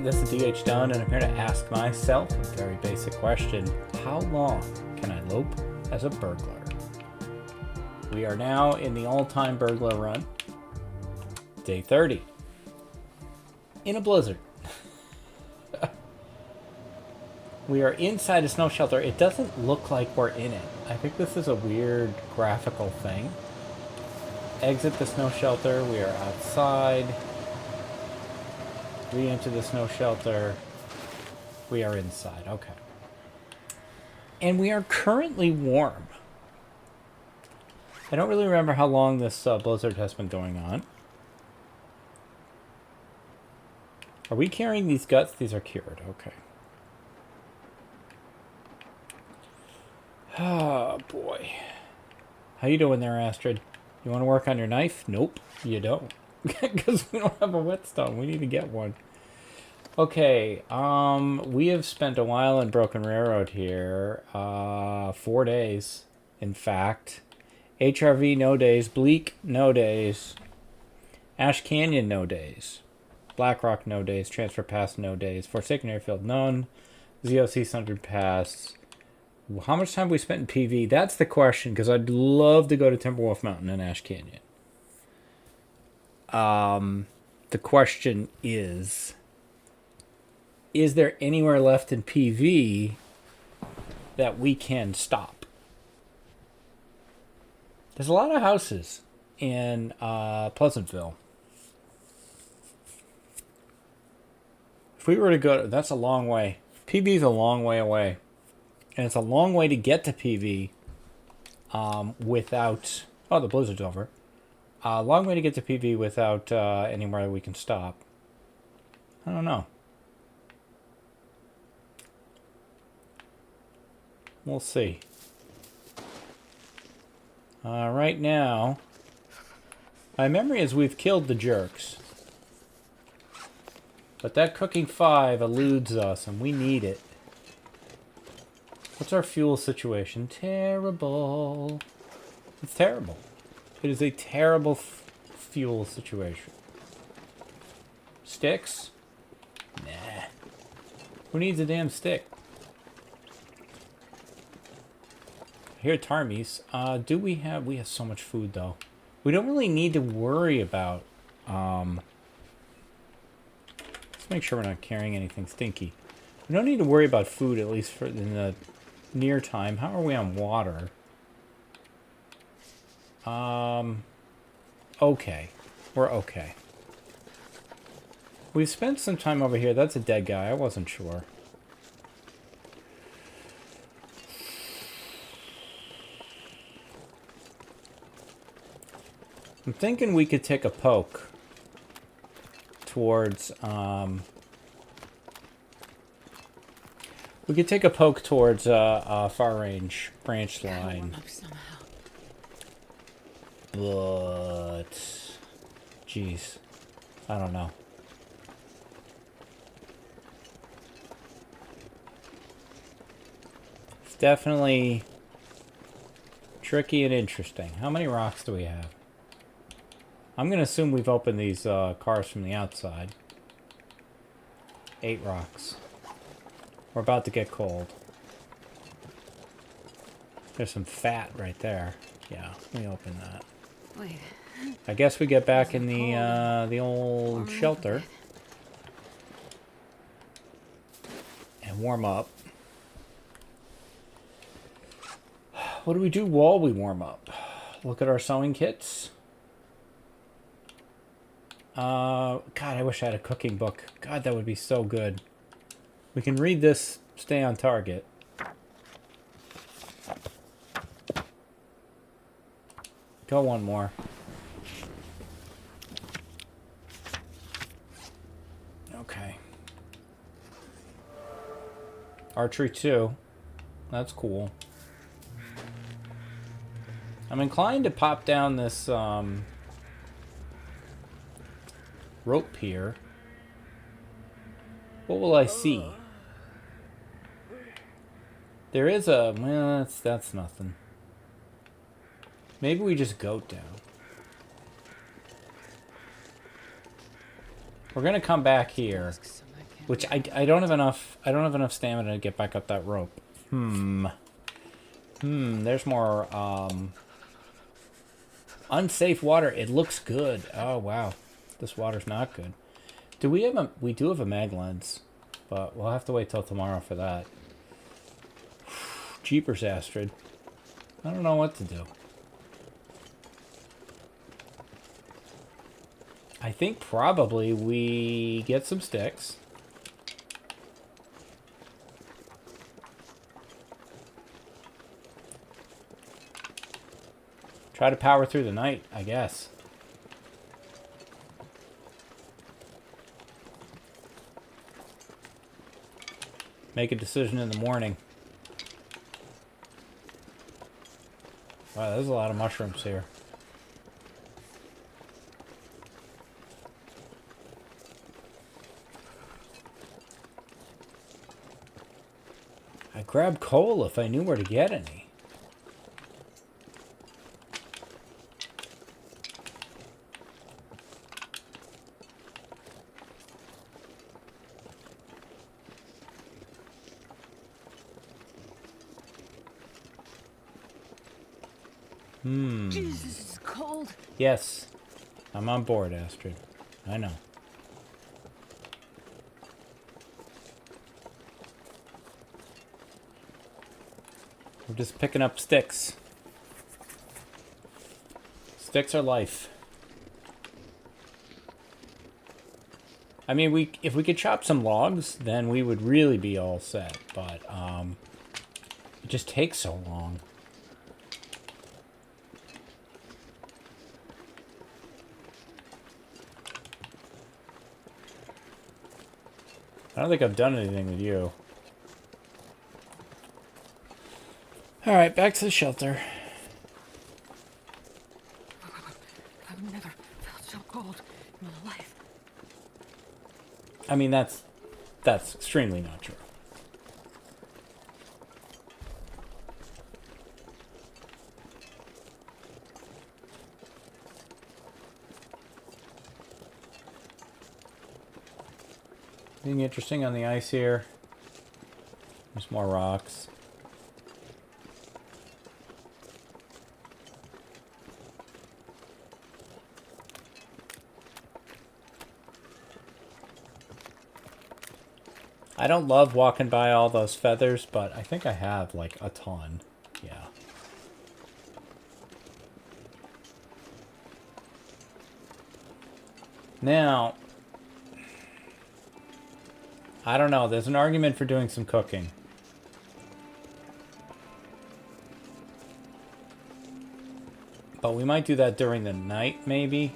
this is DH Dunn, and I'm here to ask myself a very basic question. How long can I lope as a burglar? We are now in the all-time burglar run. Day 30. In a blizzard. We are inside a snow shelter. It doesn't look like we're in it. I think this is a weird graphical thing. Exit the snow shelter. We are outside. Re-enter the snow shelter. We are inside. Okay. And we are currently warm. I don't really remember how long this blizzard has been going on. Are we carrying these guts? These are cured. Okay. Oh, boy. How you doing there, Astrid? You want to work on your knife? Nope, you don't. Because we don't have a whetstone. We need to get one. Okay, we have spent a while in Broken Railroad here. 4 days, in fact. HRV, no days. Bleak, no days. Ash Canyon, no days. Blackrock, no days. Transfer Pass, no days. Forsaken Airfield, none. ZOC Sundered Pass. How much time have we spent in PV? That's the question, because I'd love to go to Timberwolf Mountain and Ash Canyon. The question is there anywhere left in PV that we can stop? There's a lot of houses in Pleasantville. If we were to go, that's a long way. PV is a long way away. And it's a long way to get to PV without... Oh, the blizzard's over. A long way to get to PV without anywhere we can stop. I don't know. We'll see. Right now, my memory is we've killed the jerks. But that cooking 5 eludes us, and we need it. What's our fuel situation? Terrible. It's terrible. It is a terrible fuel situation. Sticks? Nah. Who needs a damn stick? Here, Tarmies. Do we have... We have so much food, though. We don't really need to worry about... Let's make sure we're not carrying anything stinky. We don't need to worry about food, at least for in the near time. How are we on water? Okay. We're okay. We've spent some time over here. That's a dead guy. I wasn't sure. I'm thinking we could take a poke towards, we could take a poke towards far range branch line. But, jeez, I don't know. It's definitely tricky and interesting. How many rocks do we have? I'm going to assume we've opened these cars from the outside. 8 rocks. We're about to get cold. There's some fat right there. Yeah, we opened that. Wait. I guess we get back in the old shelter. And warm up. What do we do while we warm up? Look at our sewing kits. God, I wish I had a cooking book. God, that would be so good. We can read this, stay on target. Go one more. Okay. Archery 2. That's cool. I'm inclined to pop down this rope here. What will I see? There is a... Well, that's nothing. Maybe we just goat down. We're going to come back here. Which I don't have enough. I don't have enough stamina to get back up that rope. There's more unsafe water. It looks good. Oh wow, this water's not good. Do we have a? We do have a mag lens, but we'll have to wait till tomorrow for that. Jeepers, Astrid. I don't know what to do. I think probably we get some sticks. Try to power through the night, I guess. Make a decision in the morning. Wow, there's a lot of mushrooms here. I'd grab coal if I knew where to get any. Jesus, it's cold. Yes. I'm on board, Astrid. I know. We're just picking up sticks. Sticks are life. I mean, if we could chop some logs, then we would really be all set. But it just takes so long. I don't think I've done anything with you. Alright, back to the shelter. I've never felt so cold in my life. I mean, that's extremely not true. Anything interesting on the ice here? There's more rocks. I don't love walking by all those feathers, but I think I have like a ton. Yeah. Now, I don't know. There's an argument for doing some cooking. But we might do that during the night, maybe.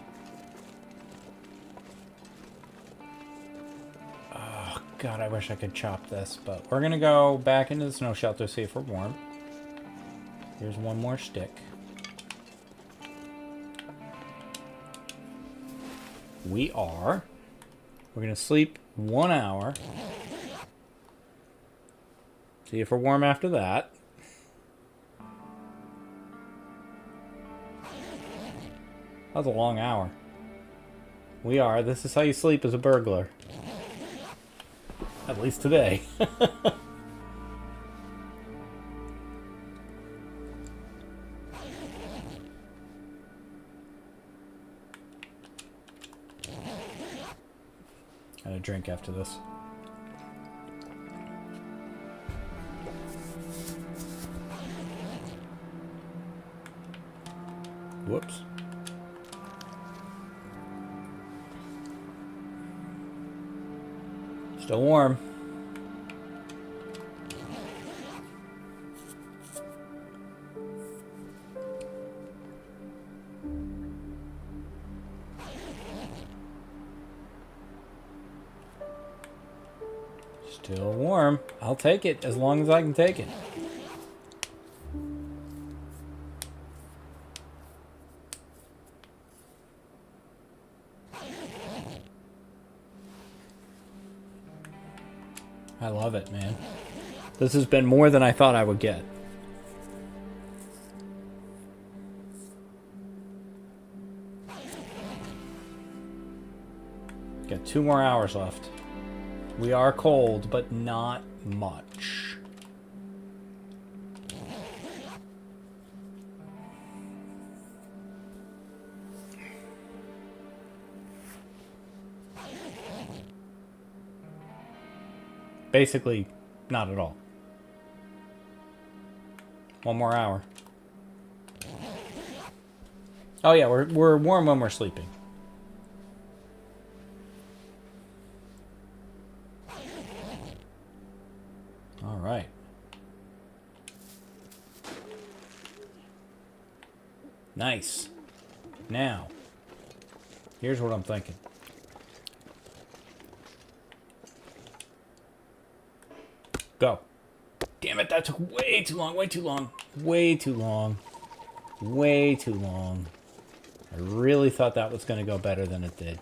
Oh, God, I wish I could chop this. But we're going to go back into the snow shelter, see if we're warm. Here's one more stick. We are. We're going to sleep 1 hour. See if we're warm after that. That was a long hour. We are. This is how you sleep as a burglar. At least today. Gotta drink after this. Whoops. Still warm. Still warm. I'll take it as long as I can take it. I love it, man. This has been more than I thought I would get. Got 2 more hours left. We are cold, but not much. Basically, not at all. One more hour. Oh yeah, we're warm when we're sleeping. All right. Nice. Now, here's what I'm thinking. Go. Damn it, that took way too long, way too long, way too long, way too long. I really thought that was going to go better than it did.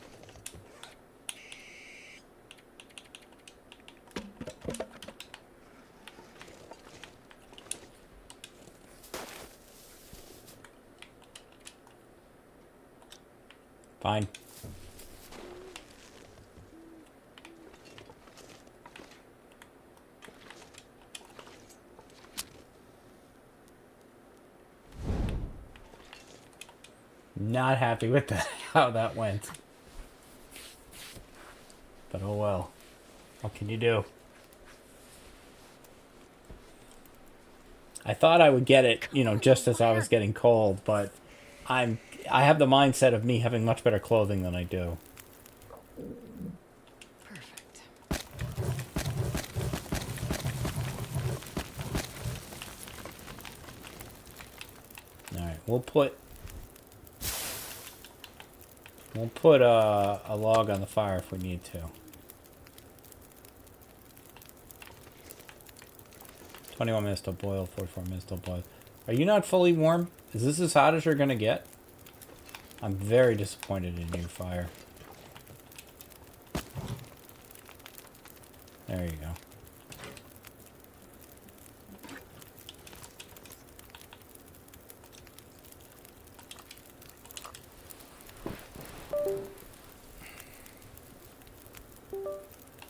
Fine. Not happy with how that went. But oh well. What can you do? I thought I would get it, you know, just as I was getting cold, but I have the mindset of me having much better clothing than I do. Perfect. Alright, we'll put a log on the fire if we need to. 21 minutes to boil, 44 minutes to boil. Are you not fully warm? Is this as hot as you're gonna get? I'm very disappointed in you, fire. There you go.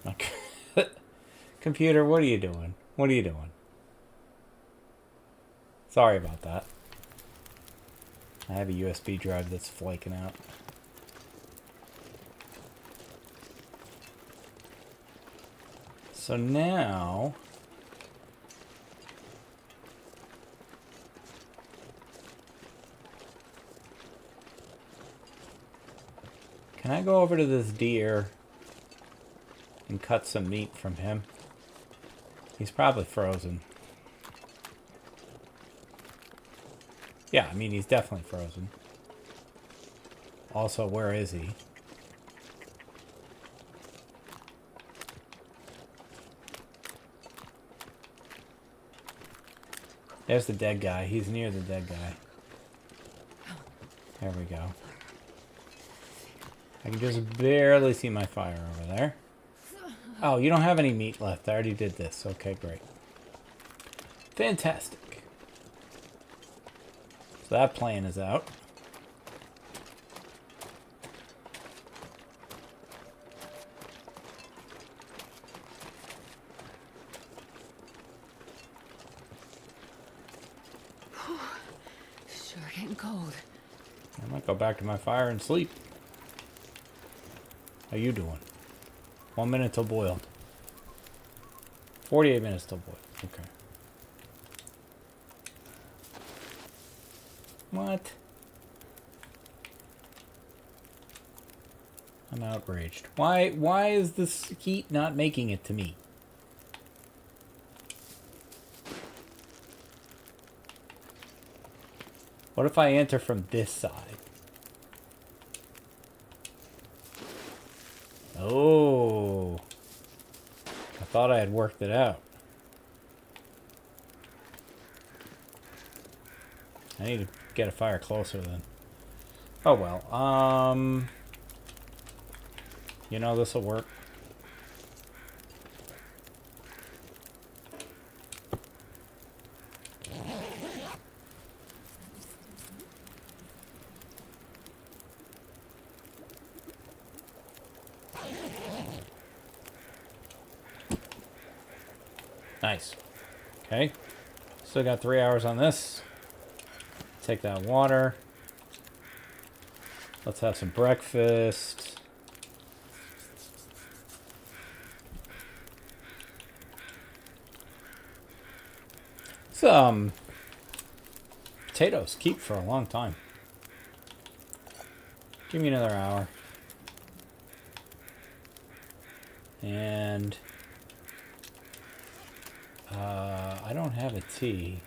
Okay. Computer, what are you doing? What are you doing? Sorry about that. I have a USB drive that's flaking out. So now... can I go over to this deer and cut some meat from him? He's probably frozen. Yeah, I mean, he's definitely frozen. Also, where is he? There's the dead guy. He's near the dead guy. There we go. I can just barely see my fire over there. Oh, you don't have any meat left. I already did this. Okay, great. Fantastic. So that plan is out. Sure getting cold. I might go back to my fire and sleep. How you doing? 1 minute till boiled. 48 minutes till boiled. Okay. What? I'm outraged. Why is this heat not making it to me? What if I enter from this side? Oh. I thought I had worked it out. I need to get a fire closer then. Oh well. You know, this'll work. Nice. Okay. Still got 3 hours on this. Take that water. Let's have some breakfast. Some potatoes keep for a long time. Give me another hour. And I don't have a tea.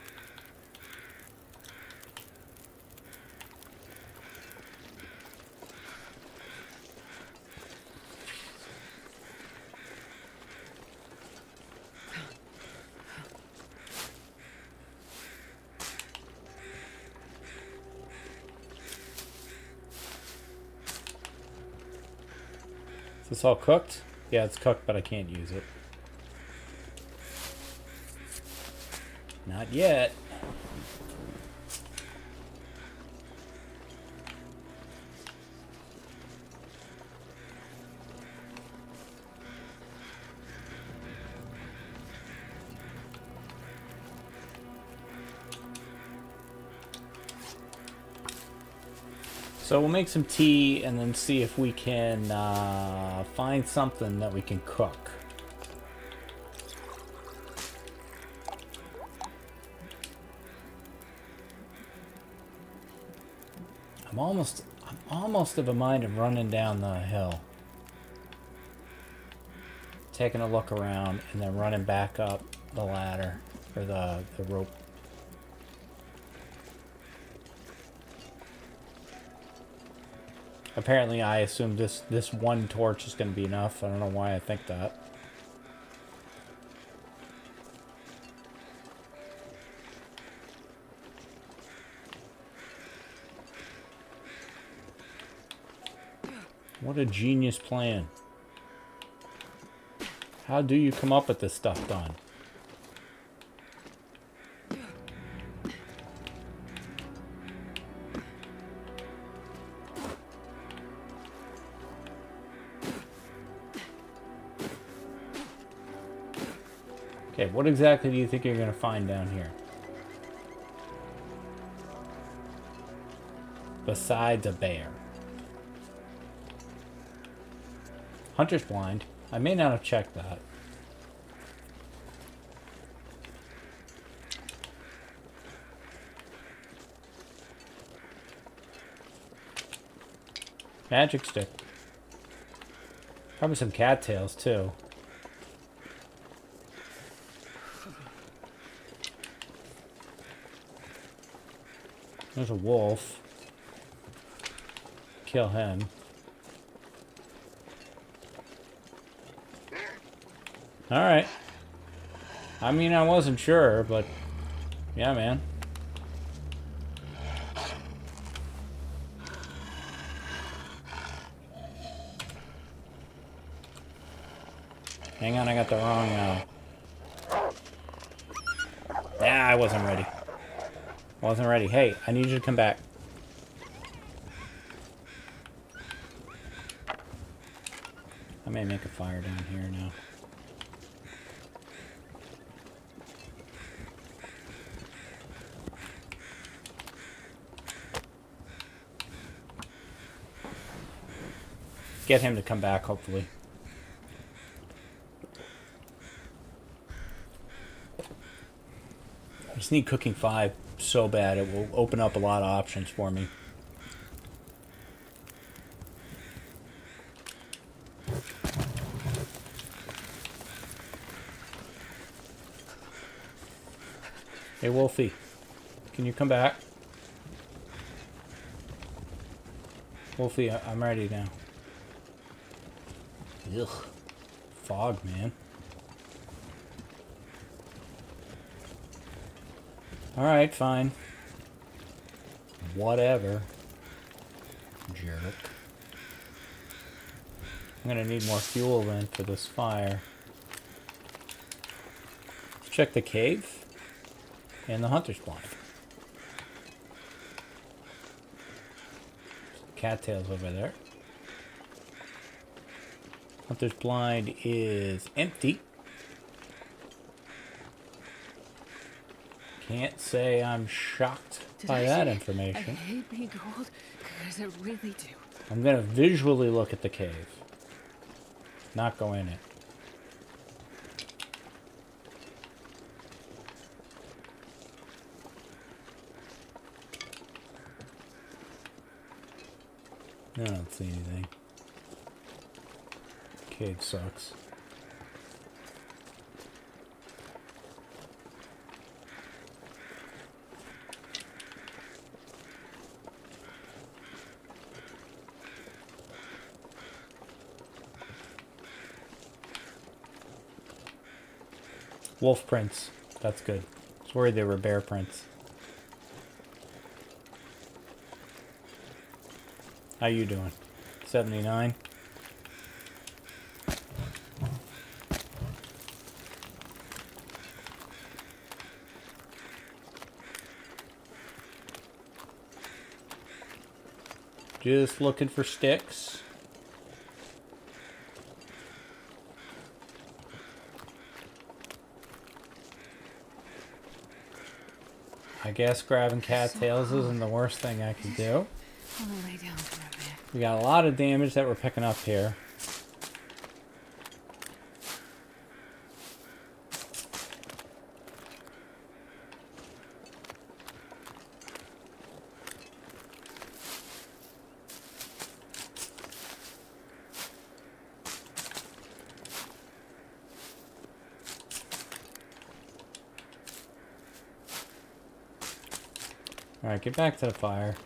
Is this all cooked? Yeah, it's cooked, but I can't use it. Not yet. So we'll make some tea and then see if we can find something that we can cook. I'm almost of a mind of running down the hill, taking a look around, and then running back up the ladder or the rope. Apparently, I assumed this one torch is going to be enough. I don't know why I think that. What a genius plan. How do you come up with this stuff, Dunn? Okay, what exactly do you think you're going to find down here? Besides a bear. Hunter's blind. I may not have checked that. Magic stick. Probably some cattails too. There's a wolf. Kill him. Alright. I mean, I wasn't sure, but yeah, man. Hang on, I got the wrong, I wasn't ready. Wasn't ready. Hey, I need you to come back. I may make a fire down here now. Get him to come back, hopefully. I just need cooking 5 so bad. It will open up a lot of options for me. Hey, Wolfie. Can you come back? Wolfie, I'm ready now. Ugh. Fog, man. Alright, fine. Whatever. Jerk. I'm gonna need more fuel then for this fire. Let's check the cave and the hunter's blind. Cattails over there. Hunter's blind is empty. Can't say I'm shocked by I that say information. I hate being cold, because I really do. I'm gonna visually look at the cave. Not go in it. I don't see anything. Cave sucks. Wolf prints. That's good. I was worried they were bear prints. How you doing? 79? Just looking for sticks. I guess grabbing cattails isn't the worst thing I could do. I'll lay down for a bit. We got a lot of damage that we're picking up here. Alright, get back to the fire.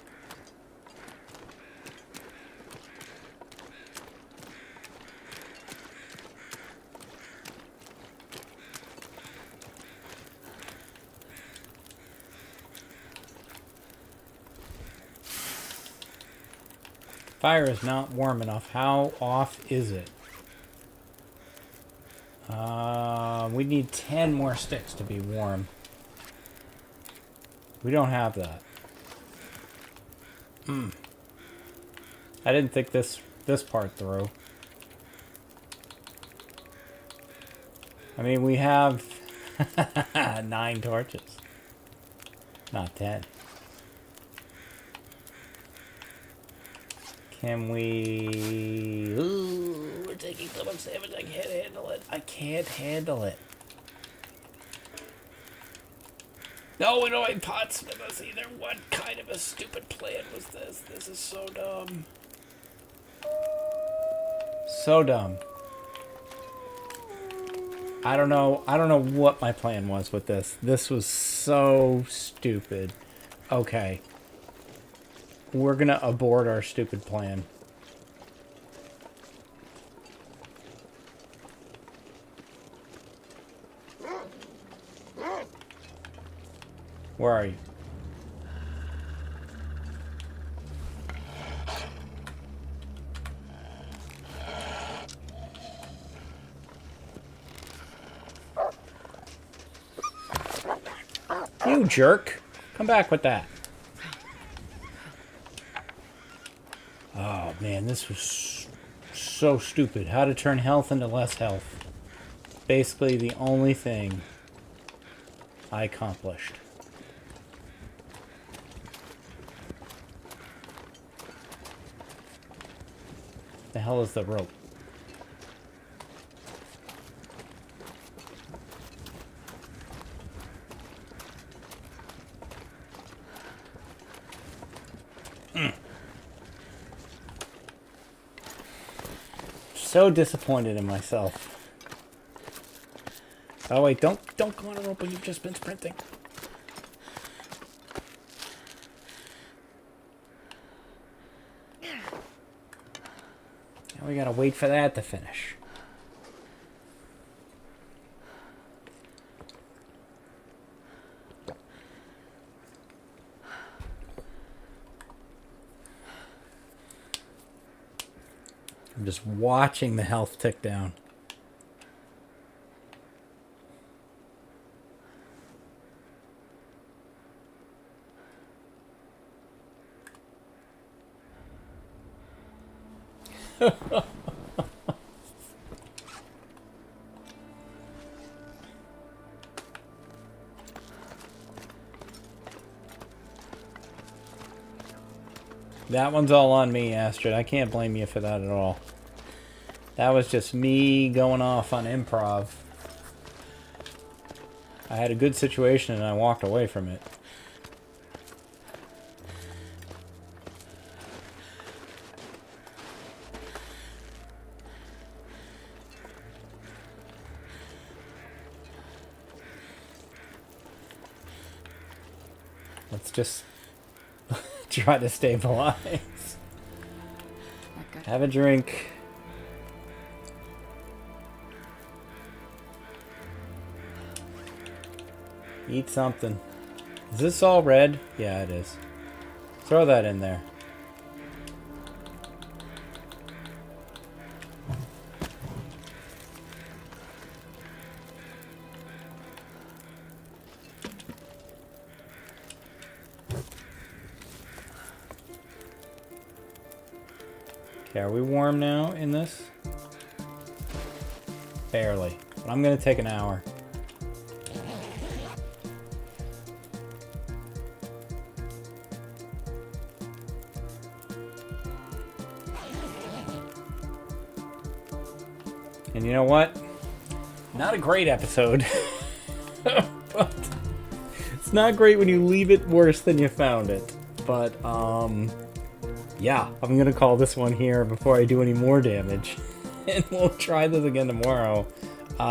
Fire is not warm enough. How off is it? We need 10 more sticks to be warm. We don't have that. I didn't think this part through. I mean, we have 9 torches. Not 10. Can we... Ooh, we're taking so much damage. I can't handle it. I can't handle it. No, we don't have pots with us either. What kind of a stupid plan was this? This is so dumb. So dumb. I don't know what my plan was with this. This was so stupid. Okay. We're gonna abort our stupid plan. Where are you? You jerk. Come back with that. Oh man, this was so stupid. How to turn health into less health. Basically the only thing I accomplished. The hell is the rope? So disappointed in myself. Oh wait, don't go on a rope when you've just been sprinting. Now we gotta wait for that to finish. I'm just watching the health tick down. That one's all on me, Astrid. I can't blame you for that at all. That was just me going off on improv. I had a good situation and I walked away from it. Let's just try to stabilize. Have a drink. Eat something. Is this all red? Yeah, it is. Throw that in there. Okay, are we warm now in this? Barely. But I'm gonna take an hour. And you know what? Not a great episode. But it's not great when you leave it worse than you found it. But, yeah, I'm gonna call this one here before I do any more damage. And we'll try this again tomorrow.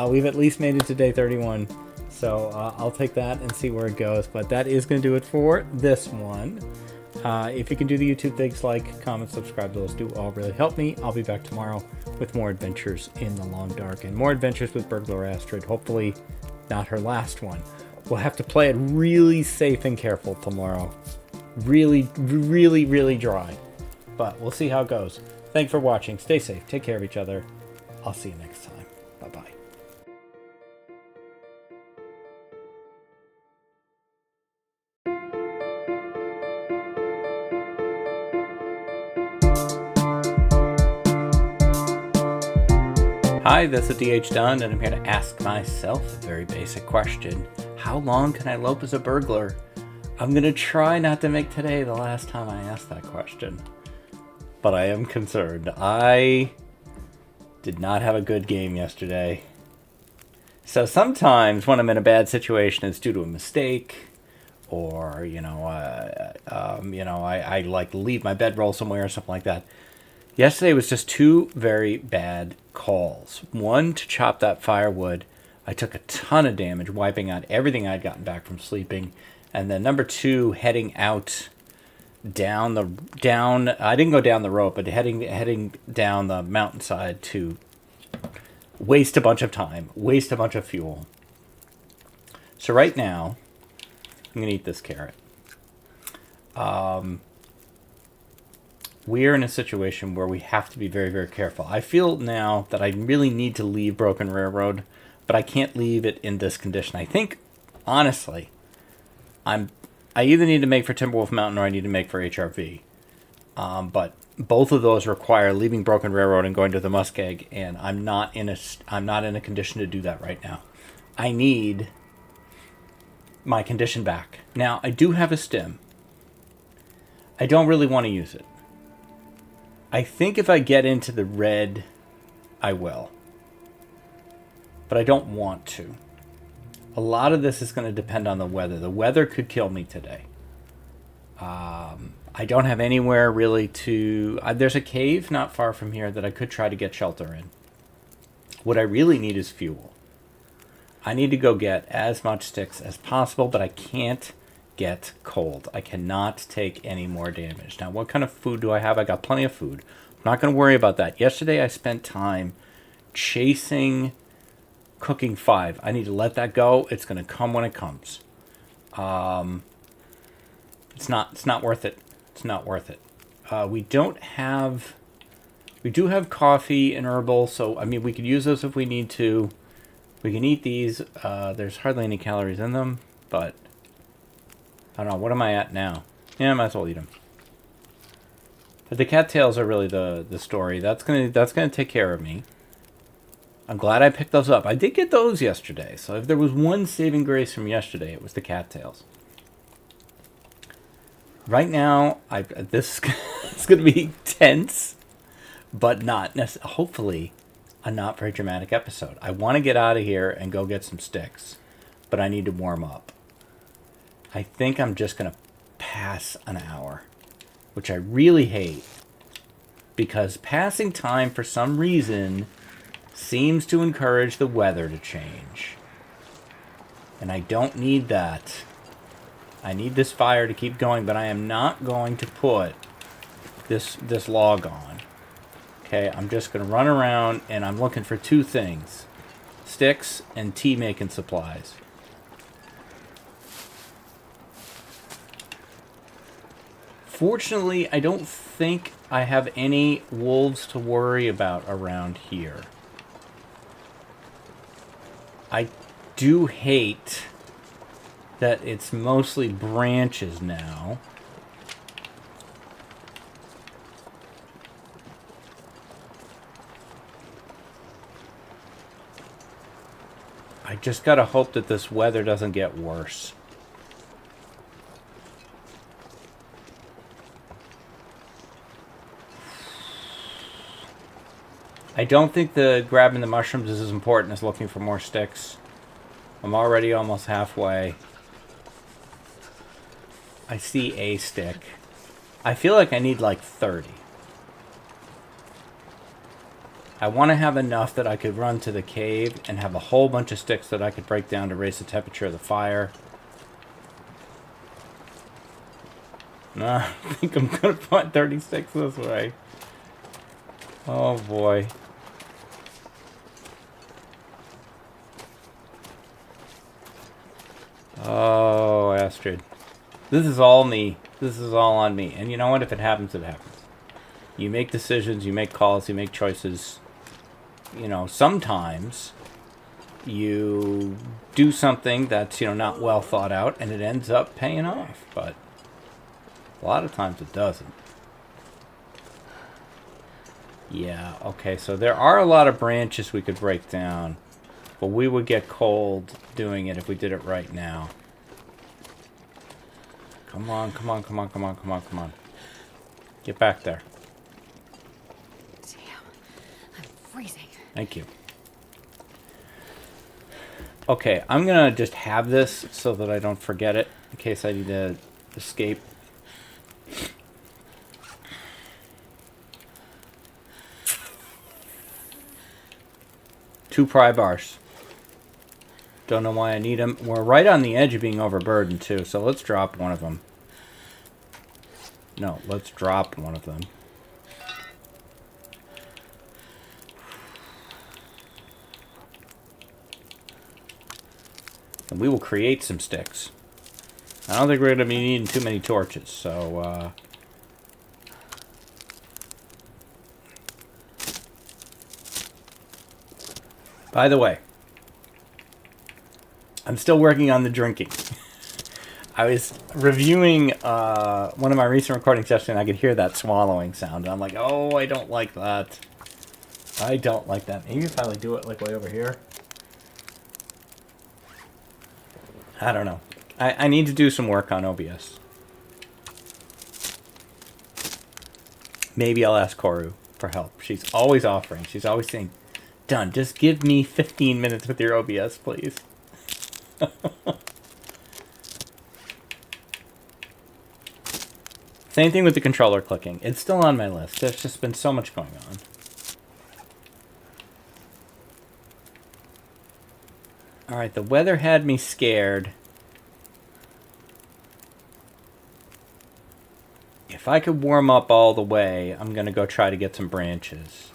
We've at least made it to day 31. So I'll take that and see where it goes. But that is gonna do it for this one. If you can do the YouTube things like comment, subscribe, those do all really help me. I'll be back tomorrow with more adventures in the long dark and more adventures with Burglar Astrid. Hopefully not her last one. We'll have to play it really safe and careful tomorrow. Really, really, really dry. But we'll see how it goes. Thanks for watching. Stay safe. Take care of each other. I'll see you next time. Bye-bye. Hi, this is DH Dunn, and I'm here to ask myself a very basic question. How long can I lope as a burglar? I'm going to try not to make today the last time I ask that question. But I am concerned. I did not have a good game yesterday. So sometimes when I'm in a bad situation, it's due to a mistake. Or, I like leave my bedroll somewhere or something like that. Yesterday was just two very bad calls. One, to chop that firewood. I took a ton of damage, wiping out everything I'd gotten back from sleeping. And then number two, heading out down, I didn't go down the rope, but heading down the mountainside to waste a bunch of time, waste a bunch of fuel. So right now, I'm going to eat this carrot. We're in a situation where we have to be very, very careful. I feel now that I really need to leave Broken Railroad, but I can't leave it in this condition. I think, honestly, I either need to make for Timberwolf Mountain or I need to make for HRV. But both of those require leaving Broken Railroad and going to the Muskeg, and I'm not in a condition to do that right now. I need my condition back. Now, I do have a stim. I don't really want to use it. I think if I get into the red, I will. But I don't want to. A lot of this is going to depend on the weather. The weather could kill me today. I don't have anywhere really to... there's a cave not far from here that I could try to get shelter in. What I really need is fuel. I need to go get as much sticks as possible, but I can't get cold. I cannot take any more damage. Now, what kind of food do I have? I got plenty of food. I'm not going to worry about that. Yesterday, I spent time chasing cooking 5. I need to let that go. It's going to come when it comes. It's not worth it. It's not worth it. We do have coffee and herbal, so I mean we could use those if we need to. We can eat these. There's hardly any calories in them, but I don't know. What am I at now? Yeah, I might as well eat them. But the cattails are really the story. That's gonna take care of me. I'm glad I picked those up. I did get those yesterday, so if there was one saving grace from yesterday, it was the cattails. Right now, this It's going to be tense, but not necessarily, hopefully, a not very dramatic episode. I want to get out of here and go get some sticks, but I need to warm up. I think I'm just going to pass an hour, which I really hate, because passing time for some reason seems to encourage the weather to change. And I don't need that. I need this fire to keep going, but I am not going to put this log on. Okay, I'm just going to run around, and I'm looking for two things. Sticks and tea-making supplies. Fortunately, I don't think I have any wolves to worry about around here. I do hate that it's mostly branches now. I just gotta hope that this weather doesn't get worse. I don't think the grabbing the mushrooms is as important as looking for more sticks. I'm already almost halfway. I see a stick. I feel like I need like 30. I want to have enough that I could run to the cave and have a whole bunch of sticks that I could break down to raise the temperature of the fire. Nah, I think I'm going to put 30 sticks this way. Oh boy. Oh, Astrid. This is all me. This is all on me. And you know what? If it happens, it happens. You make decisions, you make calls, you make choices. You know, sometimes you do something that's, you know, not well thought out and it ends up paying off. But a lot of times it doesn't. Yeah, okay, so there are a lot of branches we could break down. But we would get cold doing it if we did it right now. Come on, come on, come on, come on, come on, come on. Get back there. Damn, I'm freezing. Thank you. Okay, I'm gonna just have this so that I don't forget it in case I need to escape. Two pry bars. Don't know why I need them. We're right on the edge of being overburdened too, so let's drop one of them. No, let's drop one of them. And we will create some sticks. I don't think we're going to be needing too many torches, so... By the way, I'm still working on the drinking. I was reviewing one of my recent recording sessions, and I could hear that swallowing sound. And I'm like, oh, I don't like that. I don't like that. Maybe if I like do it like way over here. I don't know. I need to do some work on OBS. Maybe I'll ask Koru for help. She's always offering. She's always saying, Dunn, just give me 15 minutes with your OBS, please. Same thing with the controller clicking. It's still on my list. There's just been so much going on. Alright, the weather had me scared. If I could warm up all the way, I'm going to go try to get some branches.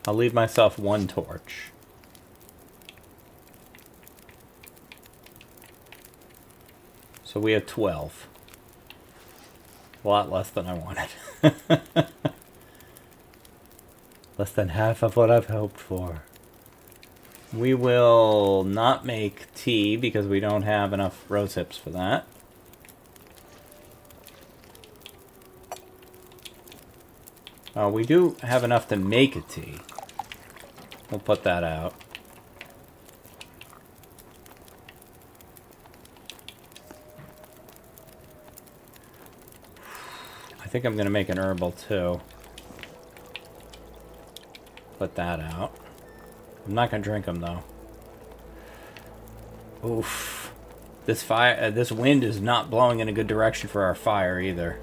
I'll leave myself one torch. So we have 12. A lot less than I wanted. Less than half of what I've hoped for. We will not make tea because we don't have enough rose hips for that. We do have enough to make a tea. We'll put that out. think I'm going to make an herbal too. Put that out. I'm not going to drink them though. Oof. This fire, this wind is not blowing in a good direction for our fire either.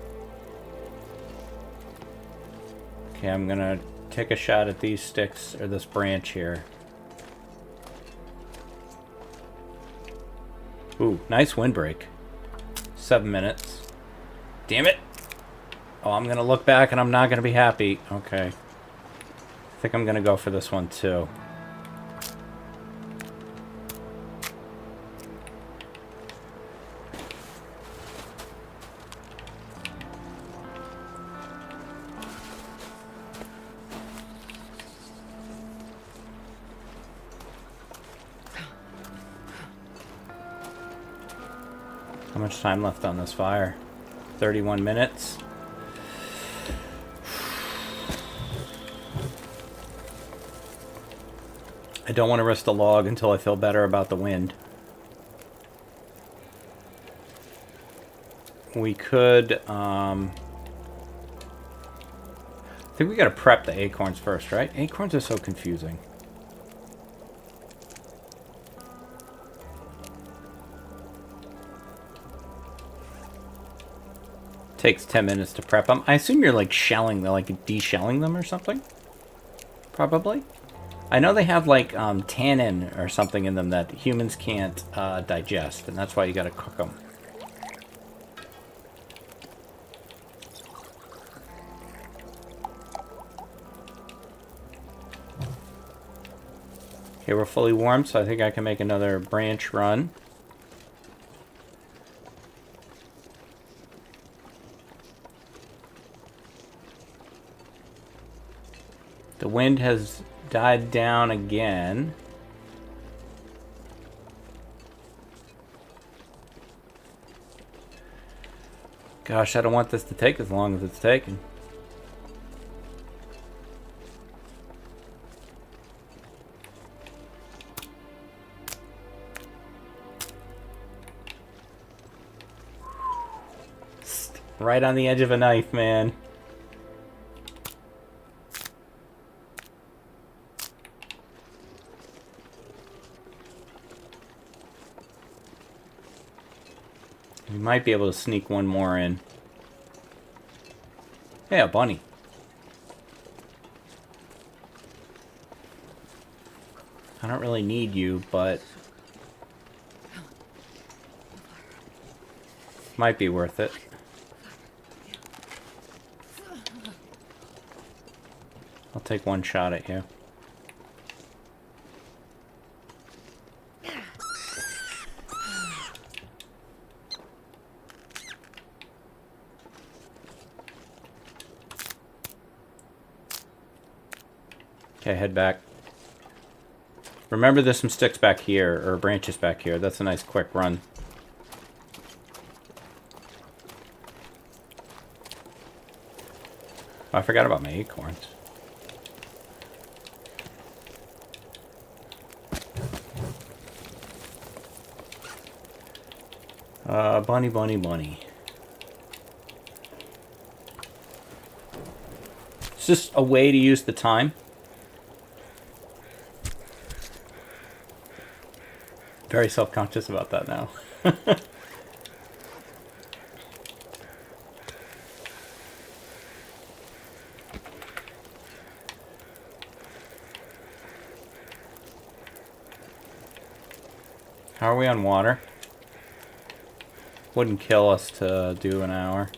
Okay, I'm going to take a shot at these sticks, or this branch here. Ooh, nice windbreak. 7 minutes. Damn it! Oh, I'm gonna look back and I'm not gonna be happy. Okay. I think I'm gonna go for this one too. How much time left on this fire? 31 minutes. I don't want to risk the log until I feel better about the wind. We could, I think we gotta prep the acorns first, right? Acorns are so confusing. Takes 10 minutes to prep them. I assume you're like shelling them, like de-shelling them or something? Probably. I know they have like tannin or something in them that humans can't digest, and that's why you gotta cook them. Okay, we're fully warmed, so I think I can make another branch run. The wind has died down again. Gosh, I don't want this to take as long as it's taken. Right on the edge of a knife, man. We might be able to sneak one more in. Hey, a bunny. I don't really need you, but might be worth it. I'll take one shot at you. Okay, head back. Remember there's some sticks back here, or branches back here. That's a nice quick run. Oh, I forgot about my acorns. Bunny, bunny, bunny. It's just a way to use the time. Very self-conscious about that now. How are we on water? Wouldn't kill us to do an hour.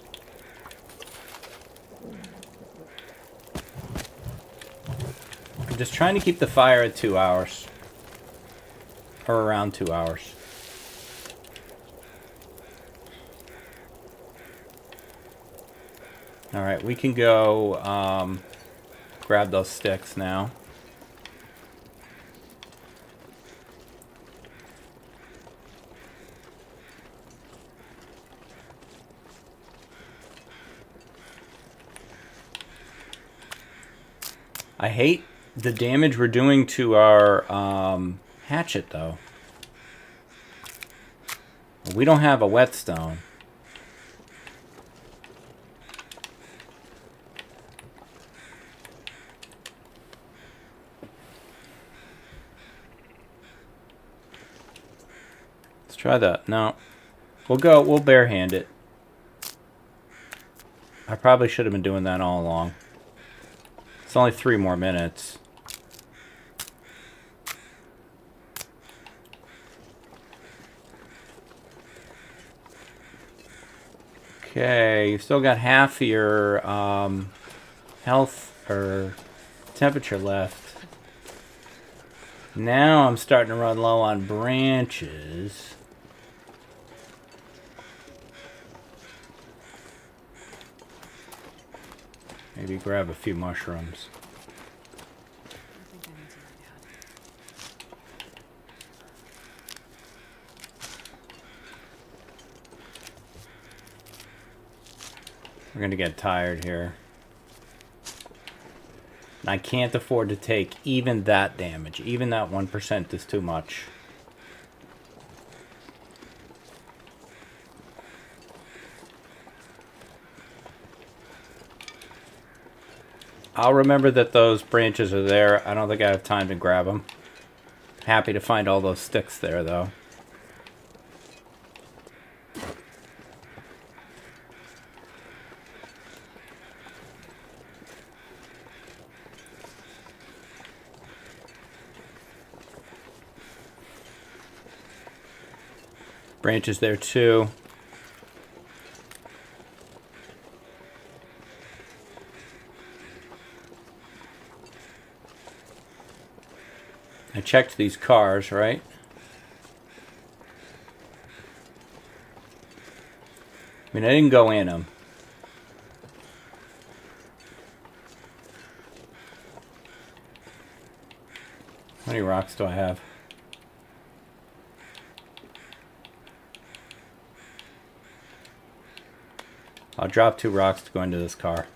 I'm just trying to keep the fire at 2 hours. Or around 2 hours. Alright, we can go grab those sticks now. I hate the damage we're doing to our hatchet, though. We don't have a whetstone. Try that. No. We'll barehand it. I probably should have been doing that all along. It's only 3 more minutes. Okay, you've still got half of your health or temperature left. Now I'm starting to run low on branches. Maybe grab a few mushrooms. We're gonna get tired here. And I can't afford to take even that damage. Even that 1% is too much. I'll remember that those branches are there. I don't think I have time to grab them. Happy to find all those sticks there, though. Branches there, too. I checked these cars, right? I mean, I didn't go in them. How many rocks do I have? I'll drop 2 rocks to go into this car.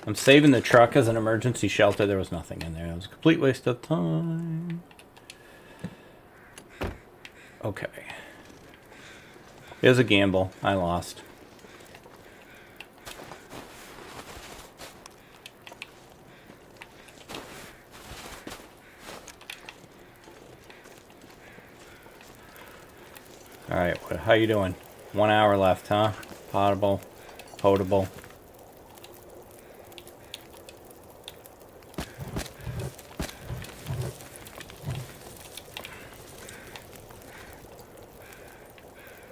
I'm saving the truck as an emergency shelter. There was nothing in there. It was a complete waste of time. Okay. It was a gamble. I lost. Alright, how you doing? 1 hour left, huh? Potable.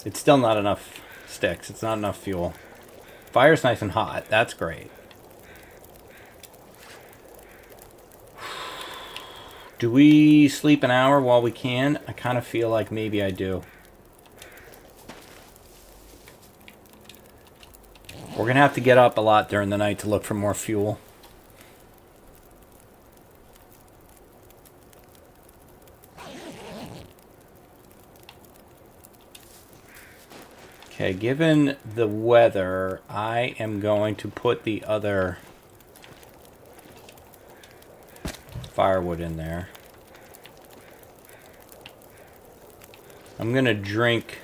It's still not enough sticks. It's not enough fuel. Fire's nice and hot. That's great. Do we sleep an hour while we can? I kind of feel like maybe I do. We're going to have to get up a lot during the night to look for more fuel. Okay, given the weather, I am going to put the other firewood in there. I'm going to drink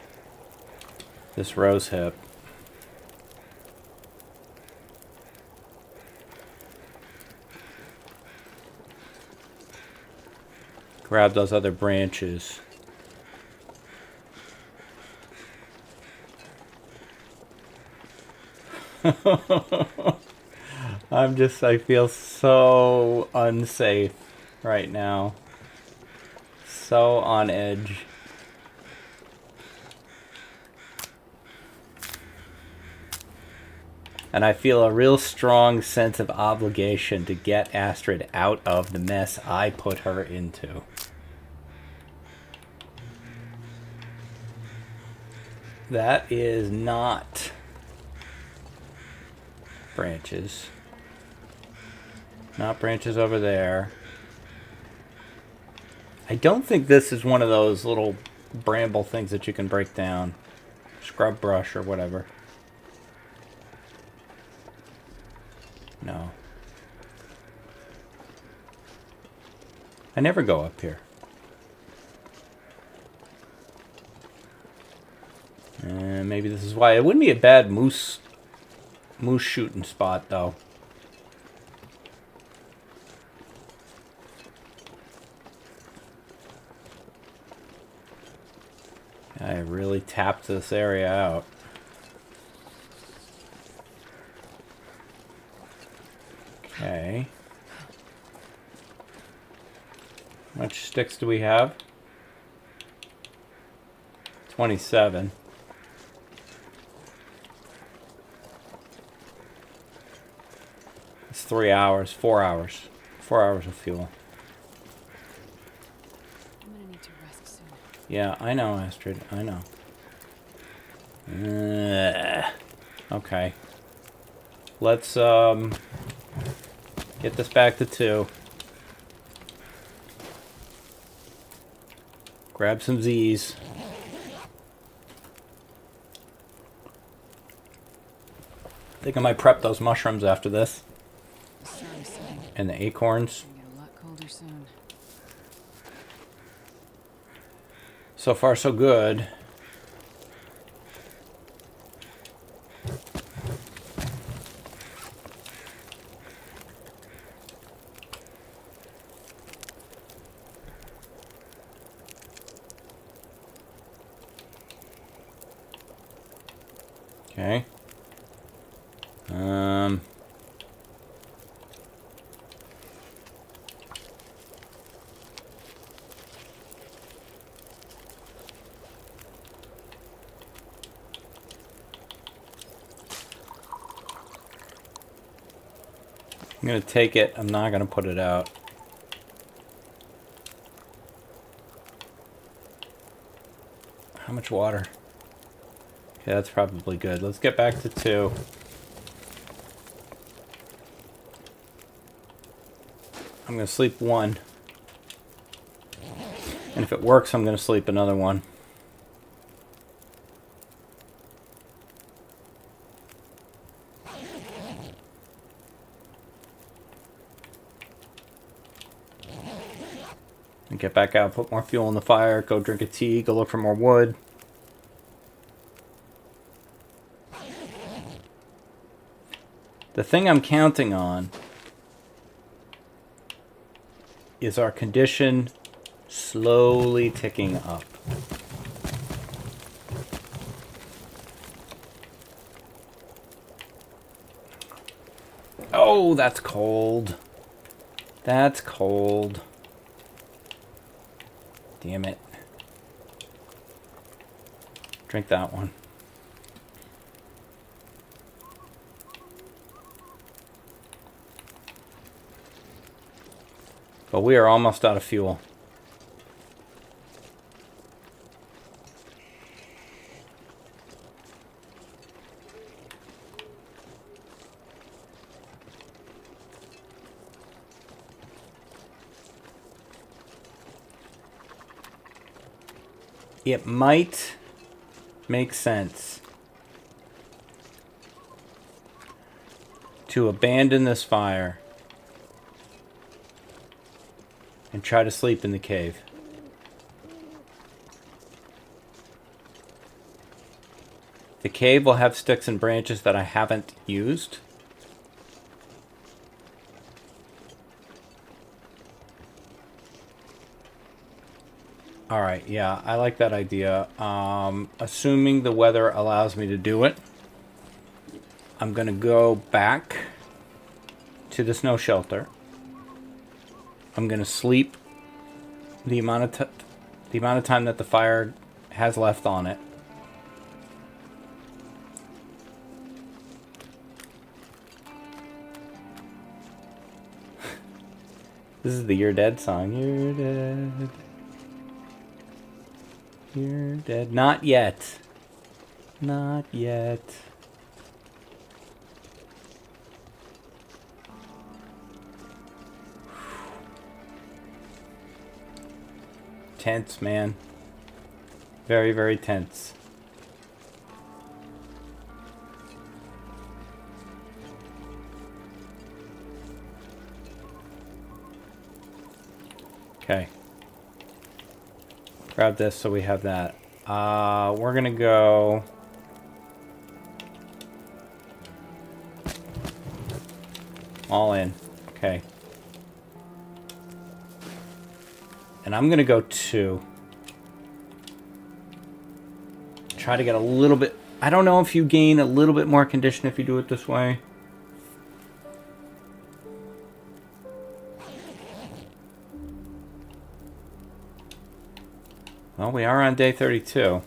this rose hip. Grab those other branches. I feel so unsafe right now. So on edge. And I feel a real strong sense of obligation to get Astrid out of the mess I put her into. That is not branches. Not branches over there. I don't think this is one of those little bramble things that you can break down. Scrub brush or whatever. No. I never go up here. And maybe this is why. It wouldn't be a bad moose shooting spot, though. I really tapped this area out. Okay. How much sticks do we have? 27. It's 3 hours, 4 hours. 4 hours of fuel. I'm gonna need to rest soon. Yeah, I know, Astrid. I know. Okay. Let's get this back to 2. Grab some Z's. I think I might prep those mushrooms after this. And the acorns. Get a lot colder soon. So far, so good. Okay. I'm going to take it. I'm not going to put it out. How much water? Okay, that's probably good. Let's get back to 2. I'm going to sleep 1. And if it works, I'm going to sleep another 1. And get back out, put more fuel in the fire, go drink a tea, go look for more wood. The thing I'm counting on is our condition slowly ticking up. Oh, that's cold. That's cold. Damn it. Drink that one. But we are almost out of fuel. It might make sense to abandon this fire and try to sleep in the cave. The cave will have sticks and branches that I haven't used. Alright, yeah, I like that idea. Assuming the weather allows me to do it, I'm going to go back to the snow shelter. I'm going to sleep the amount of time that the fire has left on it. This is the You're Dead song. You're dead. You're dead. Not yet. Not yet. Tense, man. Very, very tense. Okay. Grab this so we have that. We're gonna go... all in. Okay. And I'm gonna go 2. Try to get a little bit... I don't know if you gain a little bit more condition if you do it this way. Well, we are on day 32.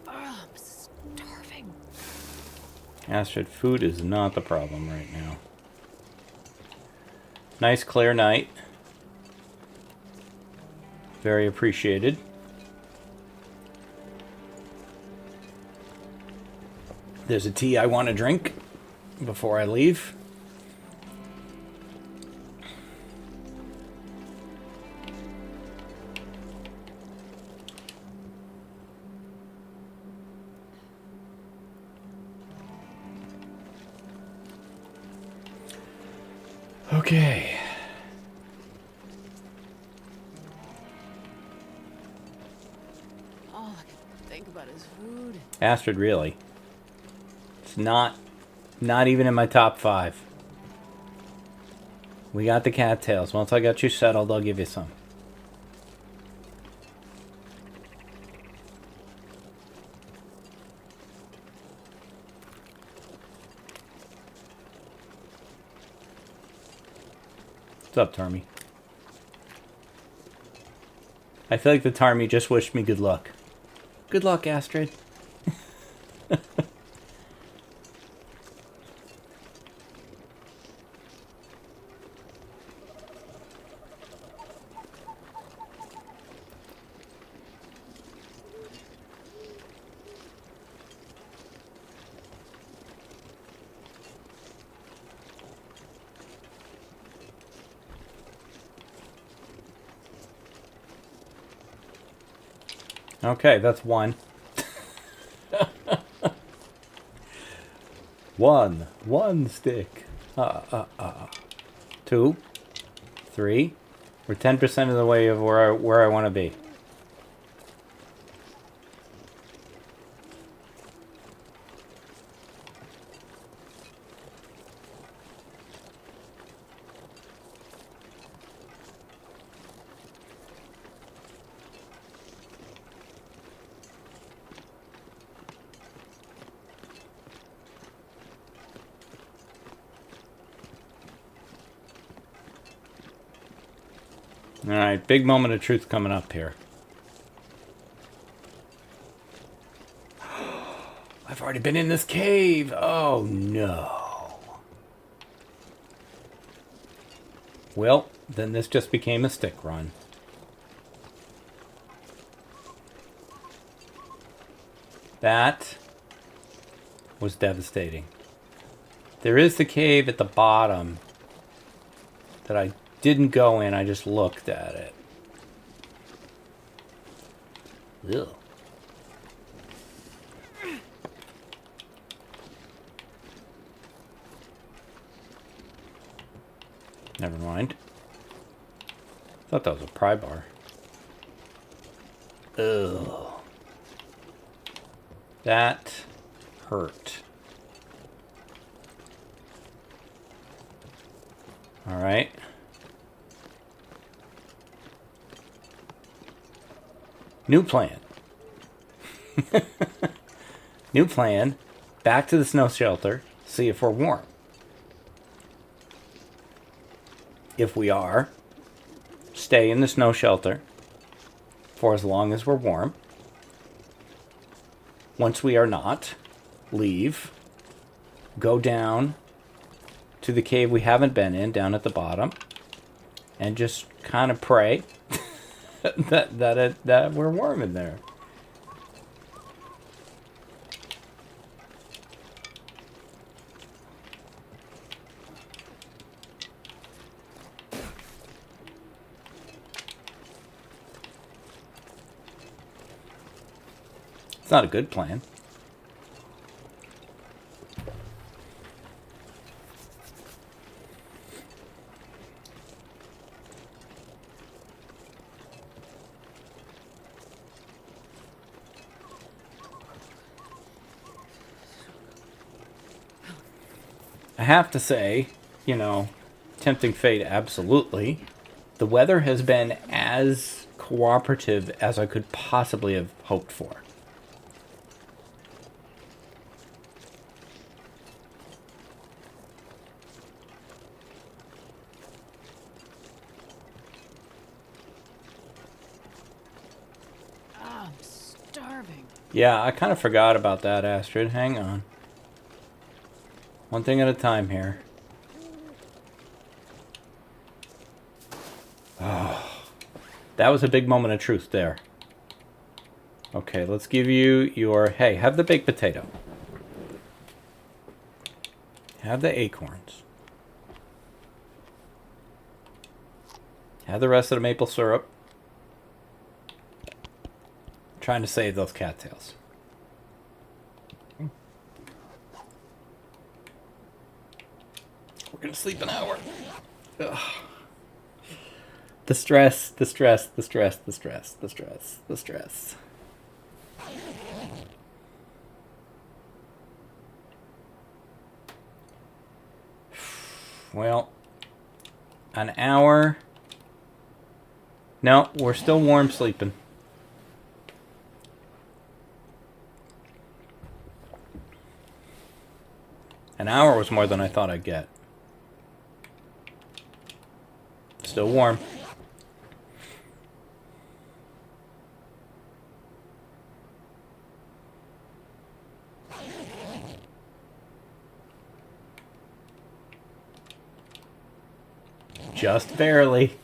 I'm starving. Astrid, food is not the problem right now. Nice clear night. Very appreciated. There's a tea I want to drink before I leave. Okay. All I can think about is food. Astrid, really. It's not even in my top 5. We got the cattails. Once I got you settled, I'll give you some. What's up, Tarmy? I feel like the Tarmy just wished me good luck. Good luck, Astrid. Okay, that's one. One stick. 2, 3. We're 10% of the way of where I want to be. Alright, big moment of truth coming up here. I've already been in this cave. Oh, no. Well, then this just became a stick run. That was devastating. There is the cave at the bottom that I didn't go in, I just looked at it. Ew. Never mind. Thought that was a pry bar. Ugh. That hurt. All right. New plan. New plan. Back to the snow shelter. See if we're warm. If we are, stay in the snow shelter for as long as we're warm. Once we are not, leave. Go down to the cave we haven't been in, down at the bottom. And just kind of pray that we're warm in there. It's not a good plan. I have to say, you know, tempting fate, absolutely. The weather has been as cooperative as I could possibly have hoped for. I'm starving. Yeah, I kind of forgot about that, Astrid. Hang on. One thing at a time here. Oh, that was a big moment of truth there. Okay, let's give you your... Hey, have the baked potato. Have the acorns. Have the rest of the maple syrup. I'm trying to save those cattails. We're gonna sleep an hour. Ugh. The stress, the stress, the stress, the stress, the stress, the stress. Well, an hour. No, we're still warm sleeping. An hour was more than I thought I'd get. Still warm. Just barely.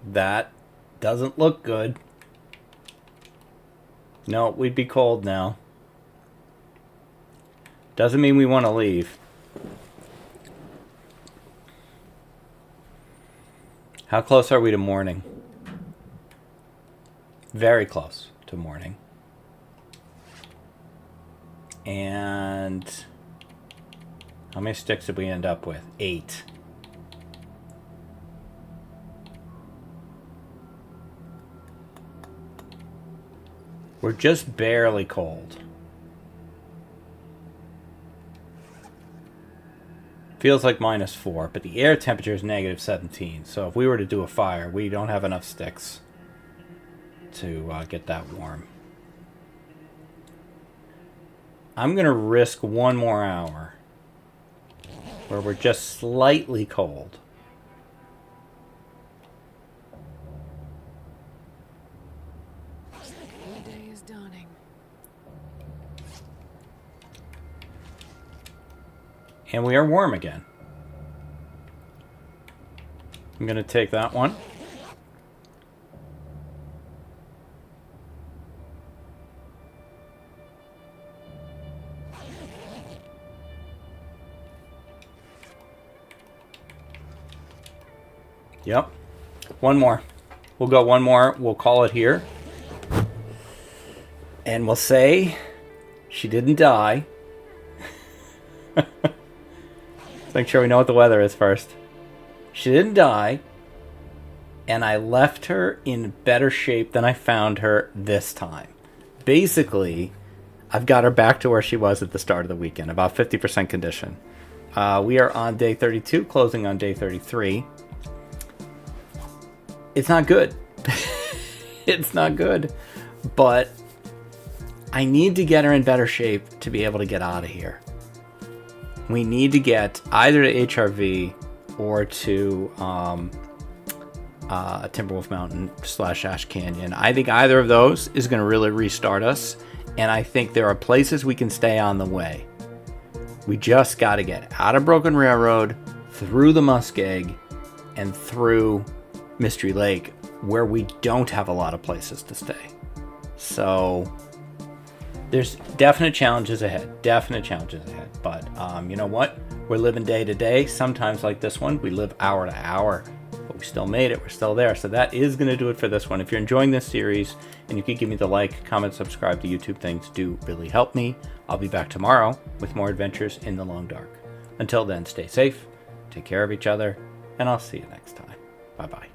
That doesn't look good. No, we'd be cold now. Doesn't mean we want to leave. How close are we to morning? Very close to morning. And how many sticks did we end up with? 8. We're just barely cold. Feels like -4, but the air temperature is -17. So if we were to do a fire, we don't have enough sticks to get that warm. I'm going to risk one more hour where we're just slightly cold. The day is dawning. And we are warm again. I'm going to take that one. Yep. One more. We'll go one more. We'll call it here. And we'll say she didn't die. Let's make sure we know what the weather is first. She didn't die. And I left her in better shape than I found her this time. Basically, I've got her back to where she was at the start of the weekend. About 50% condition. We are on day 32, closing on day 33. It's not good. It's not good. But I need to get her in better shape to be able to get out of here. We need to get either to HRV or to Timberwolf Mountain / Ash Canyon. I think either of those is going to really restart us. And I think there are places we can stay on the way. We just got to get out of Broken Railroad, through the Muskeg, and through Mystery Lake, where we don't have a lot of places to stay. So there's definite challenges ahead. But you know what? We're living day to day. Sometimes like this one, we live hour to hour. But we still made it. We're still there. So that is going to do it for this one. If you're enjoying this series and you could give me the like, comment, subscribe to YouTube, things do really help me. I'll be back tomorrow with more adventures in the Long Dark. Until then, stay safe, take care of each other, and I'll see you next time. Bye-bye.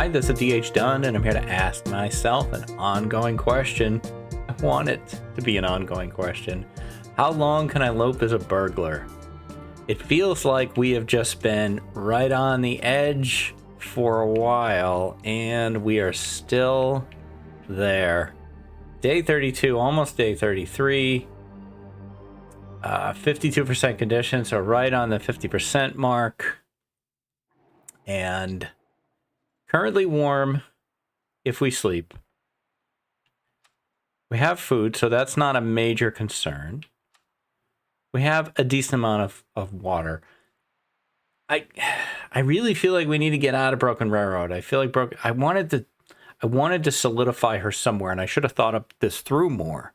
Hi, this is DH Dunn, and I'm here to ask myself an ongoing question. I want it to be an ongoing question. How long can I lope as a burglar? It feels like we have just been right on the edge for a while, and we are still there. Day 32, almost day 33. 52% condition, so right on the 50% mark. And currently warm if we sleep. We have food, so that's not a major concern. We have a decent amount of water. I really feel like we need to get out of Broken Railroad. I feel like I wanted to solidify her somewhere, and I should have thought of this through more.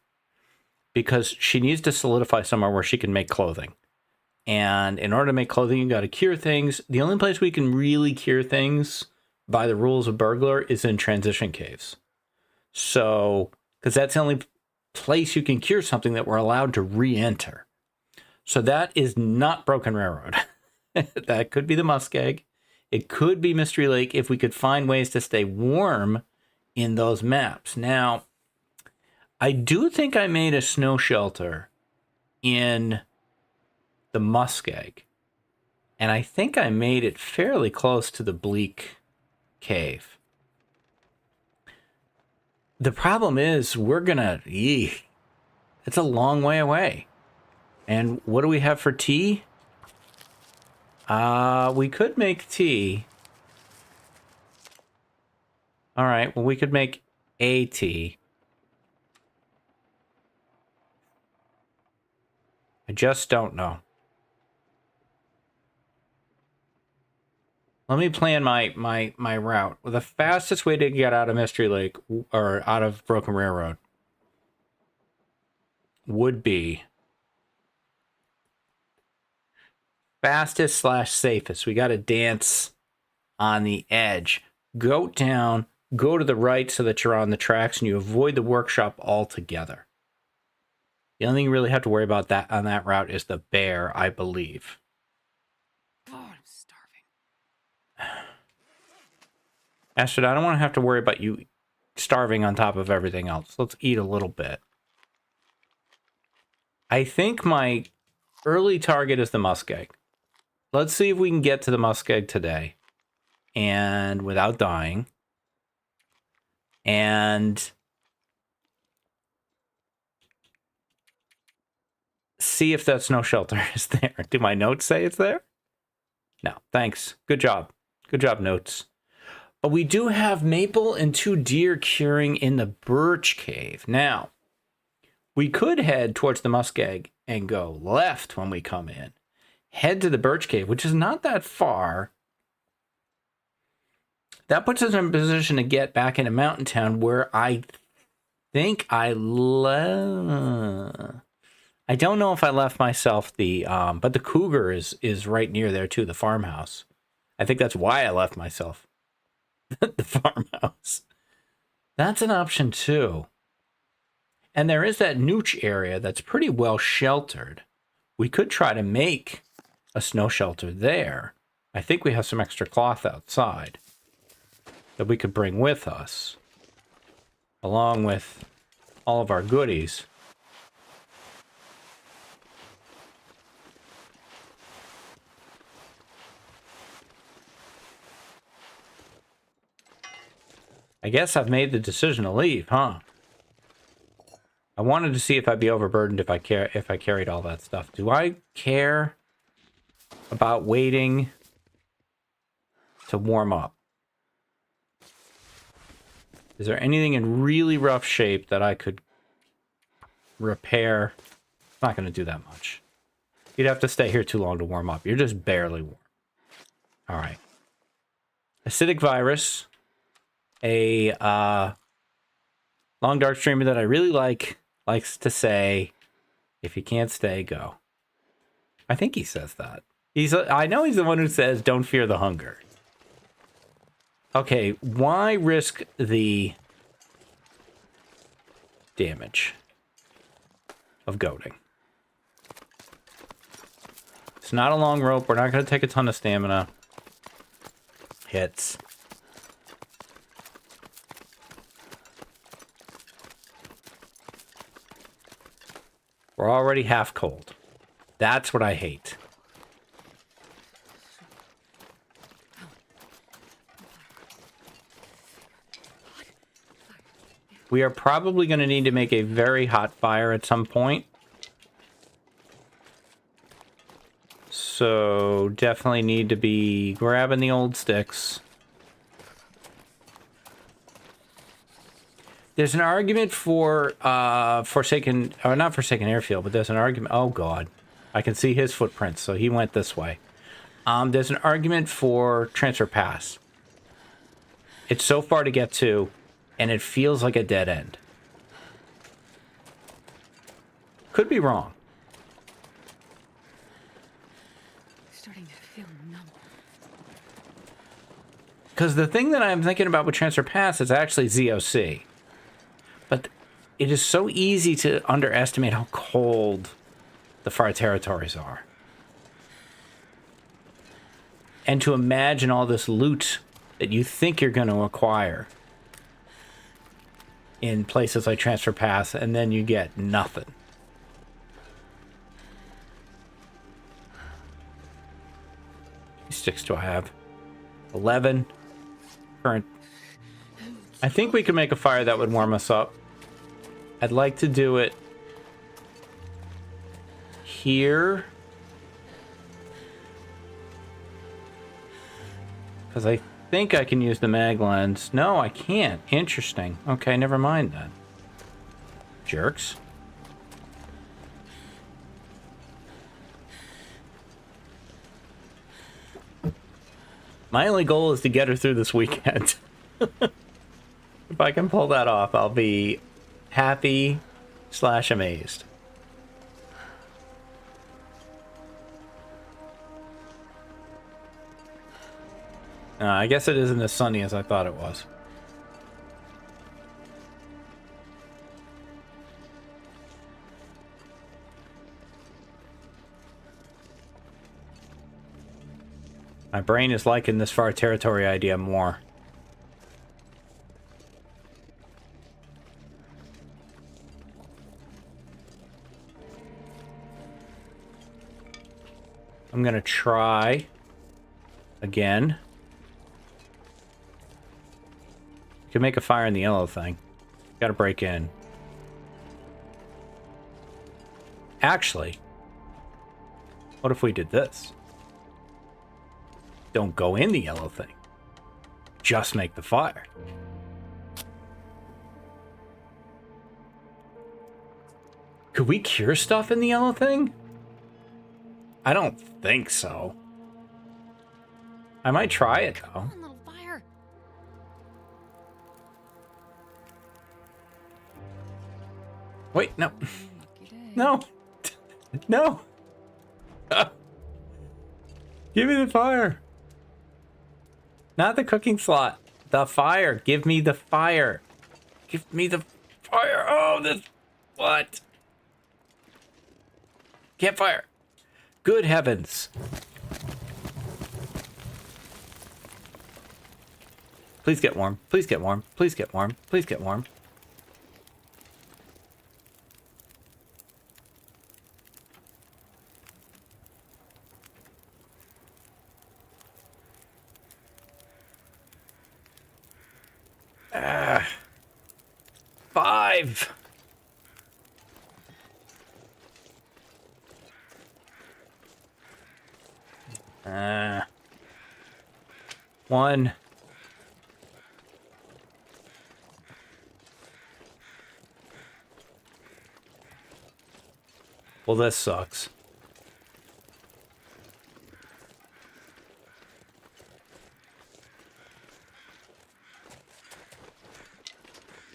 Because she needs to solidify somewhere where she can make clothing. And in order to make clothing, you got to cure things. The only place we can really cure things by the rules of Burglar is in transition caves. So, because that's the only place you can cure something that we're allowed to re-enter. So that is not Broken Railroad. That could be the Muskeg. It could be Mystery Lake if we could find ways to stay warm in those maps. Now, I do think I made a snow shelter in the Muskeg. And I think I made it fairly close to the Bleak Cave. The problem is it's a long way away. And what do we have for tea? We could make tea. All right, well, we could make a tea. I just don't know. Let me plan my route. The fastest way to get out of Mystery Lake, or out of Broken Railroad, would be fastest / safest. We got to dance on the edge. Go down, go to the right so that you're on the tracks and you avoid the workshop altogether. The only thing you really have to worry about that on that route is the bear, I believe. God, I'm starving. Astrid, I don't want to have to worry about you starving on top of everything else. Let's eat a little bit. I think my early target is the muskeg. Let's see if we can get to the muskeg today. And without dying. And see if that snow shelter is there. Do my notes say it's there? No, thanks. Good job. Good job, notes. But we do have maple and 2 deer curing in the birch cave. Now, we could head towards the muskeg and go left when we come in. Head to the birch cave, which is not that far. That puts us in a position to get back into Mountain Town, where I think I don't know if I left myself but the cougar is right near there too, the farmhouse. I think that's why I left myself the farmhouse. That's an option too. And there is that nooch area that's pretty well sheltered. We could try to make a snow shelter there. I think we have some extra cloth outside that we could bring with us, along with all of our goodies. I guess I've made the decision to leave, huh? I wanted to see if I'd be overburdened if I carried all that stuff. Do I care about waiting to warm up? Is there anything in really rough shape that I could repair? I'm not going to do that much. You'd have to stay here too long to warm up. You're just barely warm. All right. Acidic virus. A long dark streamer that I really likes to say, if you can't stay, go. I think he says that. I know he's the one who says, don't fear the hunger. Okay, why risk the damage of goading? It's not a long rope. We're not going to take a ton of stamina hits. We're already half cold. That's what I hate. We are probably going to need to make a very hot fire at some point. So definitely need to be grabbing the old sticks. There's an argument for Forsaken, or not Forsaken Airfield, but there's an argument. Oh God, I can see his footprints, so he went this way. There's an argument for Transfer Pass. It's so far to get to, and it feels like a dead end. Could be wrong. Starting to feel numb. Because the thing that I'm thinking about with Transfer Pass is actually ZOC. But it is so easy to underestimate how cold the far territories are. And to imagine all this loot that you think you're going to acquire in places like Transfer Pass, and then you get nothing. How many sticks do I have? 11. Current. I think we could make a fire that would warm us up. I'd like to do it here. Because I think I can use the mag lens. No, I can't. Interesting. Okay, never mind then. Jerks. My only goal is to get her through this weekend. If I can pull that off, I'll be happy / amazed. I guess it isn't as sunny as I thought it was. My brain is liking this far territory idea more. I'm gonna try again. You can make a fire in the yellow thing. Gotta break in. Actually, what if we did this? Don't go in the yellow thing. Just make the fire. Could we cure stuff in the yellow thing? I don't think so. I might try it though. Come on, little fire. Wait, no. Lucky day. No. No. Give me the fire. Not the cooking slot. The fire. Give me the fire. Give me the fire. Oh, this. What? Campfire. Good heavens. Please get warm. Please get warm. Please get warm. Please get warm. Five. One. Well, this sucks.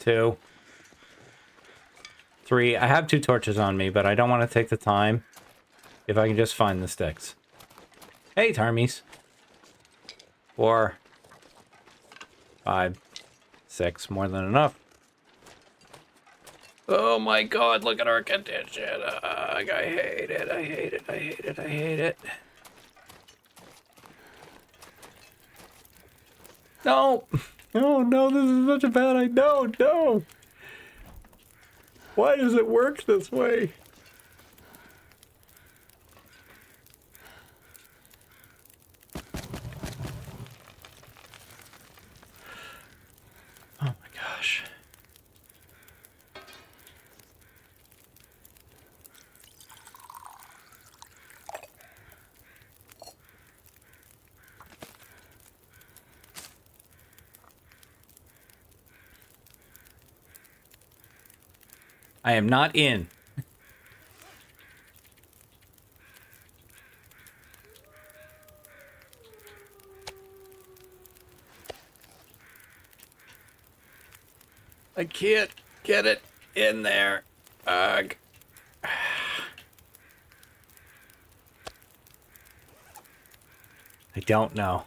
Two. Three. I have 2 torches on me, but I don't want to take the time if I can just find the sticks. Hey, Tarmies. 4. 5. 6. More than enough. Oh my god, look at our condition. I hate it. I hate it. I hate it. I hate it. No. Oh no, this is such a bad idea. No, no. Why does it work this way? I am not in. I can't get it in there. Ugh. I don't know.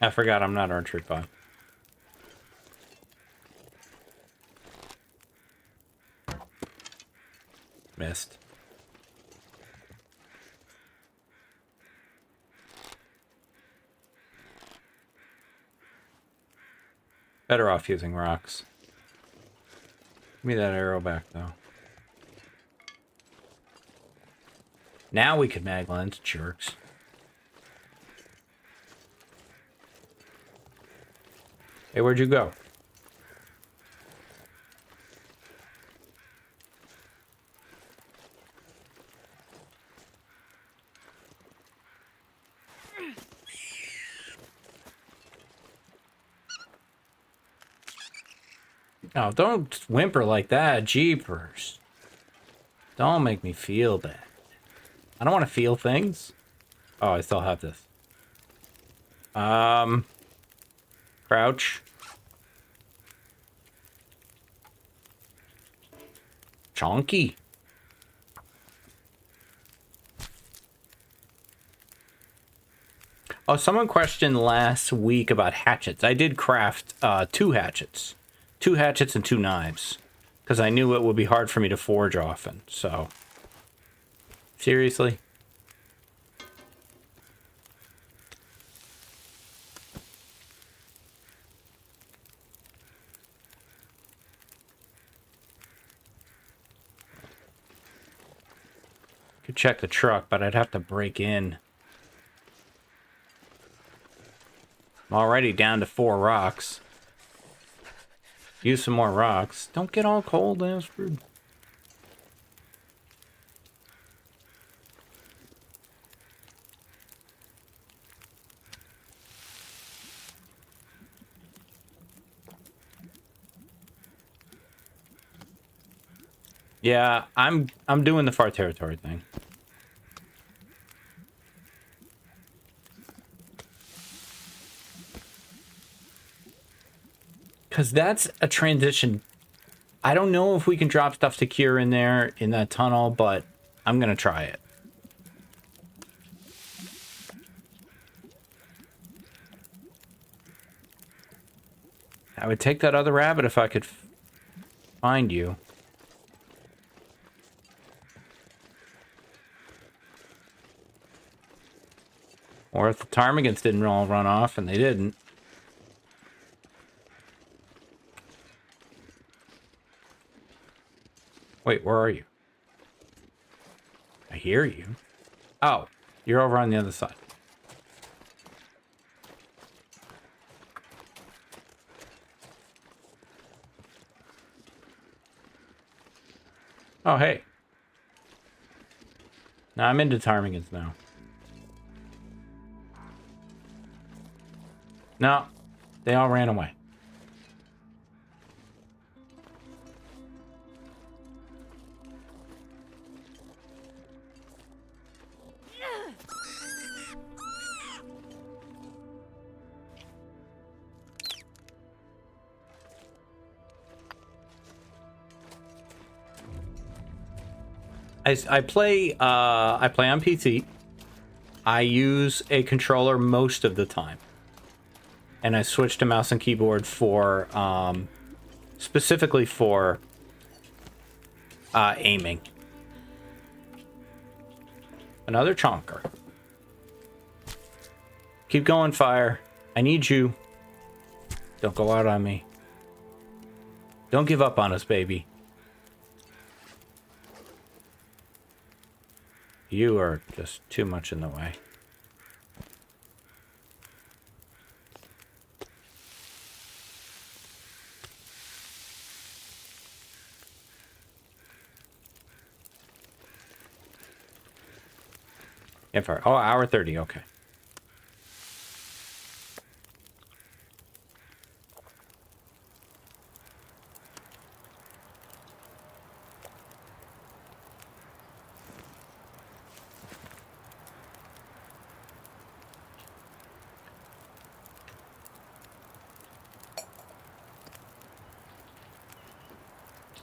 I forgot I'm not archery bot. Missed. Better off using rocks. Give me that arrow back, though. Now we could mag lens, jerks. Hey, where'd you go? Oh, don't whimper like that, jeepers. Don't make me feel bad. I don't want to feel things. Oh, I still have this. Crouch. Chonky. Oh, someone questioned last week about hatchets. I did craft 2 hatchets. 2 hatchets and 2 knives. Because I knew it would be hard for me to forge often, so... Seriously? Could check the truck, but I'd have to break in. I'm already down to 4 rocks. Use some more rocks. Don't get all cold, Astrid. Yeah, I'm doing the far territory thing. Because that's a transition. I don't know if we can drop stuff to cure in there, in that tunnel, but I'm going to try it. I would take that other rabbit if I could find you. Or if the ptarmigans didn't all run off, and they didn't. Wait, where are you? I hear you. Oh, you're over on the other side. Oh, hey. Now I'm into ptarmigans now. No, they all ran away. I play on PC. I use a controller most of the time. And I switched to mouse and keyboard for specifically for aiming. Another chonker. Keep going, fire. I need you. Don't go out on me. Don't give up on us, baby. You are just too much in the way. Campfire. Oh, hour 30. Okay.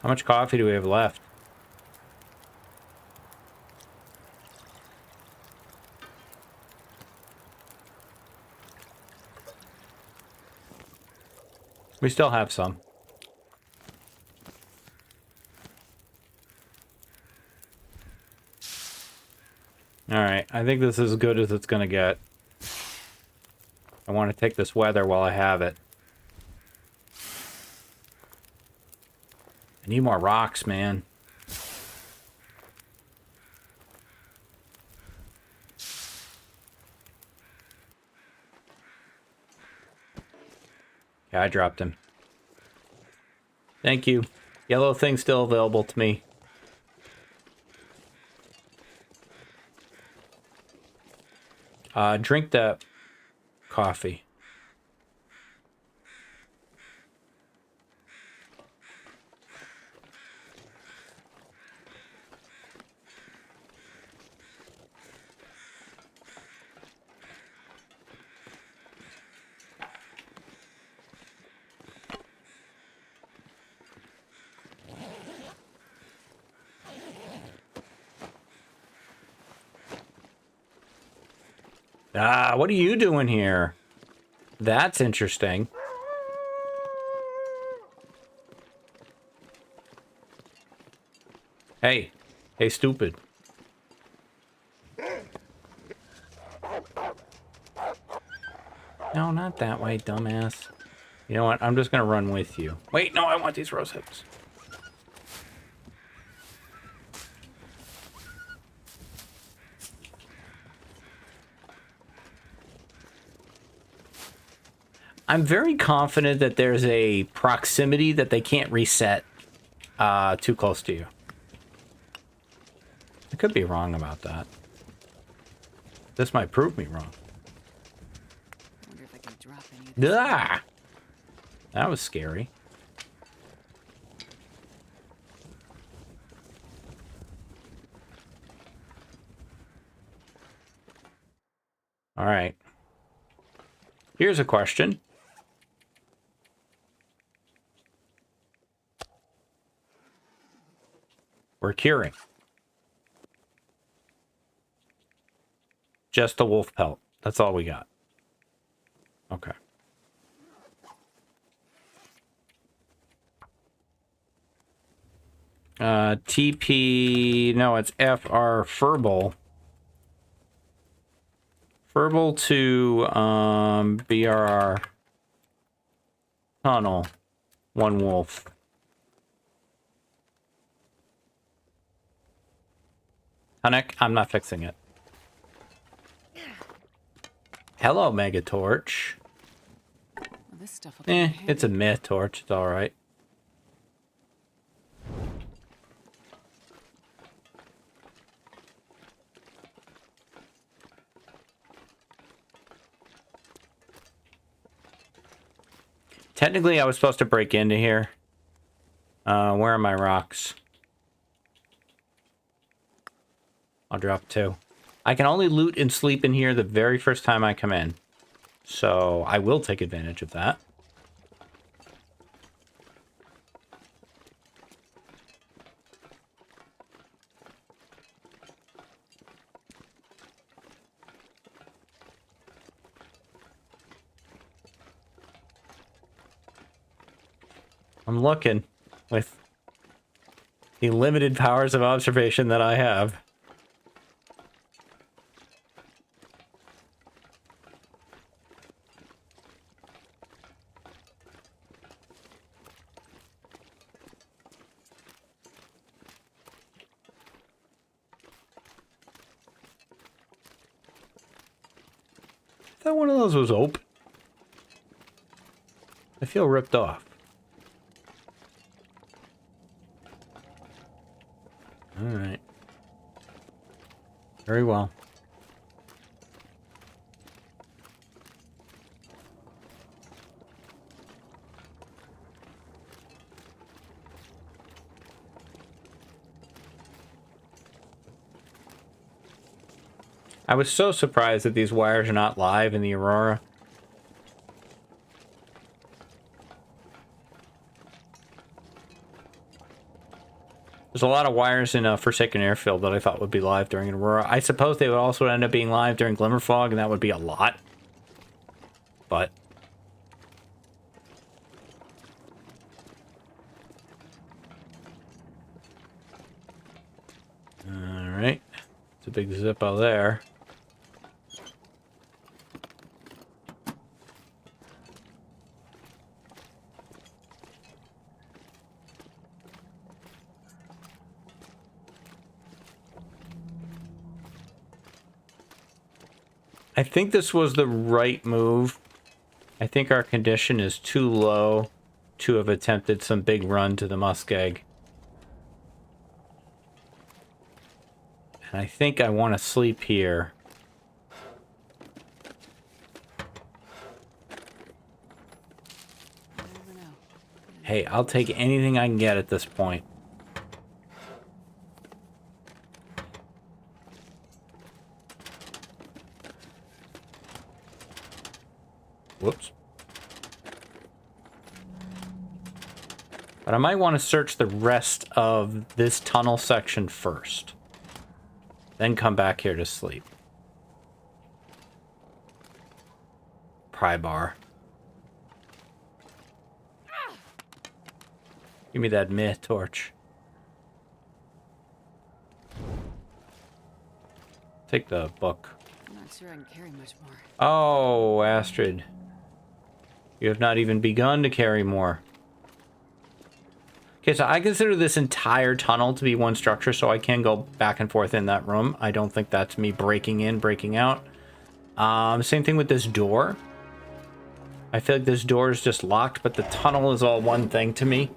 How much coffee do we have left? We still have some. Alright, I think this is as good as it's gonna get. I want to take this weather while I have it. I need more rocks, man. Yeah, I dropped him. Thank you. Yellow thing's still available to me. Drink that coffee. Ah, what are you doing here? That's interesting. Hey. Hey, stupid. No, not that way, dumbass. You know what? I'm just gonna run with you. Wait, no, I want these rose hips. I'm very confident that there's a proximity that they can't reset too close to you. I could be wrong about that. This might prove me wrong. I wonder if I can drop any of this. Ah! That was scary. All right. Here's a question. We're curing. Just a wolf pelt. That's all we got. Okay. TP... No, it's FR Furball. Furball to BRR. Tunnel. One wolf. Hunnick, I'm not fixing it. Hello, Mega Torch. Well, this stuff will come in handy. It's a myth torch. It's all right. Technically, I was supposed to break into here. Where are my rocks? I'll drop 2. I can only loot and sleep in here the very first time I come in. So I will take advantage of that. I'm looking with the limited powers of observation that I have. I thought one of those was open. I feel ripped off. All right. Very well. I was so surprised that these wires are not live in the Aurora. There's a lot of wires in Forsaken Airfield that I thought would be live during Aurora. I suppose they would also end up being live during Glimmerfog, and that would be a lot. But... Alright. It's a big Zippo there. I think this was the right move. I think our condition is too low to have attempted some big run to the muskeg. And I think I want to sleep here. Hey, I'll take anything I can get at this point. Whoops. But I might want to search the rest of this tunnel section first. Then come back here to sleep. Pry bar. Give me that meh torch. Take the book. I'm not sure I can carry much more. Oh, Astrid. You have not even begun to carry more. Okay, so I consider this entire tunnel to be one structure, so I can go back and forth in that room. I don't think that's me breaking in, breaking out. Same thing with this door. I feel like this door is just locked, but the tunnel is all one thing to me.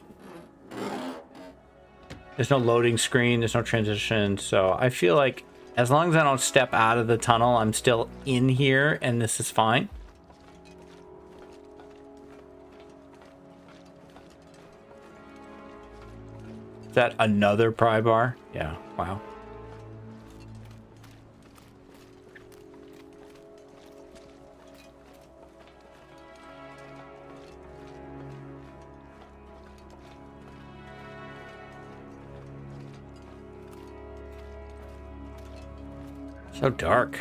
There's no loading screen, there's no transition, so I feel like as long as I don't step out of the tunnel, I'm still in here, and this is fine. Is that another pry bar? Yeah, wow. So dark.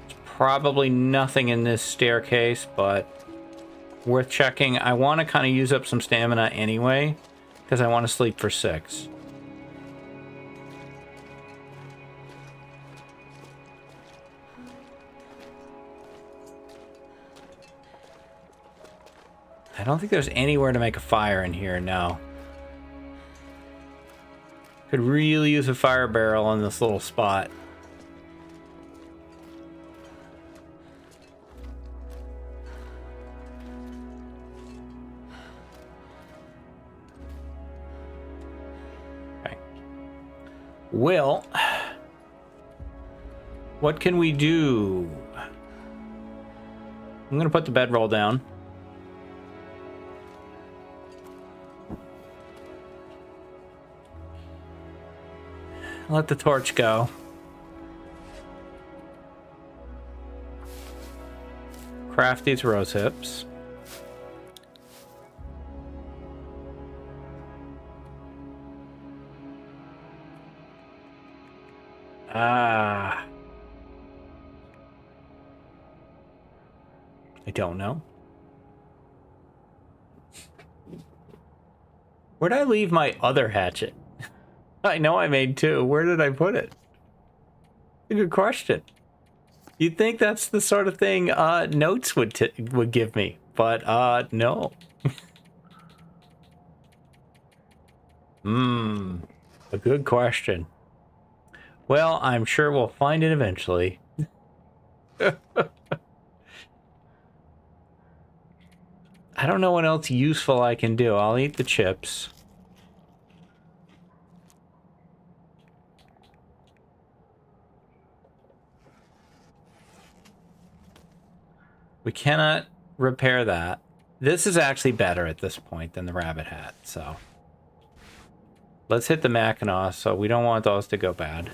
There's probably nothing in this staircase, but worth checking. I want to kind of use up some stamina anyway, because I want to sleep for 6. I don't think there's anywhere to make a fire in here, no. Could really use a fire barrel on this little spot. Okay. Well, what can we do? I'm gonna put the bedroll down. Let the torch go. Craft these rose hips. I don't know. Where'd I leave my other hatchet? I know I made 2. Where did I put it? Good question. You'd think that's the sort of thing notes would give me, but no. A good question. Well, I'm sure we'll find it eventually. I don't know what else useful I can do. I'll eat the chips. We cannot repair that. This is actually better at this point than the rabbit hat, so. Let's hit the Mackinac, so we don't want those to go bad.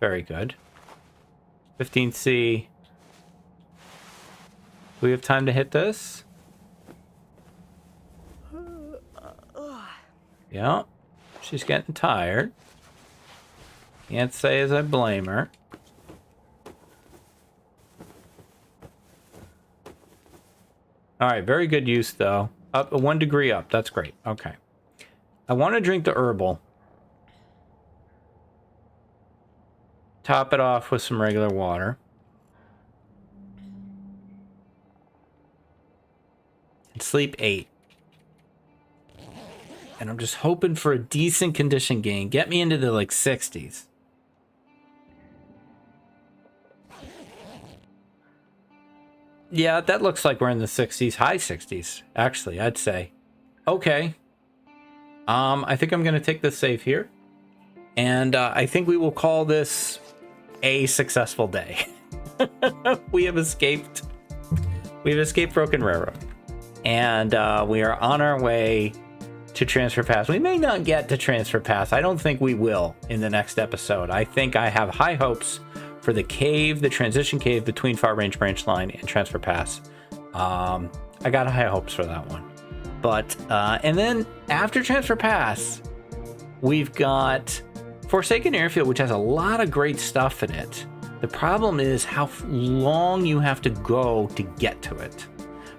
Very good. 15C. Do we have time to hit this? Yeah. She's getting tired. Can't say as I blame her. Alright, very good use though. Up 1 degree up. That's great. Okay. I want to drink the herbal. Top it off with some regular water. And sleep 8. And I'm just hoping for a decent condition gain. Get me into the like 60s. Yeah, that looks like we're in the 60s, high 60s, actually, I'd say. Okay. I think I'm going to take this save here. And I think we will call this a successful day. We have escaped. We've escaped Broken Railroad. And we are on our way to Transfer Pass. We may not get to Transfer Pass. I don't think we will in the next episode. I think I have high hopes for the cave, the transition cave between Far Range Branch Line and Transfer Pass. I got high hopes for that one. But, and then after Transfer Pass, we've got Forsaken Airfield, which has a lot of great stuff in it. The problem is how long you have to go to get to it.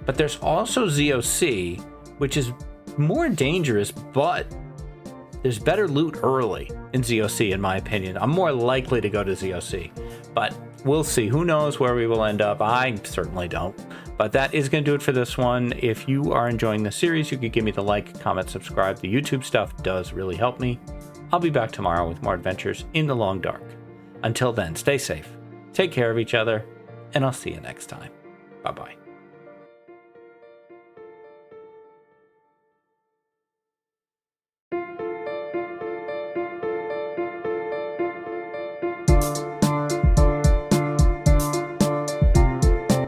But there's also ZOC, which is more dangerous, but there's better loot early in ZOC, in my opinion. I'm more likely to go to ZOC, but we'll see. Who knows where we will end up? I certainly don't. But that is going to do it for this one. If you are enjoying the series, you could give me the like, comment, subscribe. The YouTube stuff does really help me. I'll be back tomorrow with more adventures in the long dark. Until then, stay safe, take care of each other, and I'll see you next time. Bye-bye.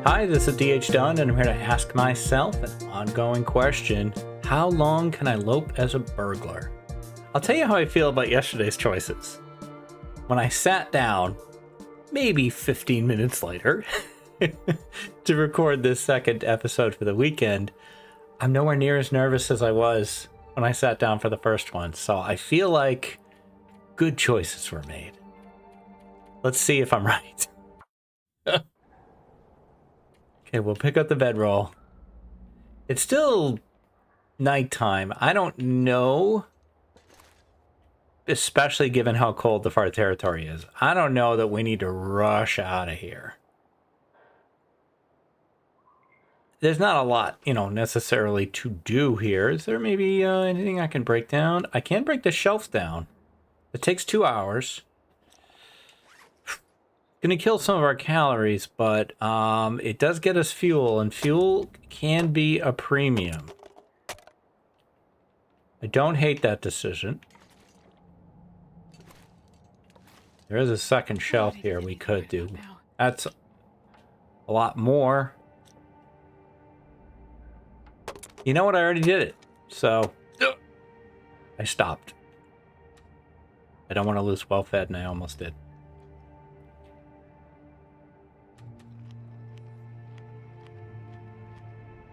Hi, this is DH Dunn, and I'm here to ask myself an ongoing question. How long can I lope as a burglar? I'll tell you how I feel about yesterday's choices. When I sat down, maybe 15 minutes later, to record this second episode for the weekend, I'm nowhere near as nervous as I was when I sat down for the first one. So I feel like good choices were made. Let's see if I'm right. Okay, we'll pick up the bedroll. It's still nighttime. I don't know, especially given how cold the far territory is. I don't know that we need to rush out of here. There's not a lot, necessarily to do here. Is there maybe anything I can break down? I can break the shelf down. It takes 2 hours. Gonna kill some of our calories, but it does get us fuel, and fuel can be a premium. I don't hate that decision. There is a second shelf here we could do. That's a lot more. You know what? I already did it. So I stopped. I don't want to lose well fed, and I almost did.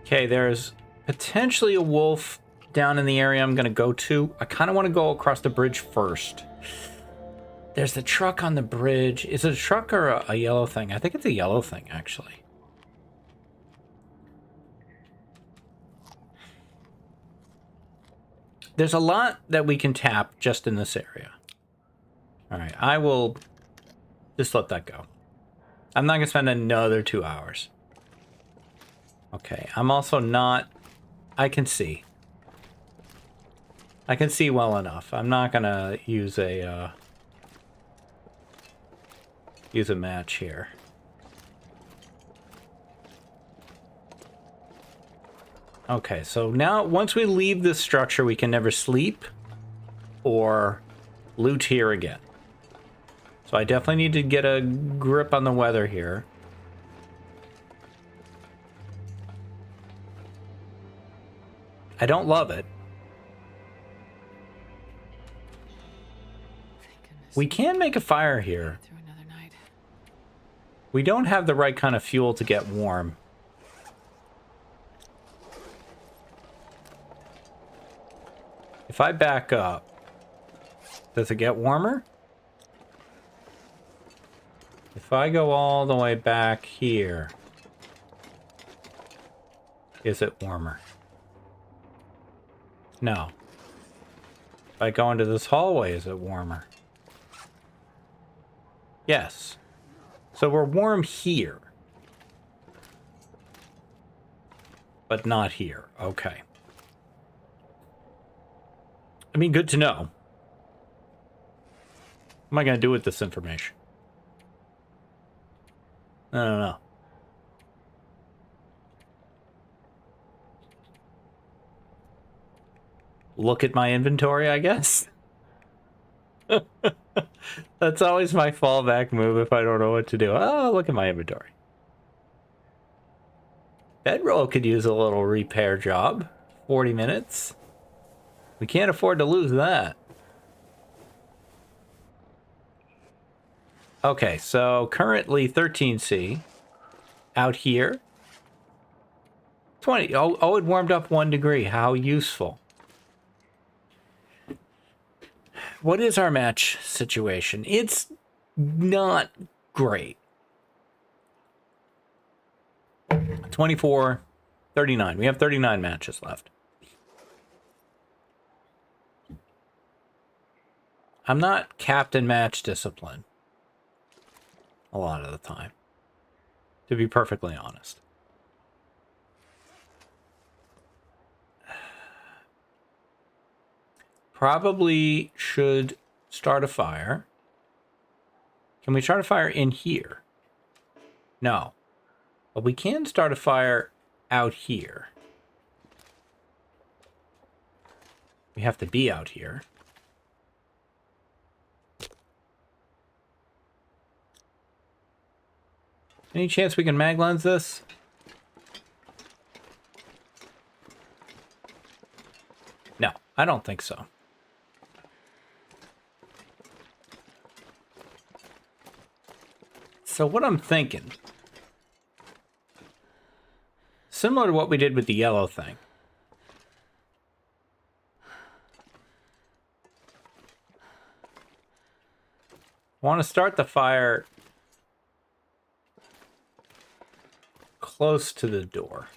Okay, there's potentially a wolf down in the area I'm going to go to. I kind of want to go across the bridge first. There's the truck on the bridge. Is it a truck or a yellow thing? I think it's a yellow thing, actually. There's a lot that we can tap just in this area. All right, I will just let that go. I'm not going to spend another 2 hours. Okay, I'm also not... I can see. I can see well enough. I'm not going to use a match here. Okay, so now once we leave this structure, we can never sleep or loot here again. So I definitely need to get a grip on the weather here. I don't love it. Thank goodness. We can make a fire here. Through another night. We don't have the right kind of fuel to get warm. If I back up, does it get warmer? If I go all the way back here, is it warmer? No. If I go into this hallway, is it warmer? Yes. So we're warm here. But not here. Okay. I mean, good to know. What am I going to do with this information? I don't know. Look at my inventory, I guess. That's always my fallback move if I don't know what to do. Oh, look at my inventory. Bedroll could use a little repair job. 40 minutes. We can't afford to lose that. Okay, so currently 13C. Out here. 20. Oh, it warmed up 1 degree. How useful. What is our match situation? It's not great. 24, 39. We have 39 matches left. I'm not captain match discipline a lot of the time, to be perfectly honest. Probably should start a fire. Can we start a fire in here? No. But we can start a fire out here. We have to be out here. Any chance we can mag lens this? No, I don't think so. So what I'm thinking, similar to what we did with the yellow thing. I want to start the fire close to the door.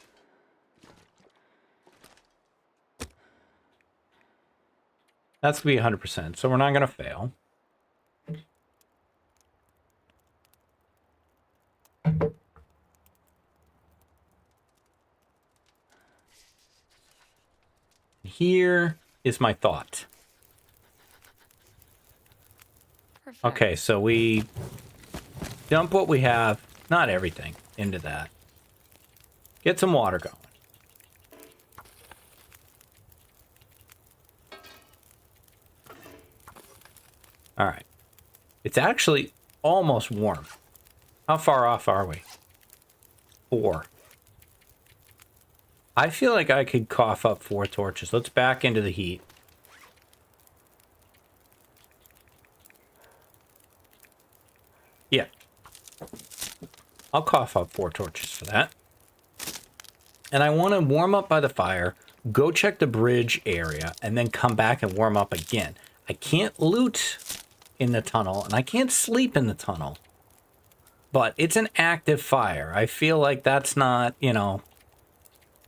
That's going to be 100%, so we're not going to fail. Here is my thought. Perfect. Okay, so we dump what we have, not everything, into that. Get some water going. All right. It's actually almost warm. How far off are we? 4. I feel like I could cough up 4 torches. Let's back into the heat. Yeah. I'll cough up 4 torches for that. And I want to warm up by the fire, go check the bridge area, and then come back and warm up again. I can't loot in the tunnel, and I can't sleep in the tunnel. But it's an active fire. I feel like that's not, you know,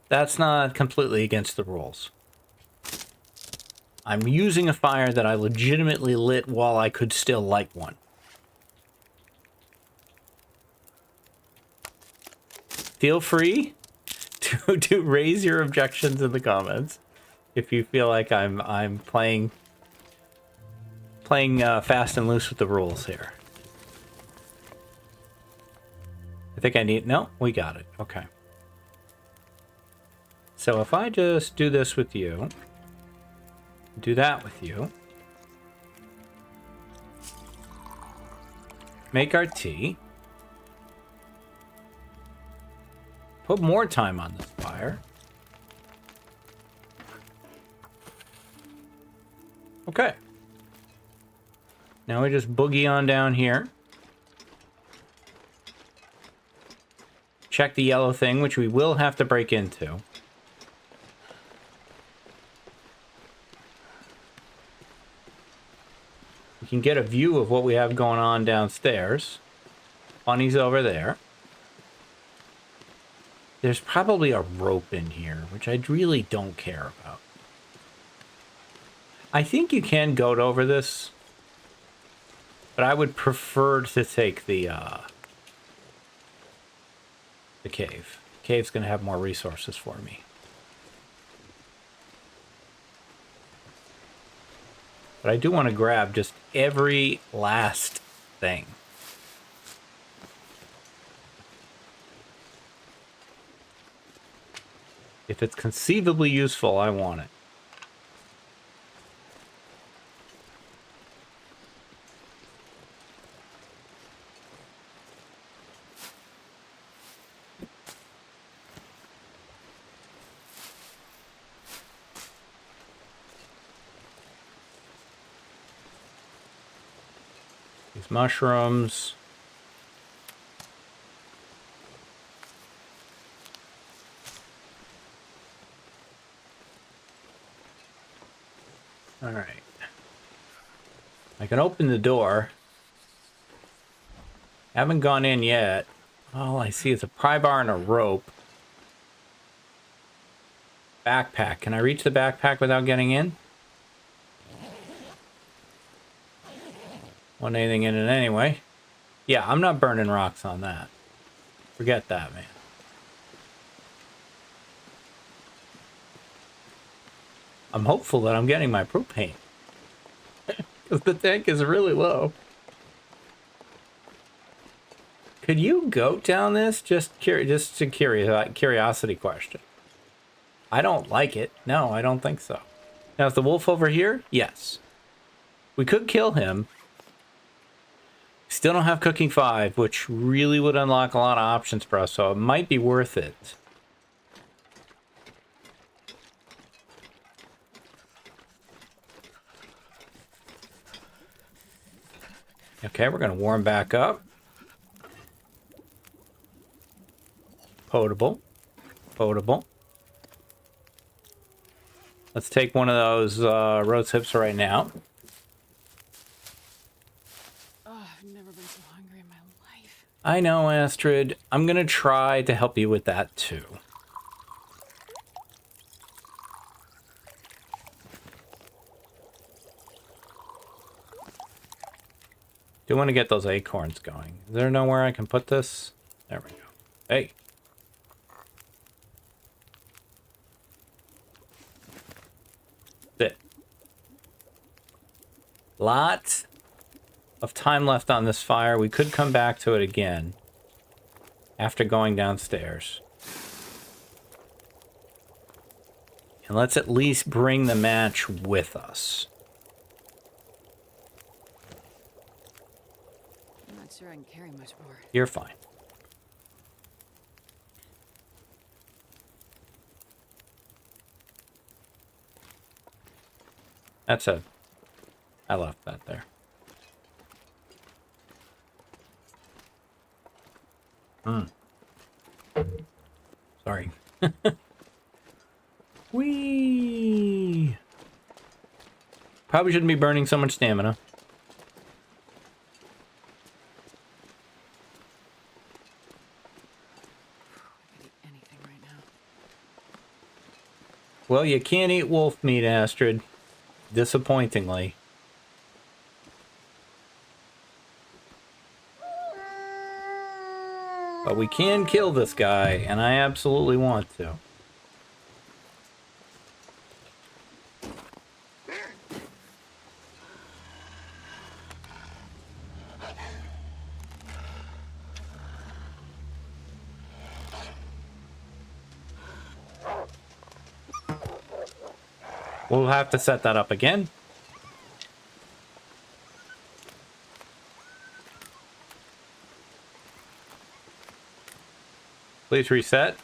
that's not completely against the rules. I'm using a fire that I legitimately lit while I could still light one. Feel free to raise your objections in the comments if you feel like I'm playing fast and loose with the rules here. I think I need... No, we got it. Okay. So if I just do this with you, do that with you, make our tea, put more time on this fire. Okay. Now we just boogie on down here. Check the yellow thing, which we will have to break into. We can get a view of what we have going on downstairs. Bunny's over there. There's probably a rope in here, which I really don't care about. I think you can goat over this, but I would prefer to take the cave. The cave's going to have more resources for me. But I do want to grab just every last thing. If it's conceivably useful, I want it. These mushrooms. All right. I can open the door. Haven't gone in yet. All I see is a pry bar and a rope. Backpack. Can I reach the backpack without getting in? Want anything in it anyway? Yeah, I'm not burning rocks on that. Forget that, man. I'm hopeful that I'm getting my propane. Because the tank is really low. Could you goat down this? Just a curiosity question. I don't like it. No, I don't think so. Now, is the wolf over here? Yes. We could kill him. Still don't have cooking 5, which really would unlock a lot of options for us, so it might be worth it. Okay, we're going to warm back up. Potable. Potable. Let's take one of those rose hips right now. Oh, I've never been so hungry in my life. I know, Astrid. I'm going to try to help you with that, too. Do want to get those acorns going. Is there nowhere I can put this? There we go. Hey. Sit. Lot of time left on this fire. We could come back to it again after going downstairs. And let's at least bring the match with us. Sure I can carry much more. You're fine. That's a... I left that there. Sorry. Whee! Probably shouldn't be burning so much stamina. Well, you can't eat wolf meat, Astrid. Disappointingly. But we can kill this guy, and I absolutely want to. We'll have to set that up again. Please reset.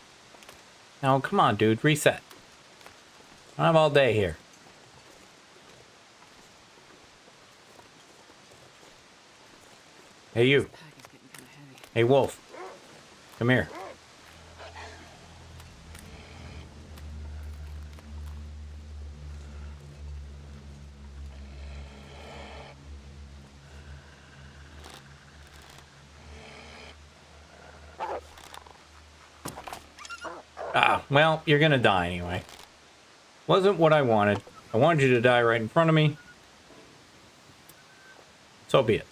No, come on, dude. Reset. I don't have all day here. Hey, you. This pack is getting kind of heavy. Hey, Wolf. Come here. Ah, well, you're gonna die anyway. Wasn't what I wanted. I wanted you to die right in front of me. So be it.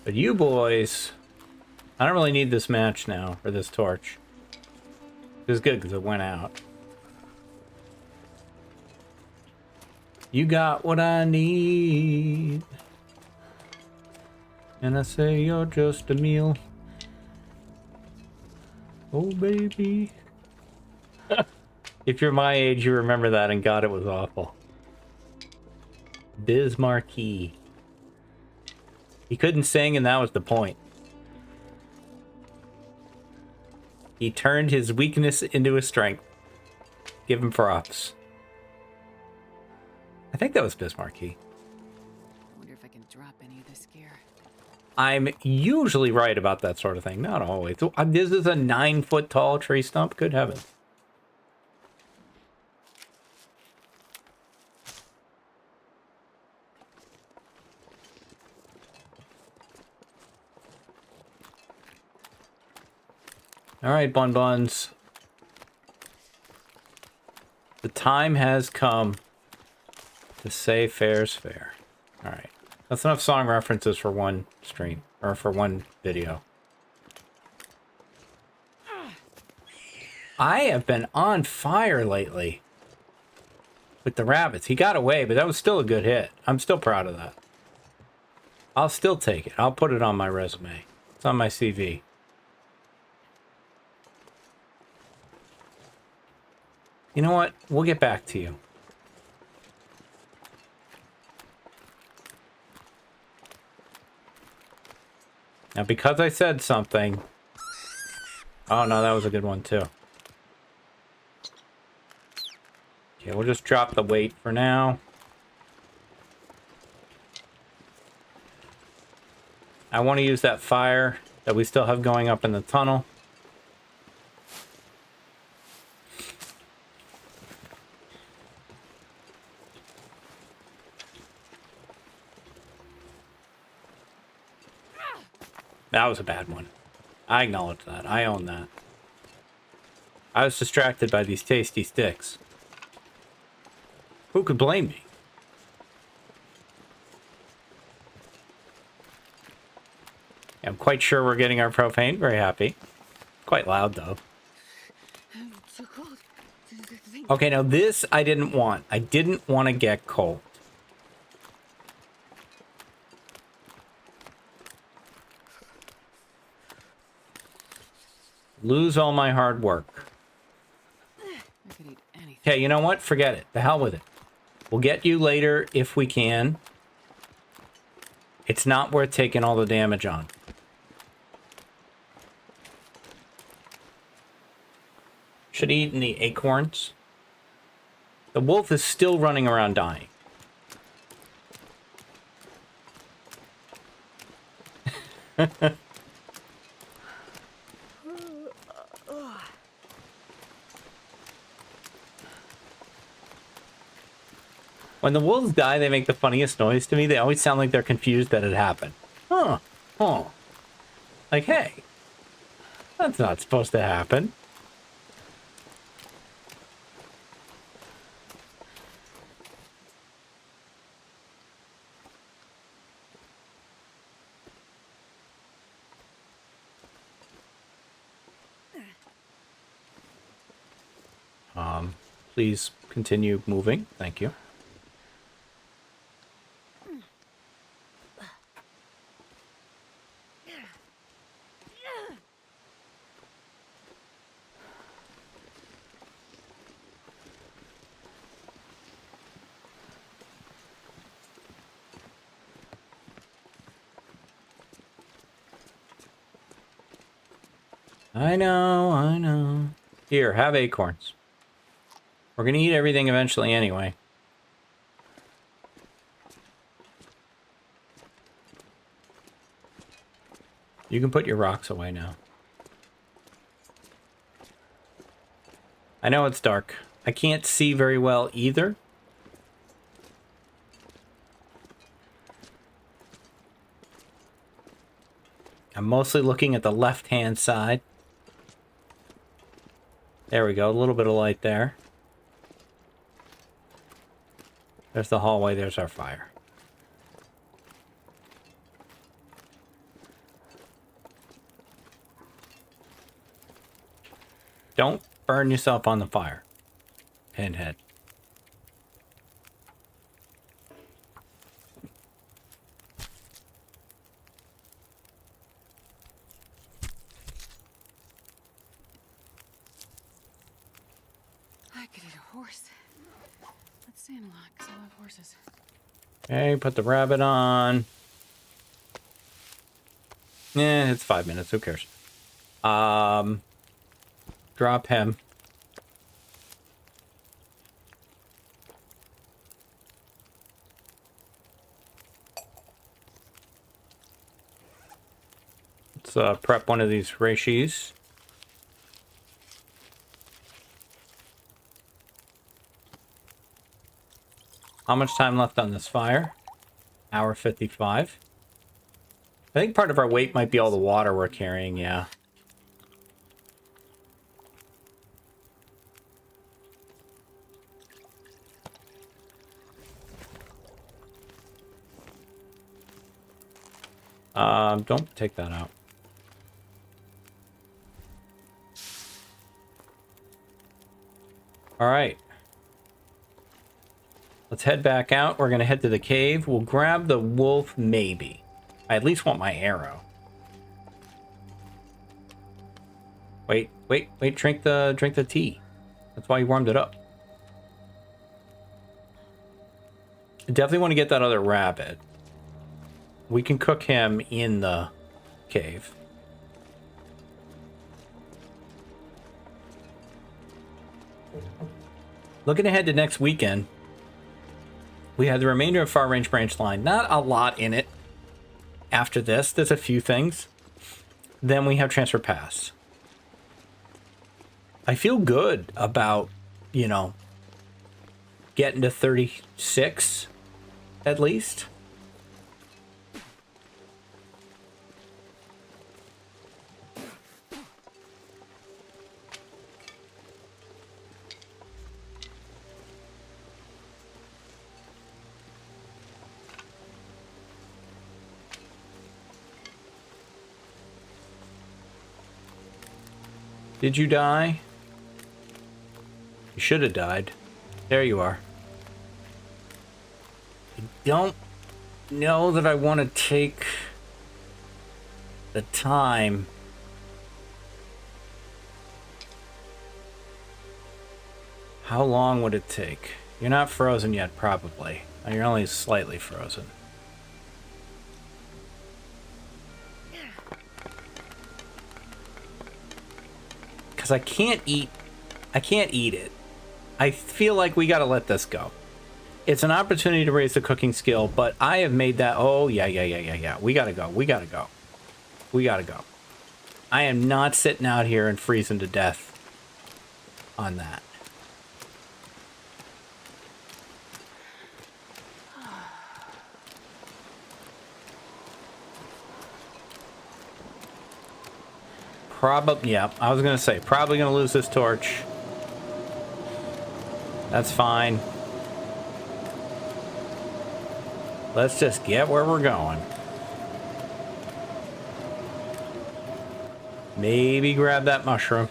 But you boys, I don't really need this match now, or this torch. It was good because it went out. You got what I need. And I say you're just a meal. Oh, baby. If you're my age, you remember that, and God, it was awful. Biz Marquis. He couldn't sing, and that was the point. He turned his weakness into a strength. Give him props. I think that was Biz Marquis. I wonder if I can drop any of this gear. I'm usually right about that sort of thing. Not always. This is a 9-foot tall tree stump. Good heavens. All right, Bun Buns. The time has come to say fair's fair. All right. That's enough song references for one stream, or for one video. I have been on fire lately with the rabbits. He got away, but that was still a good hit. I'm still proud of that. I'll still take it. I'll put it on my resume. It's on my CV. You know what? We'll get back to you. Now, because I said something... Oh, no, that was a good one, too. Okay, we'll just drop the weight for now. I want to use that fire that we still have going up in the tunnel. That was a bad one. I acknowledge that. I own that. I was distracted by these tasty sticks. Who could blame me? I'm quite sure we're getting our propane. Very happy. Quite loud, though. I'm so cold. Okay, now this I didn't want. I didn't want to get cold. Lose all my hard work. I could eat anything. Okay, you know what? Forget it. The hell with it. We'll get you later if we can. It's not worth taking all the damage on. Should have eaten the acorns. The wolf is still running around dying. When the wolves die, they make the funniest noise to me. They always sound like they're confused that it happened. Huh. Huh. Like, hey, that's not supposed to happen. Please continue moving. Thank you. I know, I know. Here, have acorns. We're gonna eat everything eventually anyway. You can put your rocks away now. I know it's dark. I can't see very well either. I'm mostly looking at the left-hand side. There we go, a little bit of light there. There's the hallway, there's our fire. Don't burn yourself on the fire. Pinhead. I could eat a horse. Let's stand a lot, because I love horses. Okay, put the rabbit on. Eh, it's 5 minutes, who cares? Drop him. Let's prep one of these reishi. How much time left on this fire? Hour 55. I think part of our weight might be all the water we're carrying, yeah. Don't take that out. All right. Let's head back out. We're going to head to the cave. We'll grab the wolf, maybe. I at least want my arrow. Wait. Drink the tea. That's why you warmed it up. I definitely want to get that other rabbit. We can cook him in the cave. Looking ahead to next weekend, we have the remainder of Far Range Branch Line. Not a lot in it. After this, there's a few things. Then we have Transfer Pass. I feel good about, you know, getting to 36 at least. Did you die? You should have died. There you are. I don't know that I want to take the time. How long would it take? You're not frozen yet, probably. You're only slightly frozen. Because I can't eat it. I feel like we got to let this go. It's an opportunity to raise the cooking skill, but I have made that. Oh, yeah. We got to go. I am not sitting out here and freezing to death on that. Probably, yeah, I was going to say, probably going to lose this torch. That's fine. Let's just get where we're going. Maybe grab that mushroom.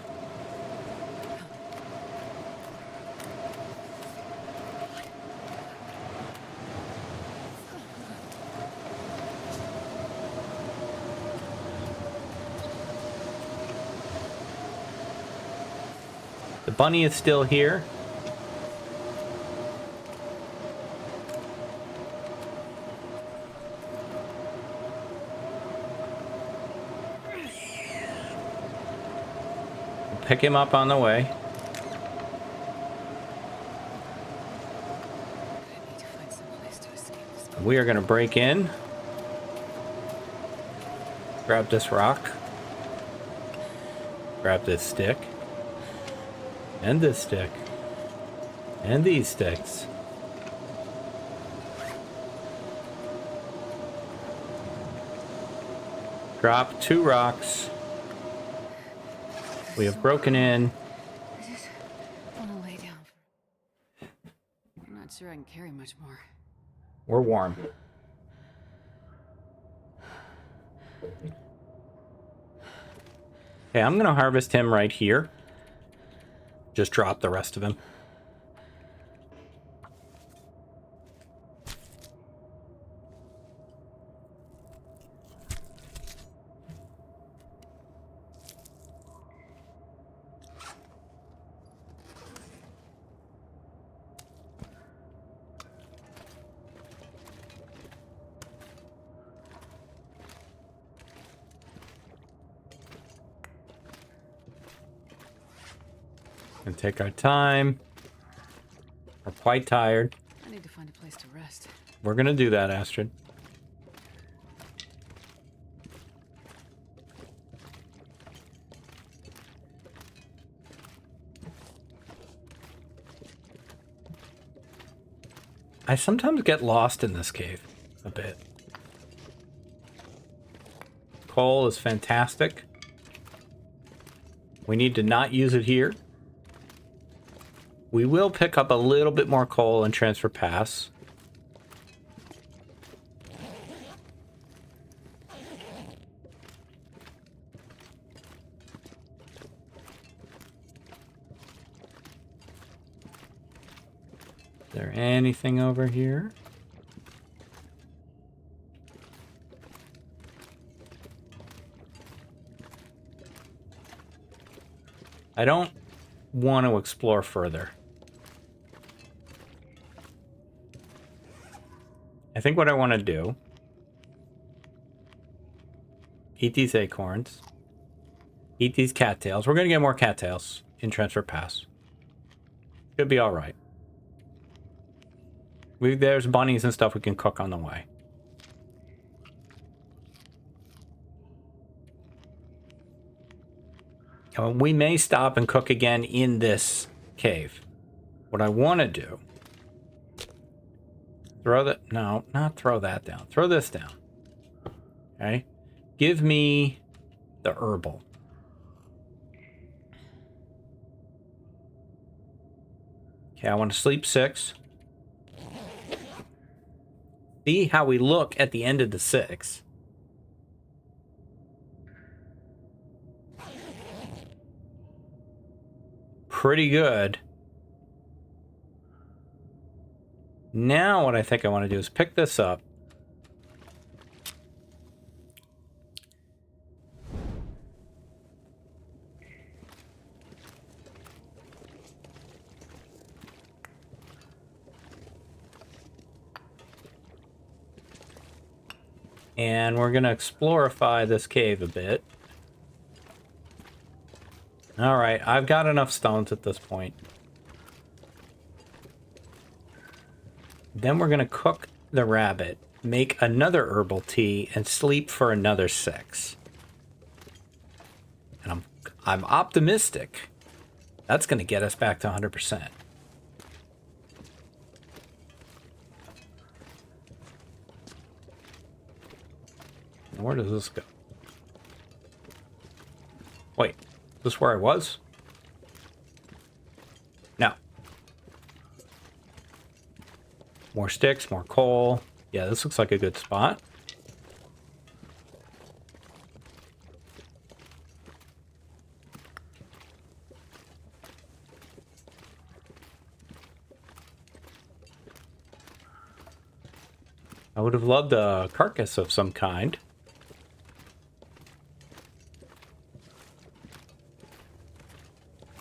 The bunny is still here. pick him up on the way. I need to find some place to escape this. We are going to break in. Grab this rock. Grab this stick. And this stick. And these sticks. Drop 2 rocks. We have broken in. I just want to lay down. I'm not sure I can carry much more. We're warm. Okay, I'm going to harvest him right here. Just drop the rest of him. And take our time. We're quite tired. I need to find a place to rest. We're gonna do that, Astrid. I sometimes get lost in this cave a bit. Coal is fantastic. We need to not use it here. We will pick up a little bit more coal and transfer pass. Is there anything over here? I don't want to explore further. I think what I want to do, eat these acorns, eat these cattails. We're going to get more cattails in Transfer Pass. Should be all right. There's bunnies and stuff we can cook on the way. We may stop and cook again in this cave. What I want to do, throw that, no, not throw that down. Throw this down. Okay. Give me the herbal. Okay, I want to sleep 6. See how we look at the end of the 6. Pretty good. Now what I think I want to do is pick this up. And we're going to explorify this cave a bit. All right, I've got enough stones at this point. Then we're going to cook the rabbit, make another herbal tea, and sleep for another 6. And I'm optimistic. That's going to get us back to 100%. Where does this go? Wait, is this where I was? No. More sticks, more coal. Yeah, this looks like a good spot. I would have loved a carcass of some kind.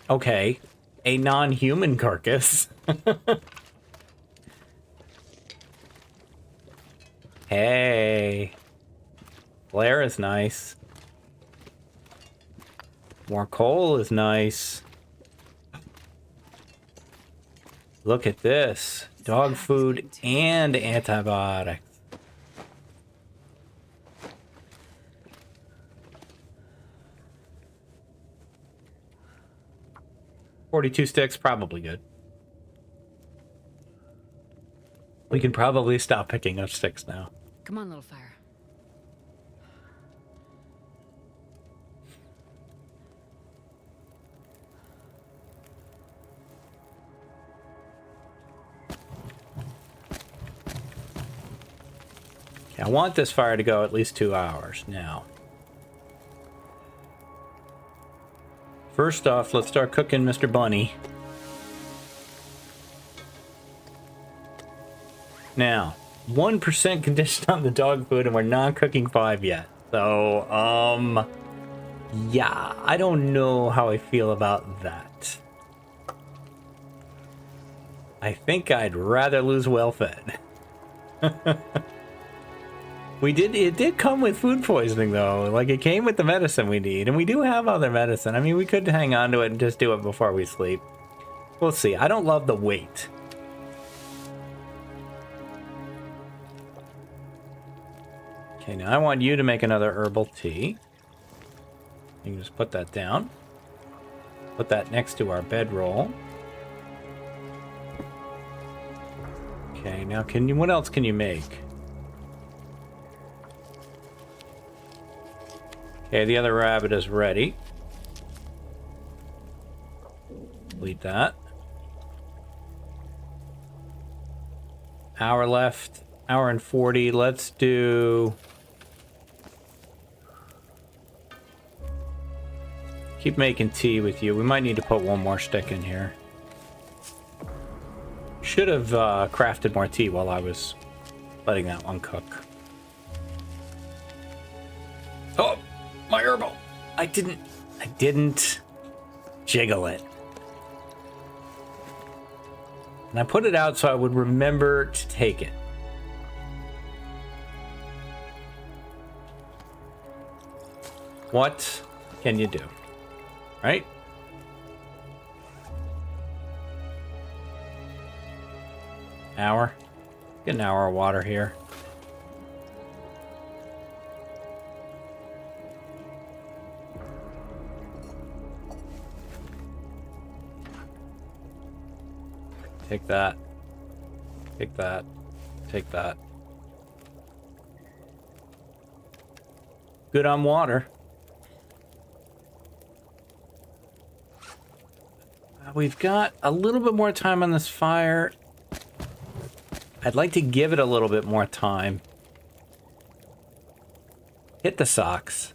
Okay, a non-human carcass. Hey, Blair is nice. More coal is nice. Look at this. Dog food and antibiotics. $42 sticks, probably good. We can probably stop picking up sticks now. Come on, little fire. Okay, I want this fire to go at least 2 hours now. First off, let's start cooking Mr. Bunny. Now, 1% conditioned on the dog food, and we're not cooking 5 yet. So, yeah, I don't know how I feel about that. I think I'd rather lose well-fed. It did come with food poisoning, though. Like, it came with the medicine we need, and we do have other medicine. I mean, we could hang on to it and just do it before we sleep. We'll see. I don't love the weight. Okay, now I want you to make another herbal tea. You can just put that down. Put that next to our bedroll. Okay, now what else can you make? Okay, the other rabbit is ready. Delete that. Hour left. Hour and 40. Let's do... Keep making tea with you. We might need to put one more stick in here. Should have crafted more tea while I was letting that one cook. Oh! My herbal! I didn't jiggle it. And I put it out so I would remember to take it. What can you do? Right? Hour. Get an hour of water here. Take that. Take that. Take that. Good on water. We've got a little bit more time on this fire. I'd like to give it a little bit more time. Hit the socks.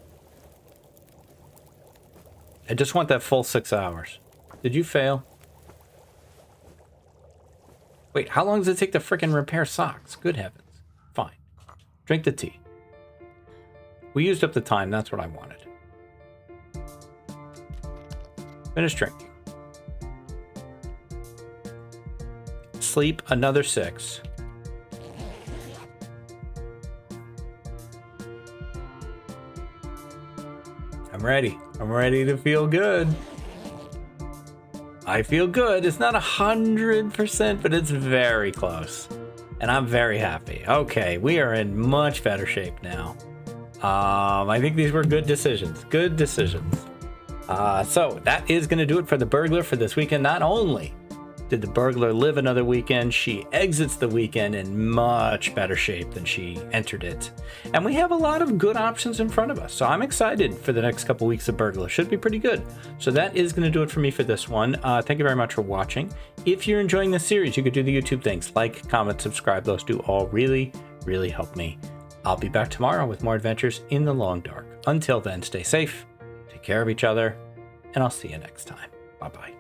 I just want that full 6 hours. Did you fail? Wait, how long does it take to frickin' repair socks? Good heavens. Fine. Drink the tea. We used up the time. That's what I wanted. Finish drinking. Sleep another 6. I'm ready. I'm ready to feel good. I feel good. It's not 100%, but it's very close. And I'm very happy. Okay, we are in much better shape now. I think these were good decisions. Good decisions. So that is going to do it for the burglar for this weekend. Not only did the burglar live another weekend, she exits the weekend in much better shape than she entered it. And we have a lot of good options in front of us. So I'm excited for the next couple weeks of Burglar. Should be pretty good. So that is going to do it for me for this one. Thank you very much for watching. If you're enjoying this series, you could do the YouTube things. Like, comment, subscribe. Those do all really, really help me. I'll be back tomorrow with more adventures in the long dark. Until then, stay safe, take care of each other, and I'll see you next time. Bye-bye.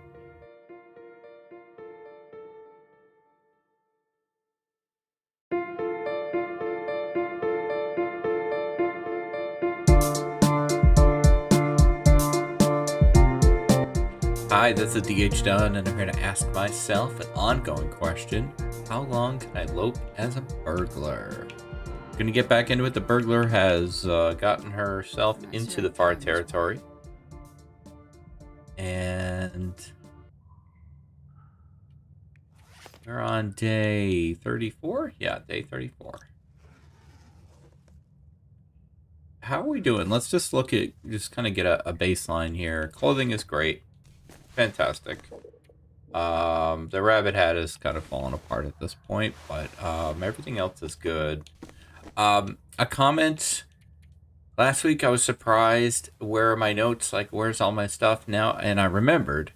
Hi, this is DH Dunn, and I'm here to ask myself an ongoing question. How long can I lope as a burglar? Gonna get back into it. The burglar has gotten herself into the far territory. And we're on day 34? Yeah, day 34. How are we doing? Let's just look at, just kind of get a baseline here. Clothing is great. Fantastic. The rabbit hat is kind of falling apart at this point, but everything else is good. A comment. Last week I was surprised. Where are my notes? Like, where's all my stuff now? And I remembered,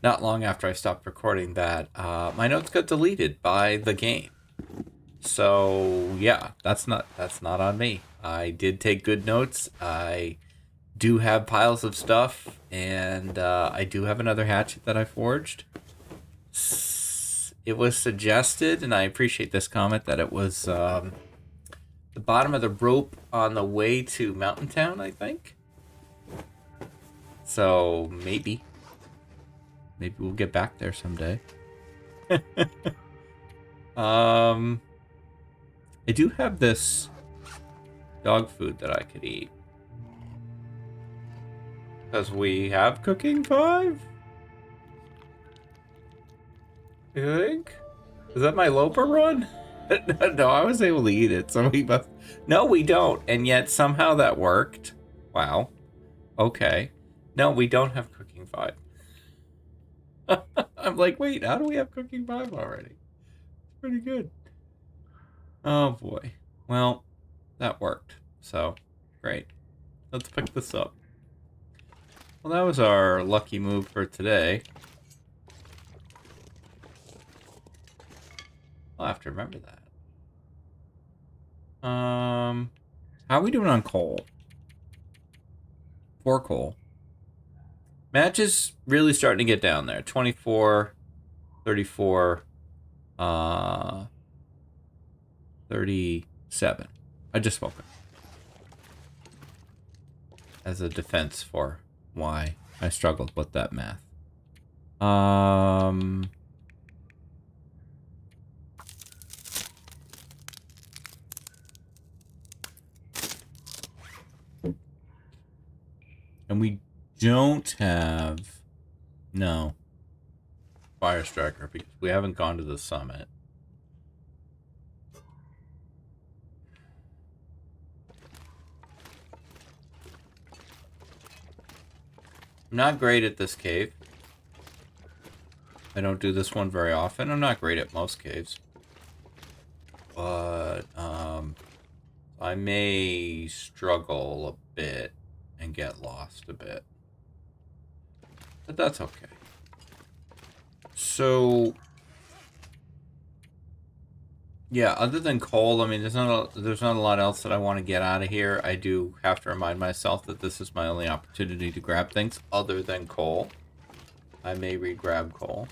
not long after I stopped recording, that my notes got deleted by the game. So yeah, that's not on me. I did take good notes. I do have piles of stuff, and I do have another hatchet that I forged. It was suggested, and I appreciate this comment, that it was the bottom of the rope on the way to Mountain Town, I think. So maybe we'll get back there someday. I do have this dog food that I could eat. Because we have cooking 5? You think? Is that my Loper run? No, I was able to eat it, so we must... No, we don't, and yet somehow that worked. Wow. Okay. No, we don't have cooking 5. I'm like, wait, how do we have cooking 5 already? It's pretty good. Oh boy. Well, that worked. So, great. Let's pick this up. Well, that was our lucky move for today. I'll have to remember that. How are we doing on coal? 4 coal. Match is really starting to get down there. 24, 34, 37. I just woke up. As a defense for why I struggled with that math. And we don't have... No. Fire Striker, because we haven't gone to the summit. I'm not great at this cave. I don't do this one very often. I'm not great at most caves. But, I may struggle a bit and get lost a bit. But that's okay. So, yeah, other than coal, I mean, there's not a lot else that I want to get out of here. I do have to remind myself that this is my only opportunity to grab things other than coal. I may re-grab coal.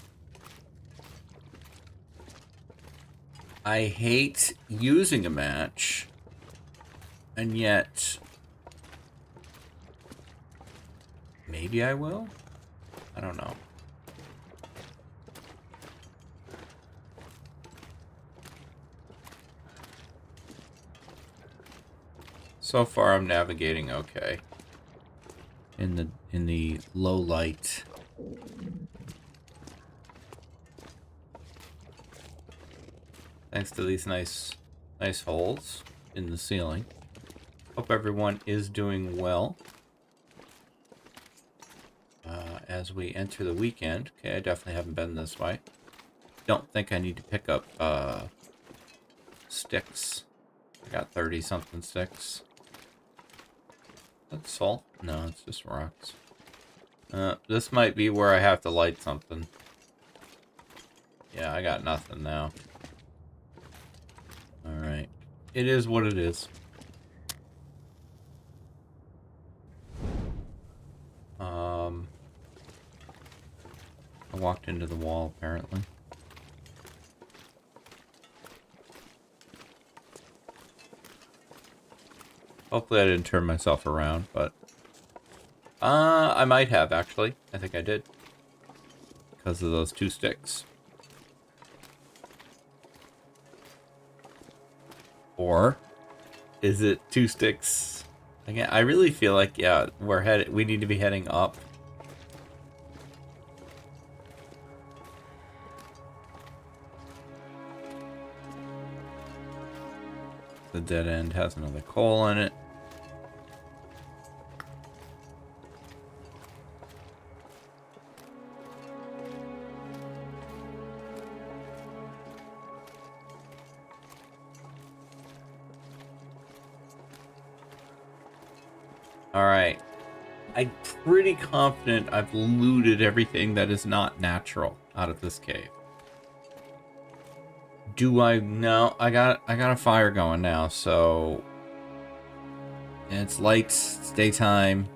I hate using a match, and yet maybe I will? I don't know. So far I'm navigating okay. In the low light. Thanks to these nice holes in the ceiling. Hope everyone is doing well. As we enter the weekend. Okay, I definitely haven't been this way. Don't think I need to pick up sticks. I got 30-something sticks. That's salt? No, it's just rocks. This might be where I have to light something. Yeah, I got nothing now. Alright. It is what it is. I walked into the wall, apparently. Hopefully I didn't turn myself around, but... I might have, actually. I think I did. Because of those 2 sticks. Or... is it 2 sticks? Again, I really feel like, yeah, we need to be heading up. the dead end has another coal in it. Alright. I'm pretty confident I've looted everything that is not natural out of this cave. Do I? No, I got a fire going now, so it's lights, it's daytime.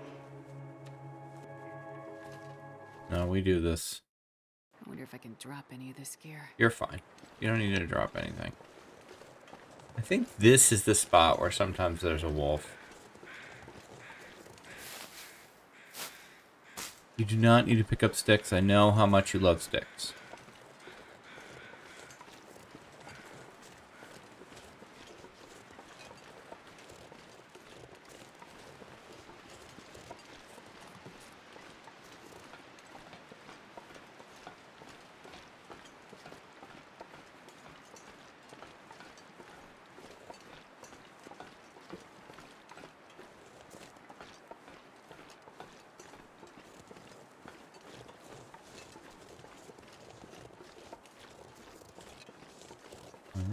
No, we do this. I wonder if I can drop any of this gear. You're fine. You don't need to drop anything. I think this is the spot where sometimes there's a wolf. You do not need to pick up sticks. I know how much you love sticks.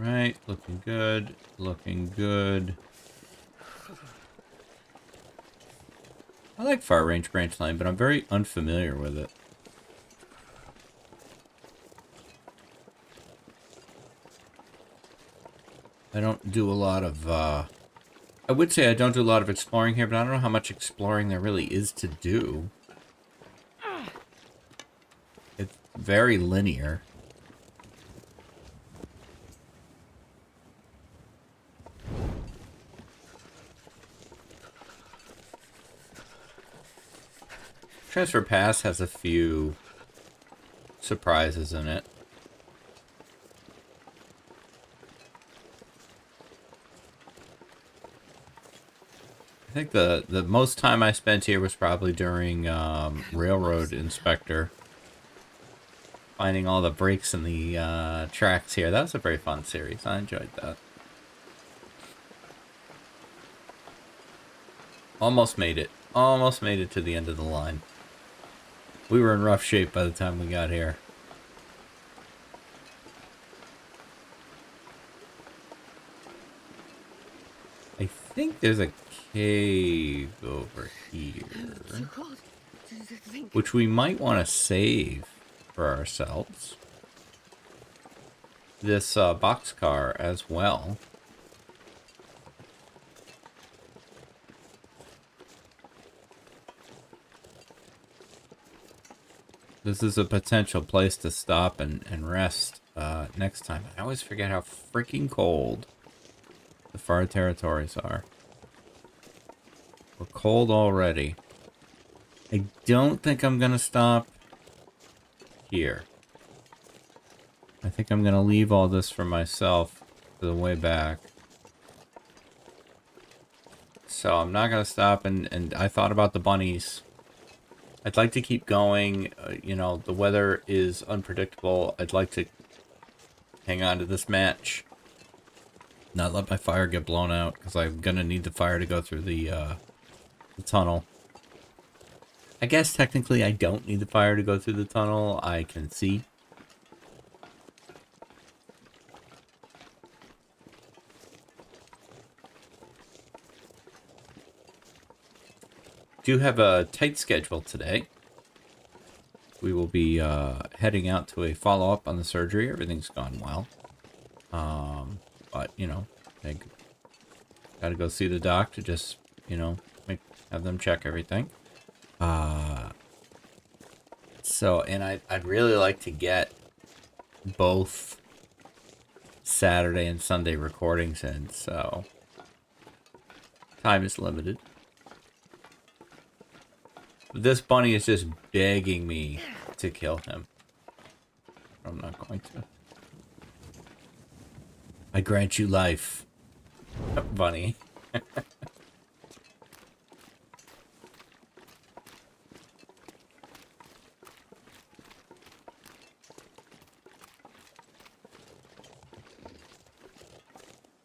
Alright, looking good, looking good. I like far range branch line, but I'm very unfamiliar with it. I don't do a lot of, I would say I don't do a lot of exploring here, but I don't know how much exploring there really is to do. It's very linear. Transfer Pass has a few surprises in it. I think the most time I spent here was probably during Railroad Inspector. Finding all the breaks in the tracks here. That was a very fun series. I enjoyed that. Almost made it. Almost made it to the end of the line. We were in rough shape by the time we got here. I think there's a cave over here, which we might want to save for ourselves. This boxcar as well. This is a potential place to stop and rest next time. I always forget how freaking cold the far territories are. We're cold already. I don't think I'm going to stop here. I think I'm going to leave all this for myself for the way back. So I'm not going to stop, and I thought about the bunnies. I'd like to keep going. You know, the weather is unpredictable. I'd like to hang on to this match. Not let my fire get blown out, because I'm going to need the fire to go through the tunnel. I guess technically I don't need the fire to go through the tunnel. I can see. Do have a tight schedule today. We will be heading out to a follow-up on the surgery. Everything's gone well. But, you know, I gotta go see the doc to just, you know, have them check everything. So, and I'd really like to get both Saturday and Sunday recordings in, so time is limited. This bunny is just begging me to kill him. I'm not going to. I grant you life, bunny.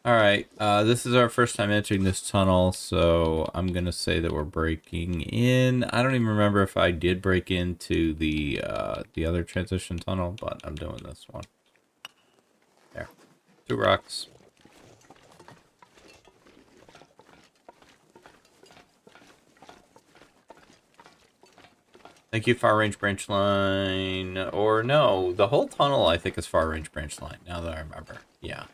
Alright, this is our first time entering this tunnel, so I'm gonna say that we're breaking in. I don't even remember if I did break into the other transition tunnel, but I'm doing this one. There. 2 rocks. Thank you, far range branch line. Or no, the whole tunnel I think is far range branch line, now that I remember. Yeah.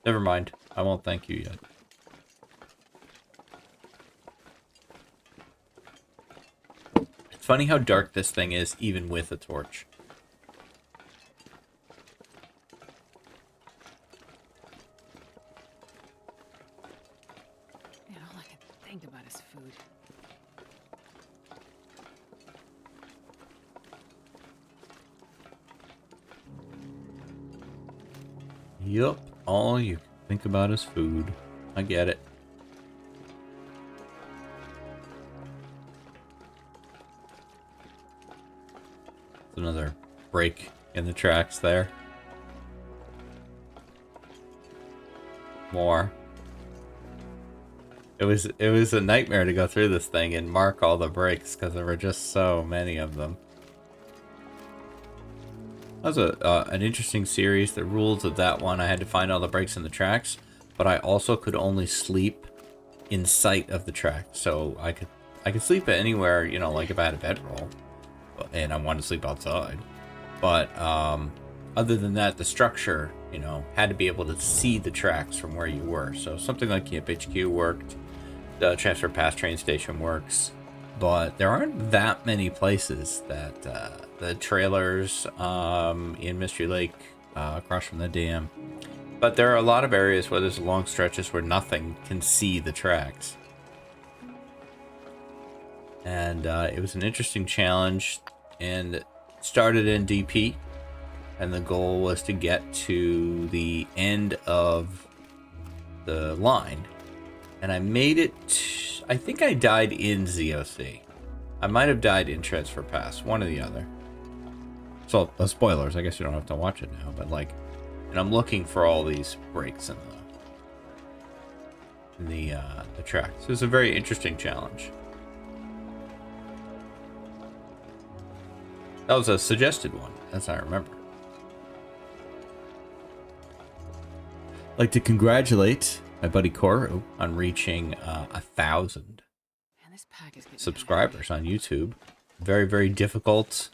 Never mind. I won't thank you yet. It's funny how dark this thing is, even with a torch. Man, all I can think about is food. Yup, all you think about is food. I get it. Another break in the tracks there. More. It was a nightmare to go through this thing and mark all the breaks because there were just so many of them. That was an interesting series. The rules of that one, I had to find all the breaks in the tracks, but I also could only sleep in sight of the track. So I could sleep anywhere, you know, like if I had a bedroll, and I wanted to sleep outside. But other than that, the structure, you know, had to be able to see the tracks from where you were. So something like Camp HQ worked. The Transfer Pass train station works. But there aren't that many places that the trailers in Mystery Lake across from the dam. But there are a lot of areas where there's long stretches where nothing can see the tracks. And it was an interesting challenge, and it started in DP, and the goal was to get to the end of the line. And I made it, I think I died in ZOC. I might have died in Transfer Pass, one or the other. So, spoilers, I guess you don't have to watch it now, but like, and I'm looking for all these breaks in the track. So it's a very interesting challenge. That was a suggested one, as I remember. I'd like to congratulate my buddy Koru on reaching 1,000 subscribers on YouTube. Very, very difficult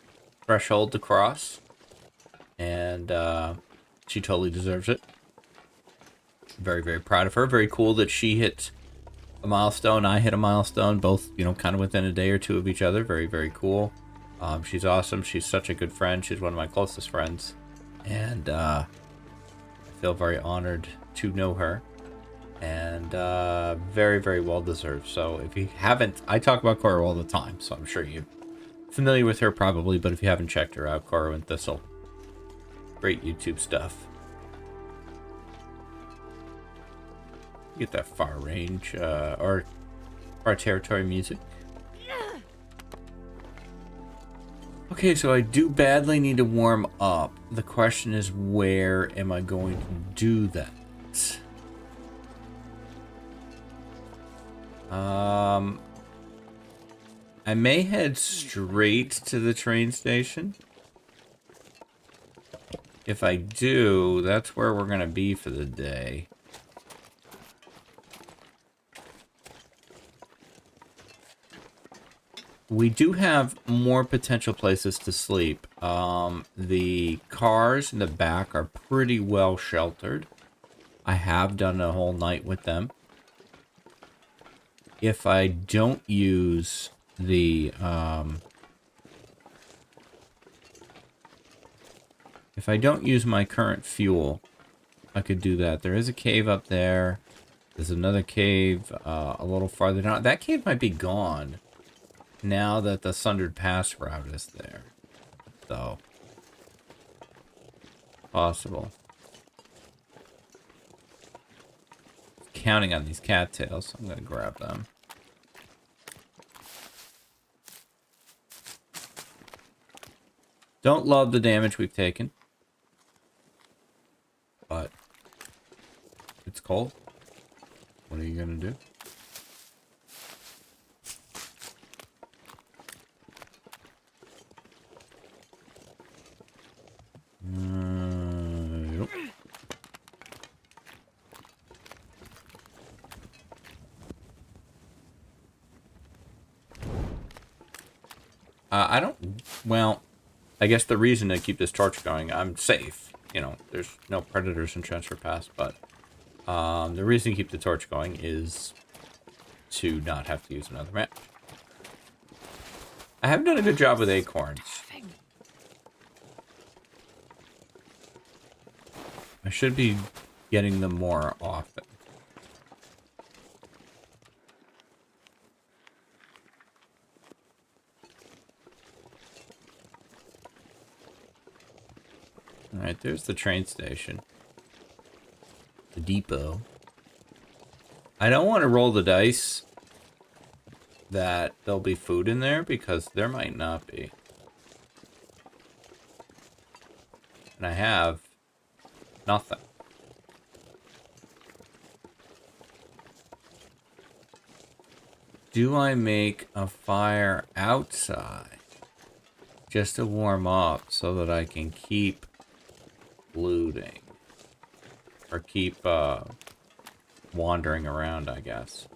threshold to cross, and she totally deserves it. Very, very proud of her. Very cool that she hit a milestone. I hit a milestone, both, you know, kind of within a day or two of each other. Very, very cool. She's awesome. She's such a good friend. She's one of my closest friends, and I feel very honored to know her, and very, very well deserved. So if you haven't, I talk about Koru all the time, so I'm sure you're familiar with her probably, but if you haven't checked her out, Koru and Thistle, great YouTube stuff. Get that far range or far territory music. Okay, so I do badly need to warm up. The question is, where am I going to do that? I may head straight to the train station. If I do, that's where we're gonna be for the day. We do have more potential places to sleep. The cars in the back are pretty well sheltered. I have done a whole night with them. If I don't use the if I don't use my current fuel, I could do that. There is a cave up there. There's another cave a little farther down. That cave might be gone now that the Sundered Pass route is there, though. Possible. Counting on these cattails, I'm gonna grab them. Don't love the damage we've taken, but cold. What are you gonna do? Yep. I don't... Well, I guess the reason to keep this torch going, I'm safe. You know, there's no predators in Transfer Pass, but the reason to keep the torch going is to not have to use another match. I haven't done a good job with acorns. I should be getting them more often. Alright, there's the train station. The depot. I don't want to roll the dice that there'll be food in there, because there might not be. And I have nothing. Do I make a fire outside just to warm up so that I can keep looting? Or keep wandering around, I guess.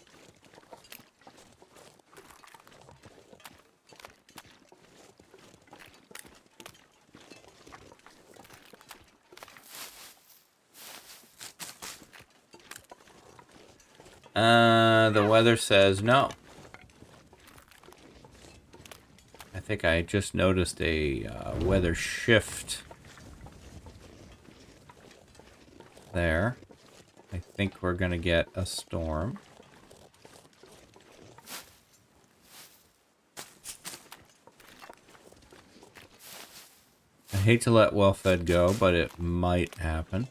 The weather says no. I think I just noticed a weather shift there. I think we're gonna get a storm. I hate to let well-fed go, but it might happen.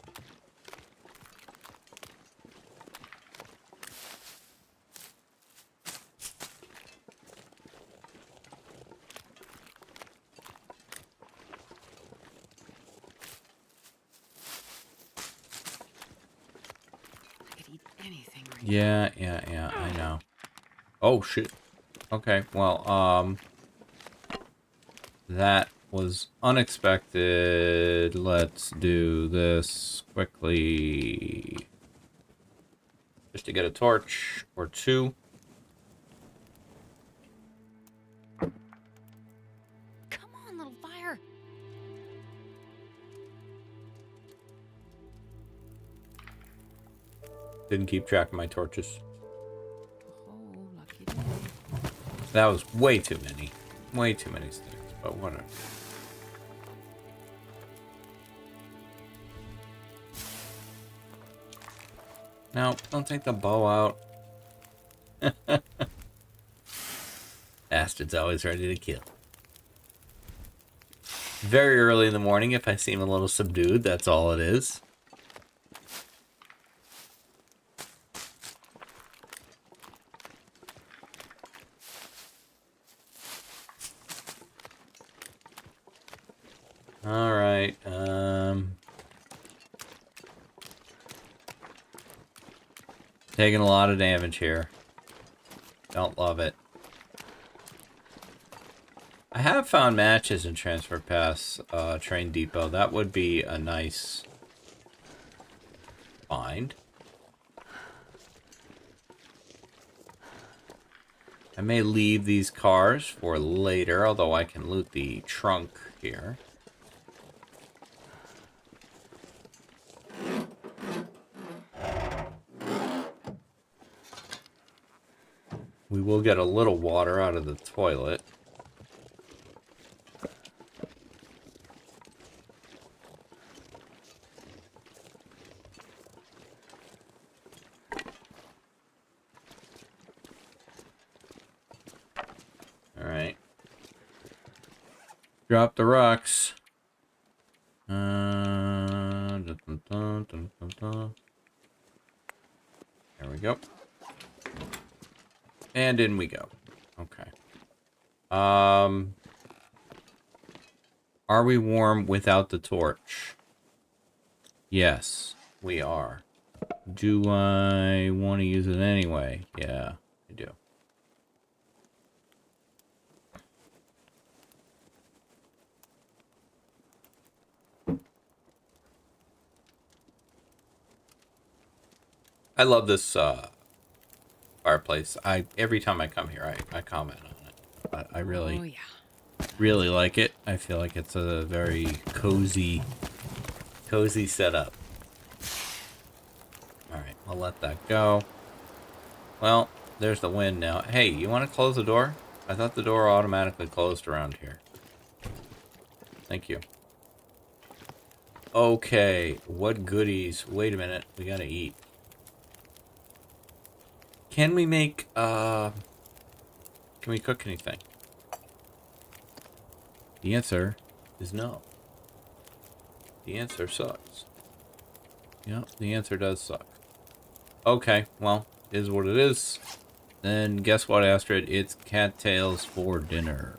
Yeah, I know. Oh, shit. Okay, well, that was unexpected. Let's do this quickly. Just to get a torch or two. Come on, little fire. Didn't keep track of my torches. Oh, lucky day. That was way too many. Way too many sticks, but whatever. No, don't take the bow out. Bastard's always ready to kill. Very early in the morning, if I seem a little subdued, that's all it is. Alright, taking a lot of damage here. Don't love it. I have found matches in Transfer Pass Train Depot. That would be a nice find. I may leave these cars for later, although I can loot the trunk here. We will get a little water out of the toilet. All right. Drop the rocks. There we go. And in we go. Okay. Are we warm without the torch? Yes, we are. Do I want to use it anyway? Yeah, I do. I love this fireplace. Every time I come here, I comment on it. I really, Oh, yeah. really like it. I feel like it's a very cozy setup. All right, I'll let that go. Well, there's the wind now. Hey, you want to close the door? I thought the door automatically closed around here. Thank you. Okay, what goodies? Wait a minute, we gotta eat. Can we make, can we cook anything? The answer is no. The answer sucks. Yeah, the answer does suck. Okay, well, is what it is. Then guess what, Astrid? It's cattails for dinner.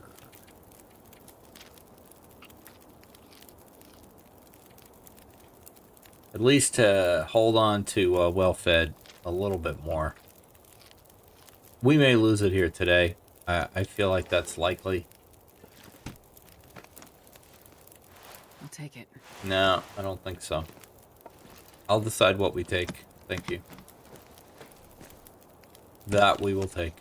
At least to hold on to well-fed a little bit more. We may lose it here today. I feel like that's likely. I'll take it. No, I don't think so. I'll decide what we take. Thank you. That we will take.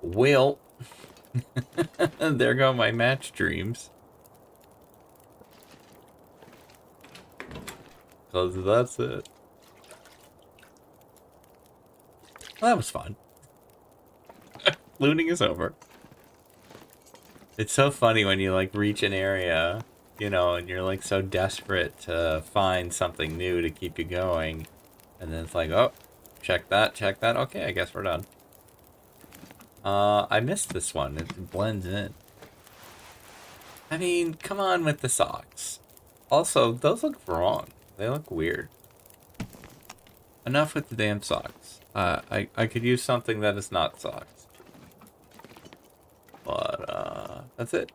Well, there go my match dreams. Because that's it. Well, that was fun. Looting is over. It's so funny when you, like, reach an area, you know, and you're, like, so desperate to find something new to keep you going. And then it's like, oh, check that, check that. Okay, I guess we're done. I missed this one. It blends in. I mean, come on with the socks. Also, those look wrong. They look weird. Enough with the damn socks. I could use something that is not socks. But, that's it.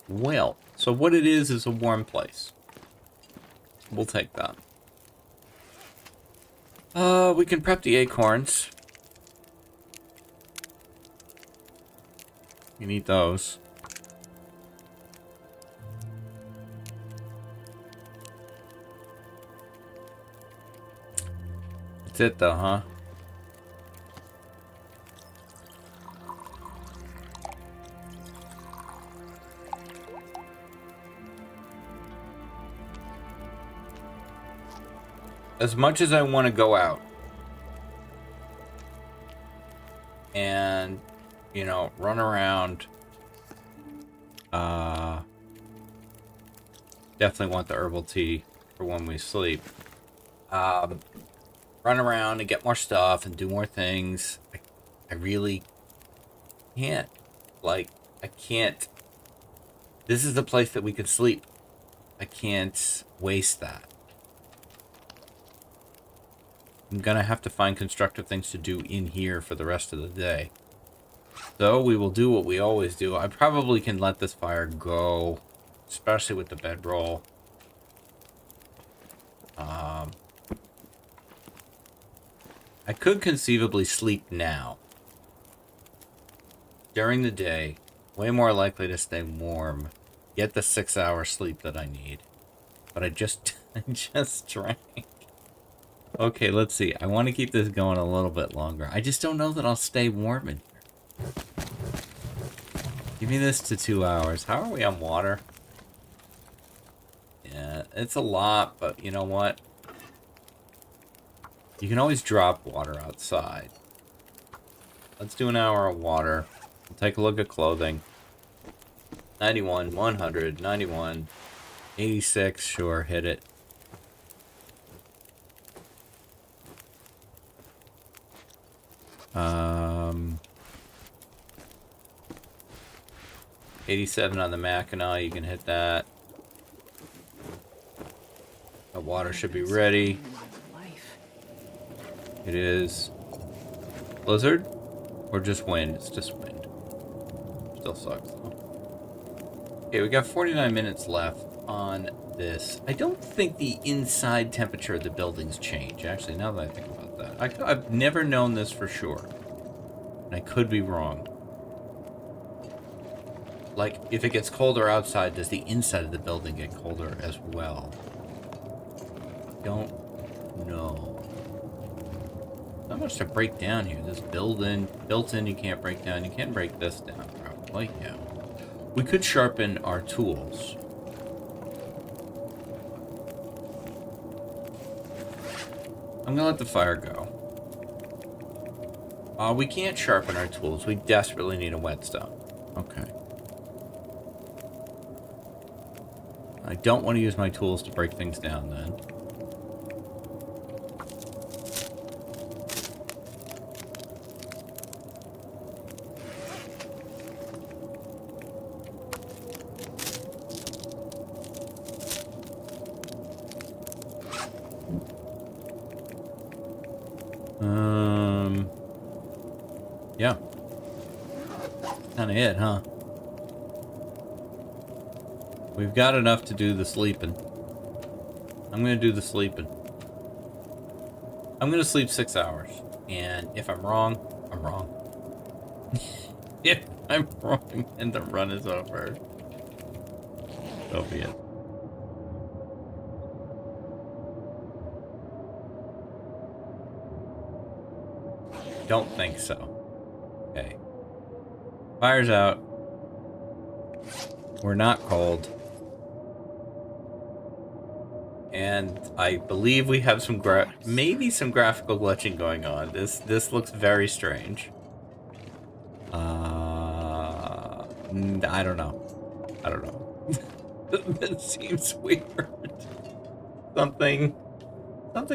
Well, so what it is a warm place. We'll take that. We can prep the acorns. You need those. That's it though, huh? As much as I want to go out and, you know, run around, definitely want the herbal tea for when we sleep. Run around and get more stuff and do more things. I really can't. Like, I can't. This is the place that we could sleep. I can't waste that. I'm gonna have to find constructive things to do in here for the rest of the day. So we will do what we always do. I probably can let this fire go, especially with the bedroll. I could conceivably sleep now. During the day, way more likely to stay warm, get the 6-hour sleep that I need. But I just drank. Okay, let's see. I want to keep this going a little bit longer. I just don't know that I'll stay warm in here. Give me this to 2 hours. How are we on water? Yeah, it's a lot, but you know what? You can always drop water outside. Let's do an hour of water. We'll take a look at clothing. 91, 100, 91, 86, sure, hit it. Um, 87 on the Mackinac, you can hit that. The water should be ready. It is. Blizzard? Or just wind? It's just wind. still sucks, though. Okay, we got 49 minutes left on this. I don't think the inside temperature of the buildings change, actually, now that I think about that. I've never known this for sure. And I could be wrong. Like, if it gets colder outside, does the inside of the building get colder as well? Don't know. Not much to break down here. This built in, you can't break down. You can't break this down, probably. Yeah. We could sharpen our tools. I'm gonna let the fire go. We can't sharpen our tools. We desperately need a whetstone. Okay. I don't want to use my tools to break things down then. Yeah. Kinda it, huh? We've got enough to do the sleeping. I'm gonna do the sleeping. I'm gonna sleep 6 hours. And if I'm wrong, I'm wrong. If I'm wrong and the run is over, so be it. Don't think so. Okay. Fire's out. We're not cold. And I believe we have some maybe some graphical glitching going on. This looks very strange. I don't know. I don't know. That seems weird. Something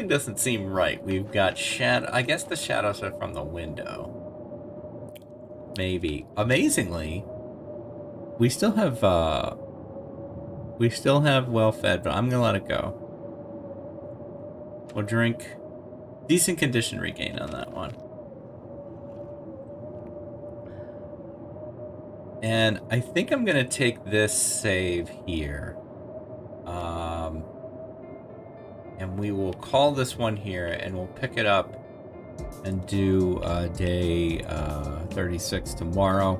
doesn't seem right. We've got shadow. I guess the shadows are from the window. Maybe. Amazingly, we still have well fed, but I'm gonna let it go. We'll drink. Decent condition regain on that one. And I think I'm gonna take this save here. And we will call this one here, and we'll pick it up and do day 36 tomorrow.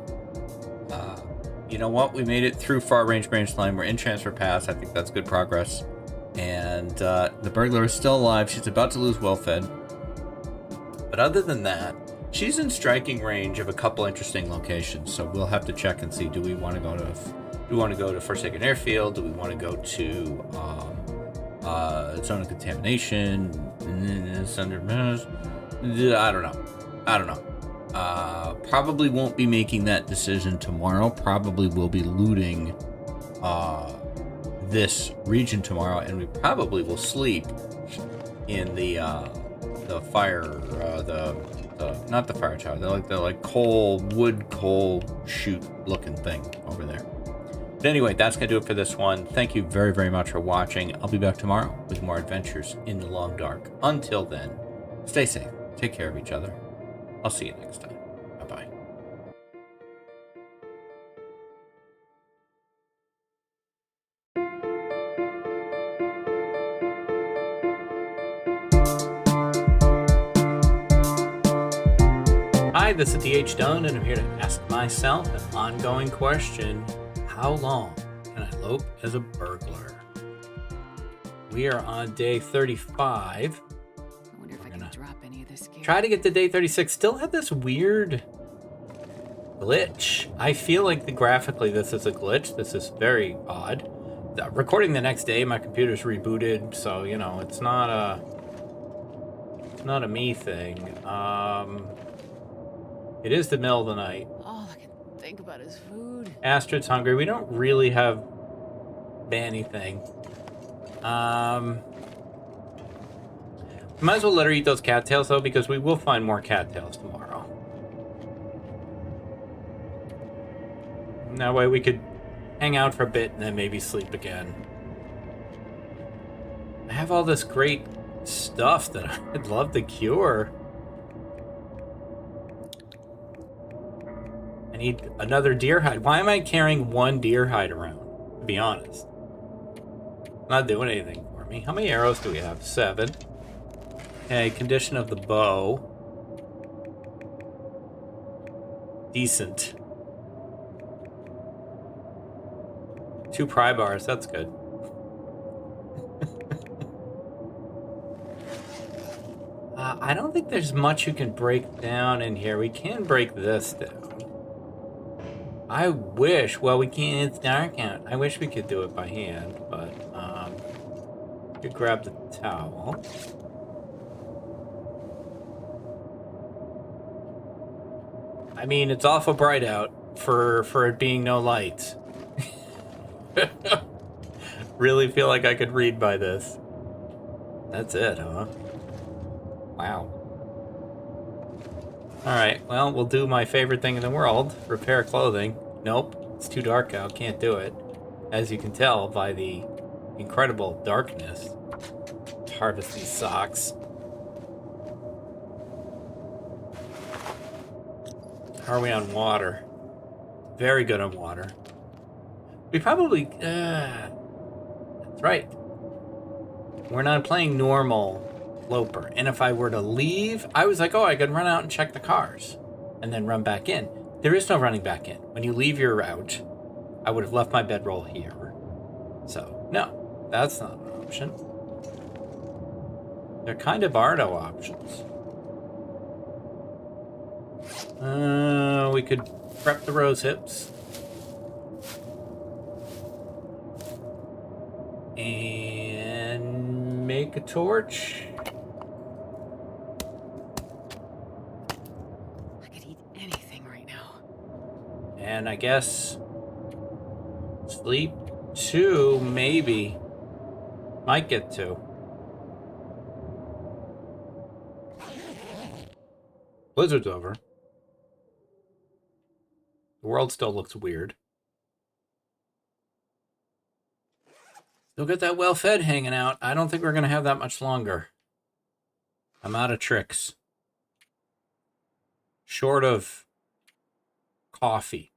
You know what? We made it through far range branch line. We're in transfer pass. I think that's good progress. And the burglar is still alive. She's about to lose well fed. But other than that, she's in striking range of a couple interesting locations. So we'll have to check and see. Do we want to go to Forsaken Airfield? Do we want to go to zone of contamination? I don't know. Probably won't be making that decision tomorrow. Probably will be looting this region tomorrow, and we probably will sleep in the fire, not the fire tower. They're like wood coal chute looking thing over there. But anyway, that's gonna do it for this one. Thank you very, very much for watching. I'll be back tomorrow with more adventures in the long dark. Until then, stay safe. Take care of each other. I'll see you next time. Bye-bye. Hi, this is DH Dunn, and I'm here to ask myself an ongoing question. How long can I lope as a burglar? We are on day 35. I wonder if I can drop any of this gear. Try to get to day 36. Still have this weird glitch. I feel like graphically this is a glitch. This is very odd. Recording the next day, my computer's rebooted, so you know it's not a me thing. It is the middle of the night. All I can think about is food. Astrid's hungry. We don't really have anything. Might as well let her eat those cattails, though, because we will find more cattails tomorrow. And that way we could hang out for a bit and then maybe sleep again. I have all this great stuff that I'd love to cure. I need another deer hide. Why am I carrying one deer hide around, to be honest? Not doing anything for me. How many arrows do we have? 7. Okay, condition of the bow. Decent. 2 pry bars, that's good. I don't think there's much you can break down in here. We can break this down. I wish, well, we can't, it's dark out. I wish we could do it by hand, but, you could grab the towel. I mean, it's awful bright out for it being no light. Really feel like I could read by this. That's it, huh? Wow. Alright, well, we'll do my favorite thing in the world. Repair clothing. Nope, it's too dark out. Can't do it. As you can tell by the incredible darkness. Harvest these socks. How are we on water? Very good on water. We probably... that's right. We're not playing normal Loper. And if I were to leave, I was like, oh, I could run out and check the cars. And then run back in. There is no running back in. When you leave your route, I would have left my bedroll here. So, no. That's not an option. There kind of are no options. We could prep the rose hips. And make a torch. I could eat anything right now. And I guess sleep 2, maybe. Might get 2. Blizzard's over. The world still looks weird. Still got that well-fed hanging out. I don't think we're going to have that much longer. I'm out of tricks. Short of coffee.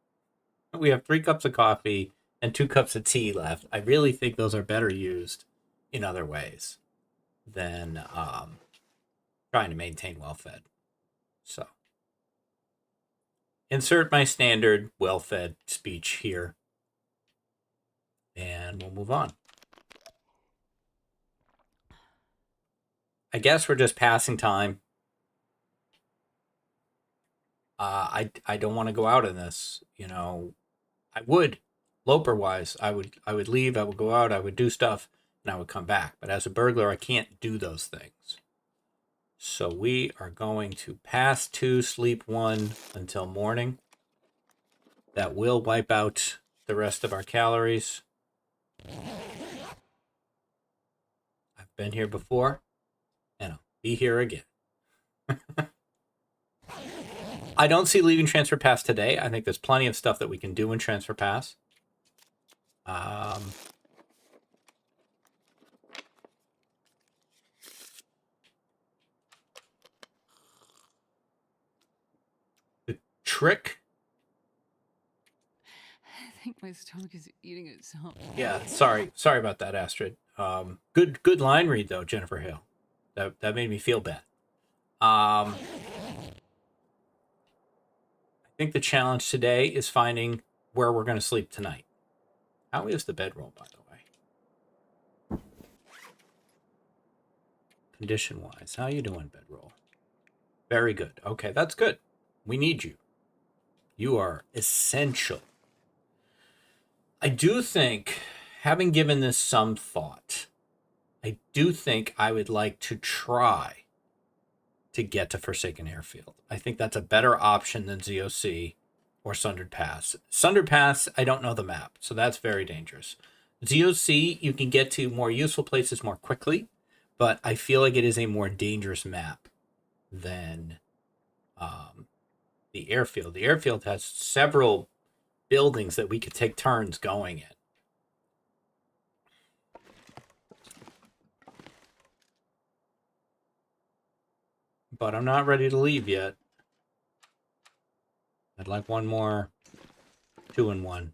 We have 3 cups of coffee and 2 cups of tea left. I really think those are better used in other ways than trying to maintain well-fed. So, insert my standard well-fed speech here. And we'll move on. I guess we're just passing time. I don't want to go out in this. You know, I would, Loper-wise, I would leave, I would go out, I would do stuff, and I would come back. But as a burglar, I can't do those things. So we are going to pass 2, sleep 1 until morning. That will wipe out the rest of our calories. I've been here before, and I'll be here again. I don't see leaving Transfer Pass today. I think there's plenty of stuff that we can do in Transfer Pass. The trick... I think my stomach is eating itself. Yeah, sorry about that, Astrid. Good line read though, Jennifer Hale. That made me feel bad. I think the challenge today is finding where we're going to sleep tonight. How is the bedroll, by the way? Condition-wise, how you doing, bedroll? Very good. Okay, that's good. We need you. You are essential. I do think, having given this some thought, I do think I would like to try to get to Forsaken Airfield. I think that's a better option than ZOC or Sundered Pass. Sundered Pass, I don't know the map, so that's very dangerous. ZOC, you can get to more useful places more quickly, but I feel like it is a more dangerous map than the airfield. The airfield has several buildings that we could take turns going in. But I'm not ready to leave yet. I'd like one more 2-in-1.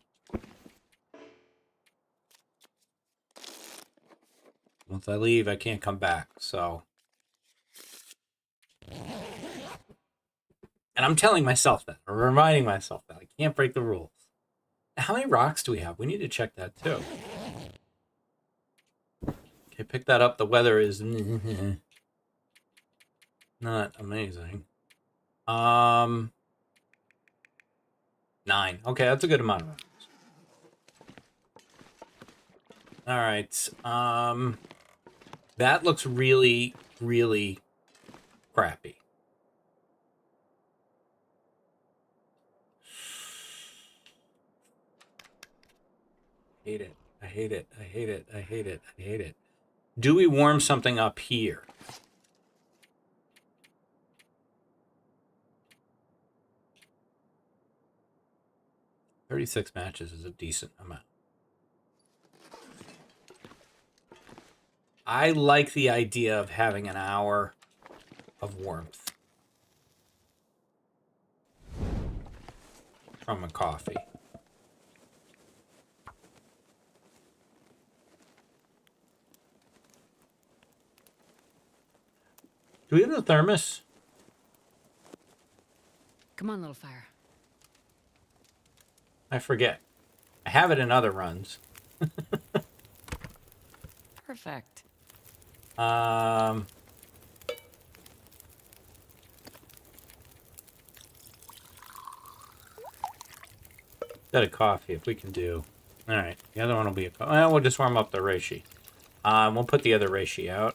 Once I leave, I can't come back, so. And I'm telling myself that, or reminding myself that. I can't break the rules. How many rocks do we have? We need to check that, too. Okay, pick that up. The weather is not amazing. 9. Okay, that's a good amount of rocks. All right. That looks really, really crappy. Hate it. I hate it. I hate it. I hate it. I hate it. Do we warm something up here? "36 matches is a decent amount. I like the idea of having an hour of warmth from a coffee. Do we have the thermos? Come on, little fire. I forget. I have it in other runs. Perfect. Got a coffee if we can do. All right, the other one will be a coffee. Well, we'll just warm up the reishi. We'll put the other reishi out.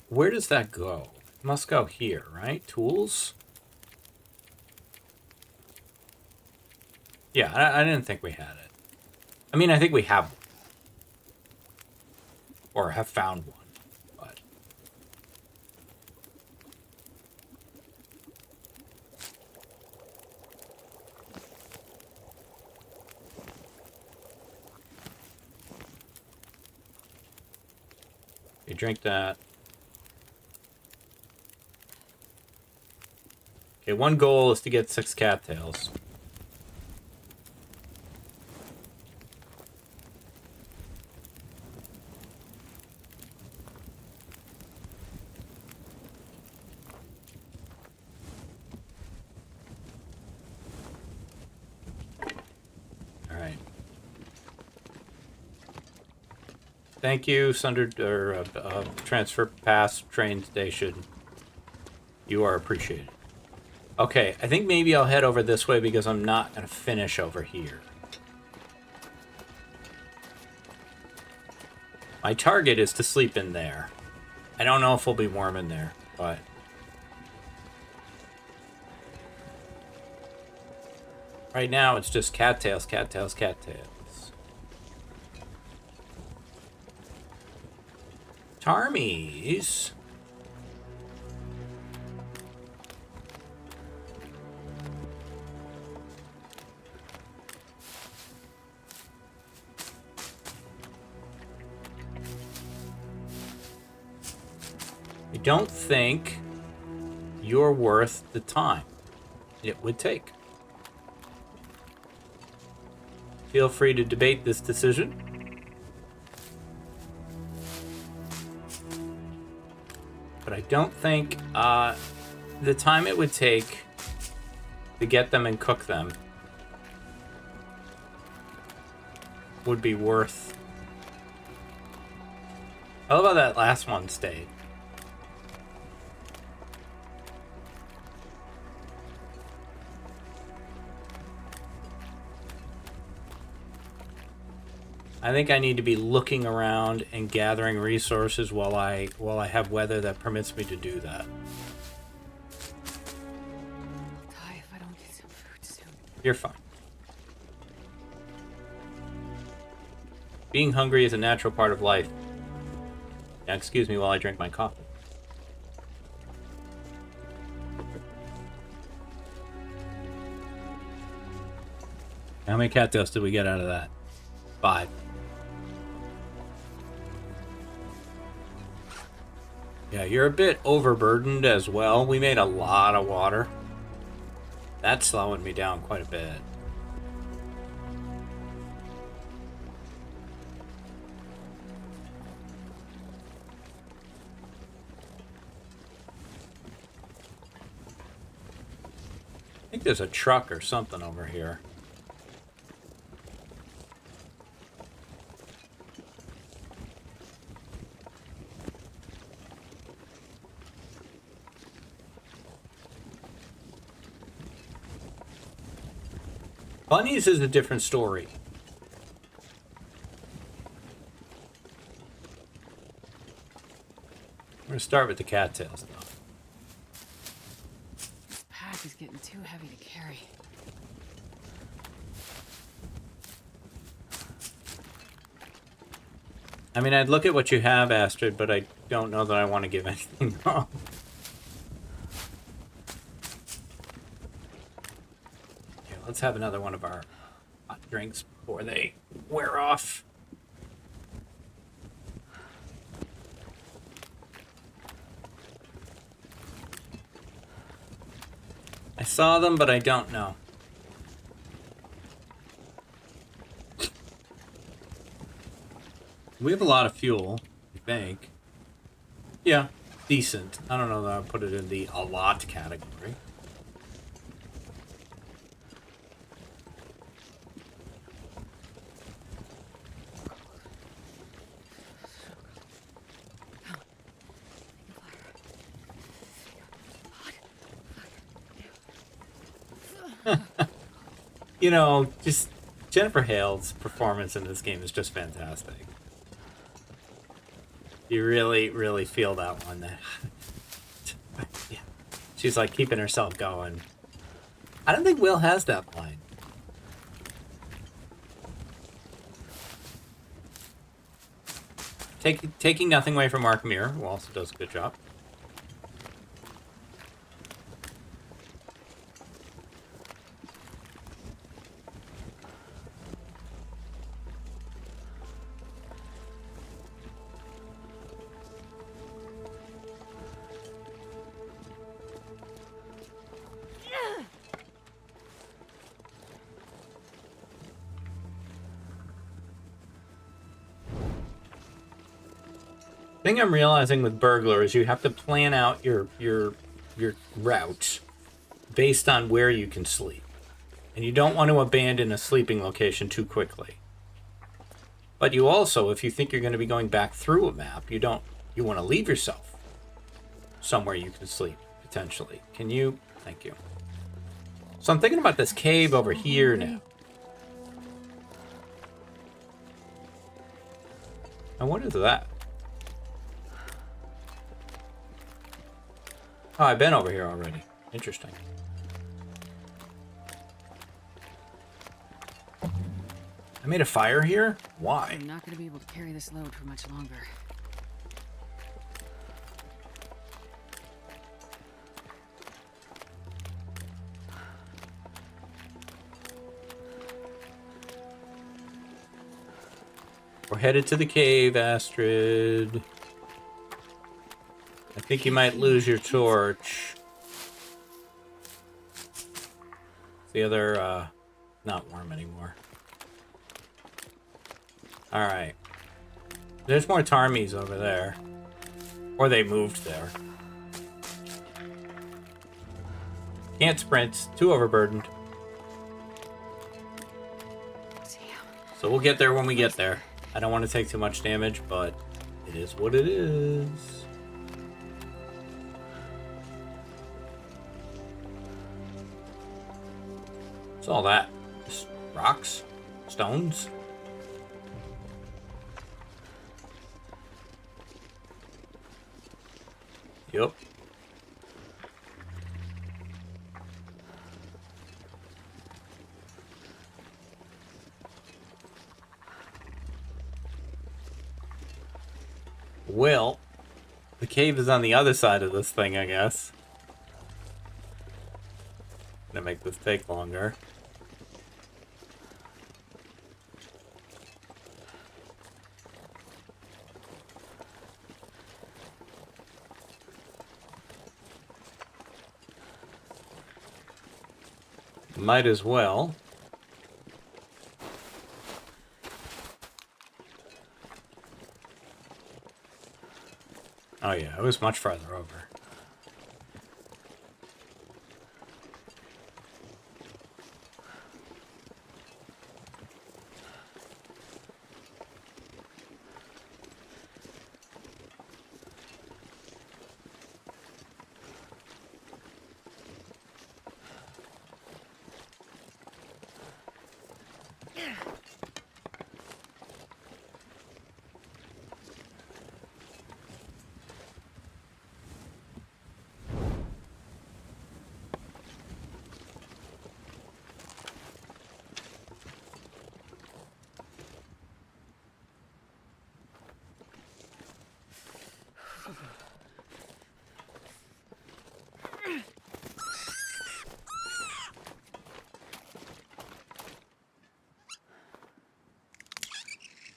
Where does that go? It must go here, right? Tools? Yeah, I didn't think we had it. I mean, I think we have one. Or have found one. But you drink that. Okay, one goal is to get 6 cattails. Thank you, Transfer Pass Train Station. You are appreciated. Okay, I think maybe I'll head over this way because I'm not going to finish over here. My target is to sleep in there. I don't know if we'll be warm in there, but... right now, it's just cattails, cattails, cattails. Tarmies. I don't think you're worth the time it would take. Feel free to debate this decision. But I don't think the time it would take to get them and cook them would be worth... I love how that last one stayed. I think I need to be looking around and gathering resources while I have weather that permits me to do that. I'll die if I don't get some food soon. You're fine. Being hungry is a natural part of life. Now, excuse me while I drink my coffee. How many cattails did we get out of that? 5. Yeah, you're a bit overburdened as well. We made a lot of water. That's slowing me down quite a bit. I think there's a truck or something over here. Bunnies is a different story. We're gonna start with the cattails, though. This pack is getting too heavy to carry. I mean, I'd look at what you have, Astrid, but I don't know that I want to give anything up. Okay, let's have another one of our hot drinks before they wear off. I saw them, but I don't know. We have a lot of fuel, I think. Yeah, decent. I don't know that I would put it in the a lot category. You know, just Jennifer Hale's performance in this game is just fantastic. You really, really feel that one. Yeah. She's like keeping herself going. I don't think Will has that line. Taking nothing away from Mark Muir, who also does a good job. The thing I'm realizing with Burglar is you have to plan out your route based on where you can sleep. And you don't want to abandon a sleeping location too quickly. But you also, if you think you're going to be going back through a map, you want to leave yourself somewhere you can sleep, potentially. Can you? Thank you. So I'm thinking about this cave over here now. Now what is that? Oh, I've been over here already. Interesting. I made a fire here? Why? I'm not going to be able to carry this load for much longer. We're headed to the cave, Astrid. I think you might lose your torch. The other, not warm anymore. Alright. There's more Tarmies over there. Or they moved there. Can't sprint. Too overburdened. So we'll get there when we get there. I don't want to take too much damage, but it is what it is. What's all that? Just rocks? Stones? Yep. Well, the cave is on the other side of this thing, I guess. Gonna make this take longer. Might as well. Oh yeah, it was much farther over.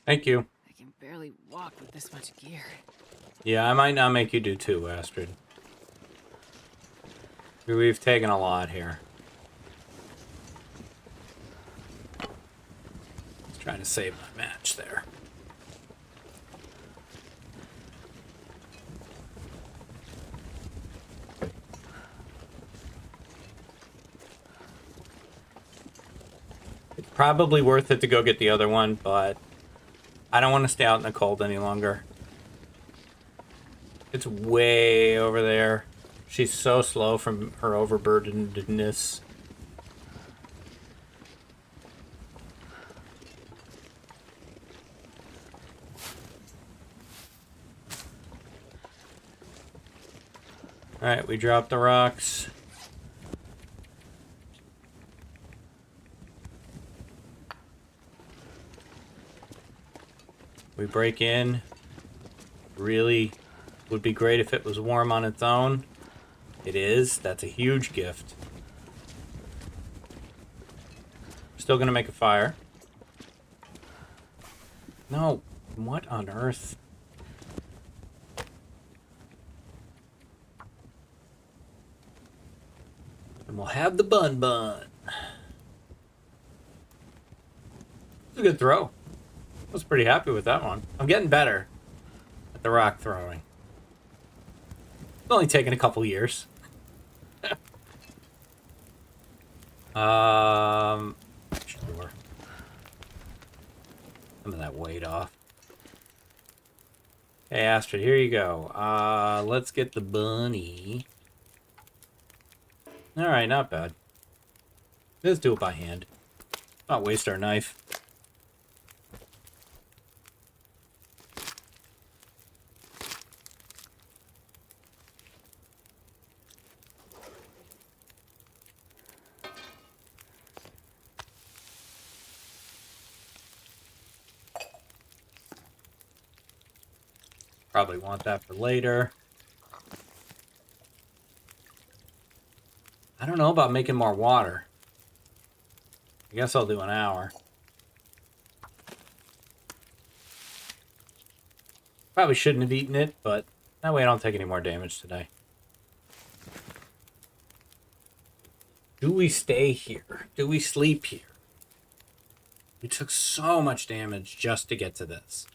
Thank you. I can barely walk with this much gear. Yeah, I might not make you do two, Astrid. We've taken a lot here. Just trying to save my match there. It's probably worth it to go get the other one, but I don't want to stay out in the cold any longer. It's way over there. She's so slow from her overburdenedness. Alright, we dropped the rocks. We break in. Really would be great if it was warm on its own. It is. That's a huge gift. Still gonna make a fire. No. What on earth? And we'll have the bun. It's a good throw. I was pretty happy with that one. I'm getting better at the rock throwing. It's only taken a couple years. Sure. Some of that weight off. Hey, Astrid, here you go. Let's get the bunny. Alright, not bad. Let's do it by hand. Not waste our knife. Probably want that for later. I don't know about making more water. I guess I'll do an hour. Probably shouldn't have eaten it, but that way I don't take any more damage today. Do we stay here? Do we sleep here? We took so much damage just to get to this.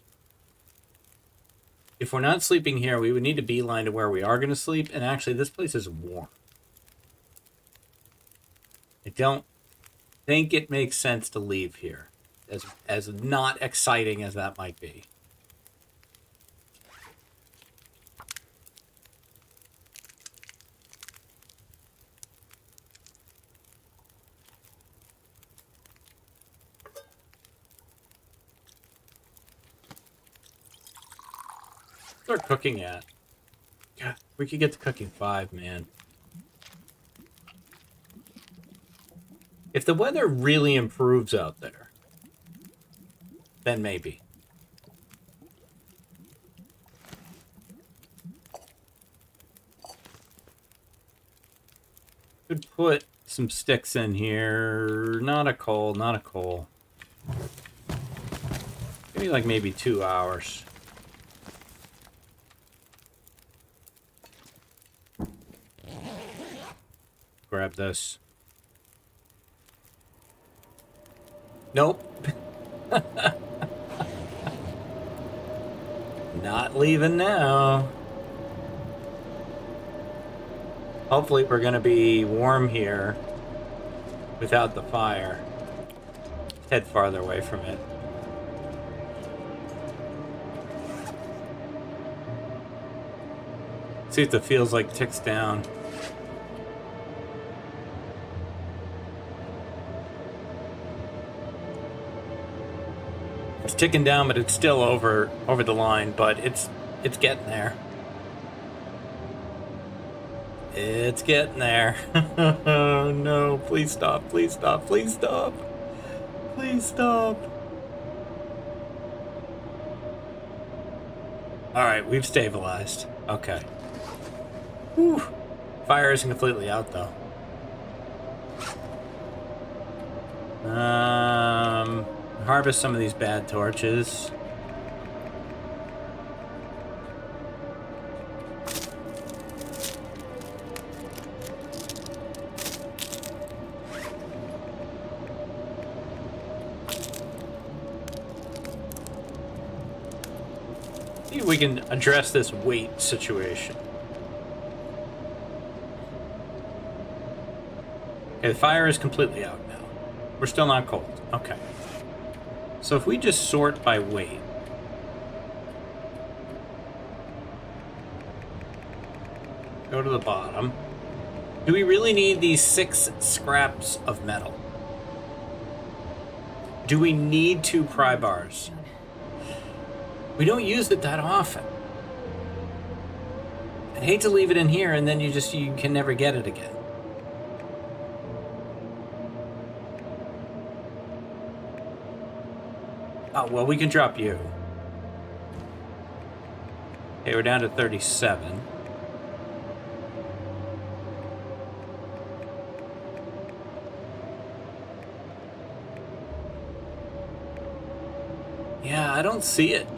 If we're not sleeping here, we would need to beeline to where we are going to sleep. And actually, this place is warm. I don't think it makes sense to leave here. As not exciting as that might be. What's our cooking at? God, we could get to cooking 5, man. If the weather really improves out there, then maybe. Could put some sticks in here. Not a coal, not a coal. Maybe like maybe 2 hours. Grab this. Nope. Not leaving now. Hopefully we're gonna be warm here without the fire. Head farther away from it. See if the feels like ticks down. It's ticking down, but it's still over the line, but it's getting there. It's getting there. Oh no, please stop, please stop, please stop. Please stop. Alright, we've stabilized. Okay. Whew. Fire isn't completely out though. Harvest some of these bad torches. See if we can address this weight situation. Okay, the fire is completely out now. We're still not cold. Okay. So if we just sort by weight. Go to the bottom. Do we really need these 6 scraps of metal? Do we need 2 pry bars? We don't use it that often. I'd hate to leave it in here and then you can never get it again. Oh, well, we can drop you. Okay, we're down to 37. Yeah, I don't see it.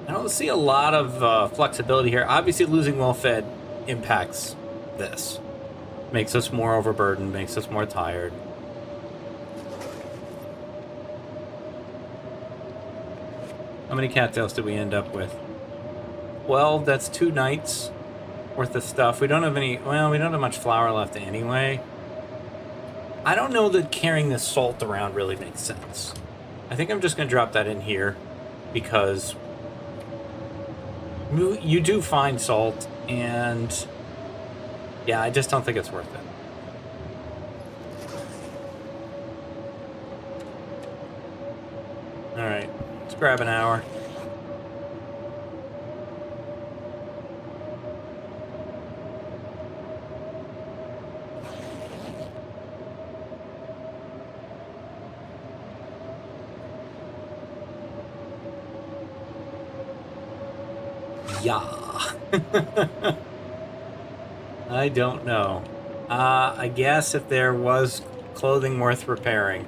I don't see a lot of flexibility here. Obviously, losing well-fed impacts this. Makes us more overburdened, makes us more tired. How many cattails did we end up with? Well, that's 2 nights worth of stuff. We don't have any... Well, we don't have much flour left anyway. I don't know that carrying this salt around really makes sense. I think I'm just going to drop that in here because you do find salt, and yeah, I just don't think it's worth it. All right, let's grab an hour. Yeah. I don't know. I guess if there was clothing worth repairing.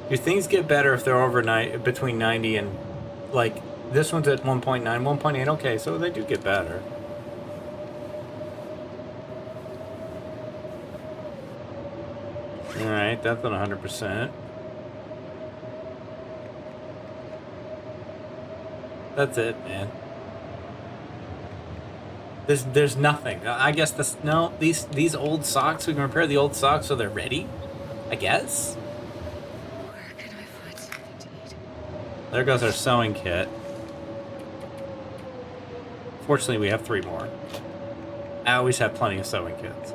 Do things get better if they're overnight between 90 and, like, this one's at 1.9, 1.8, okay, so they do get better. Alright, that's at 100%. That's it, man. There's nothing. I guess this... No, these old socks, we can repair the old socks so they're ready, I guess. Where can I find something to eat? There goes our sewing kit. Fortunately, we have 3 more. I always have plenty of sewing kits.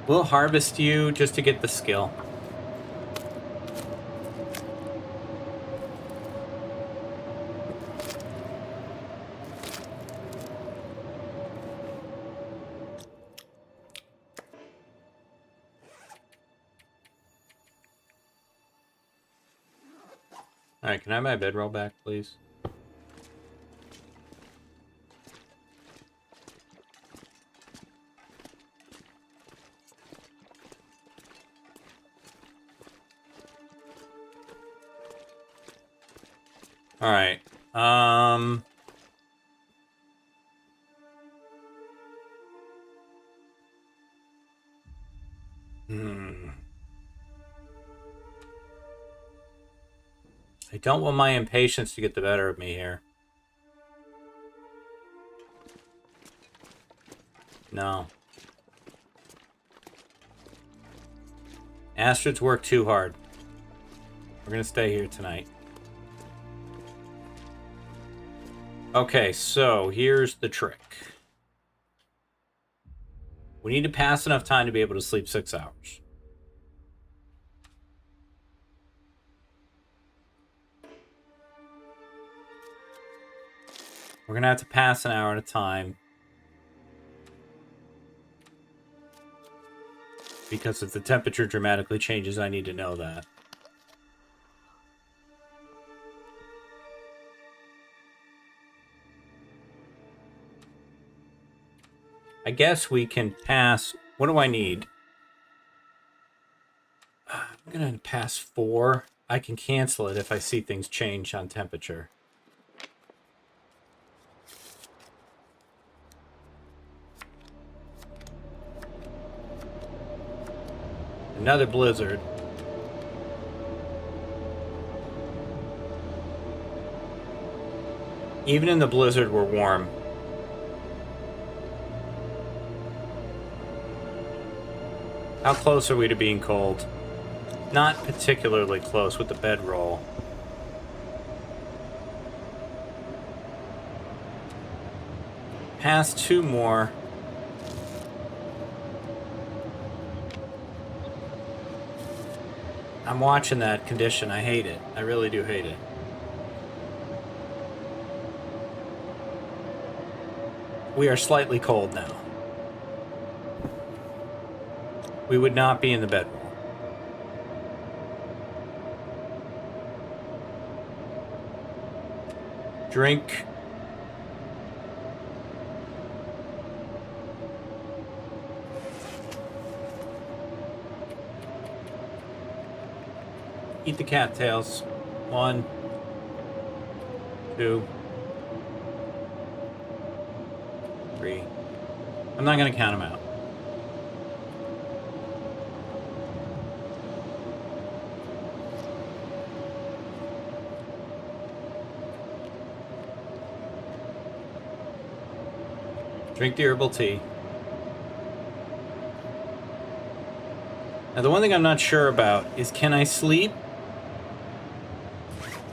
We'll harvest you just to get the skill. Alright, can I have my bedroll back, please? Alright, Um... I don't want my impatience to get the better of me here. No. Astrid's worked too hard. We're gonna stay here tonight. Okay, so here's the trick. We need to pass enough time to be able to sleep 6 hours. We're gonna have to pass an hour at a time. Because if the temperature dramatically changes, I need to know that. I guess we can pass... What do I need? I'm going to pass 4. I can cancel it if I see things change on temperature. Another blizzard. Even in the blizzard, we're warm. How close are we to being cold? Not particularly close with the bedroll. Past 2 more. I'm watching that condition. I hate it. I really do hate it. We are slightly cold now. We would not be in the bedroll. Drink. Eat the cattails. 1, 2, 3. I'm not going to count them out. Drink the herbal tea. Now, the one thing I'm not sure about is, can I sleep?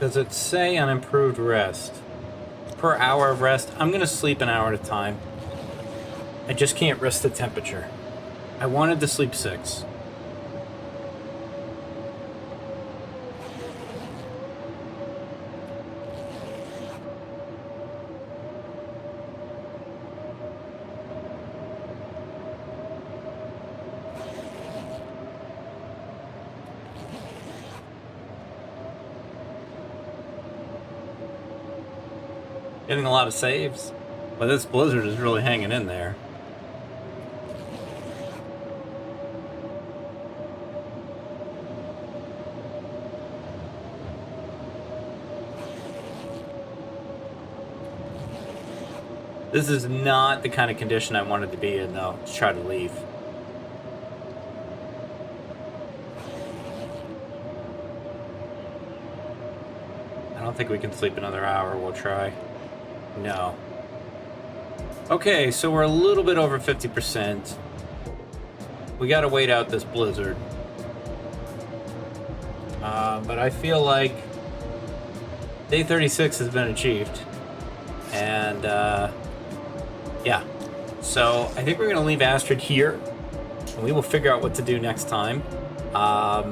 Does it say on improved rest? Per hour of rest, I'm going to sleep an hour at a time. I just can't risk the temperature. I wanted to sleep 6. Getting a lot of saves. But this blizzard is really hanging in there. This is not the kind of condition I wanted to be in, though, to try to leave. I don't think we can sleep another hour. We'll try. No. Okay, so we're a little bit over 50%. We gotta wait out this blizzard. But I feel like day 36 has been achieved. And, yeah. So I think we're gonna leave Astrid here. And we will figure out what to do next time. I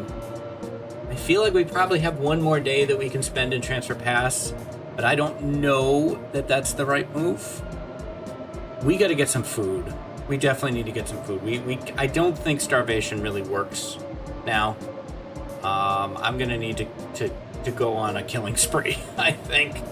feel like we probably have one more day that we can spend in Transfer Pass. But I don't know that that's the right move. We got to get some food. We definitely need to get some food. I don't think starvation really works now. I'm gonna need to go on a killing spree, I think,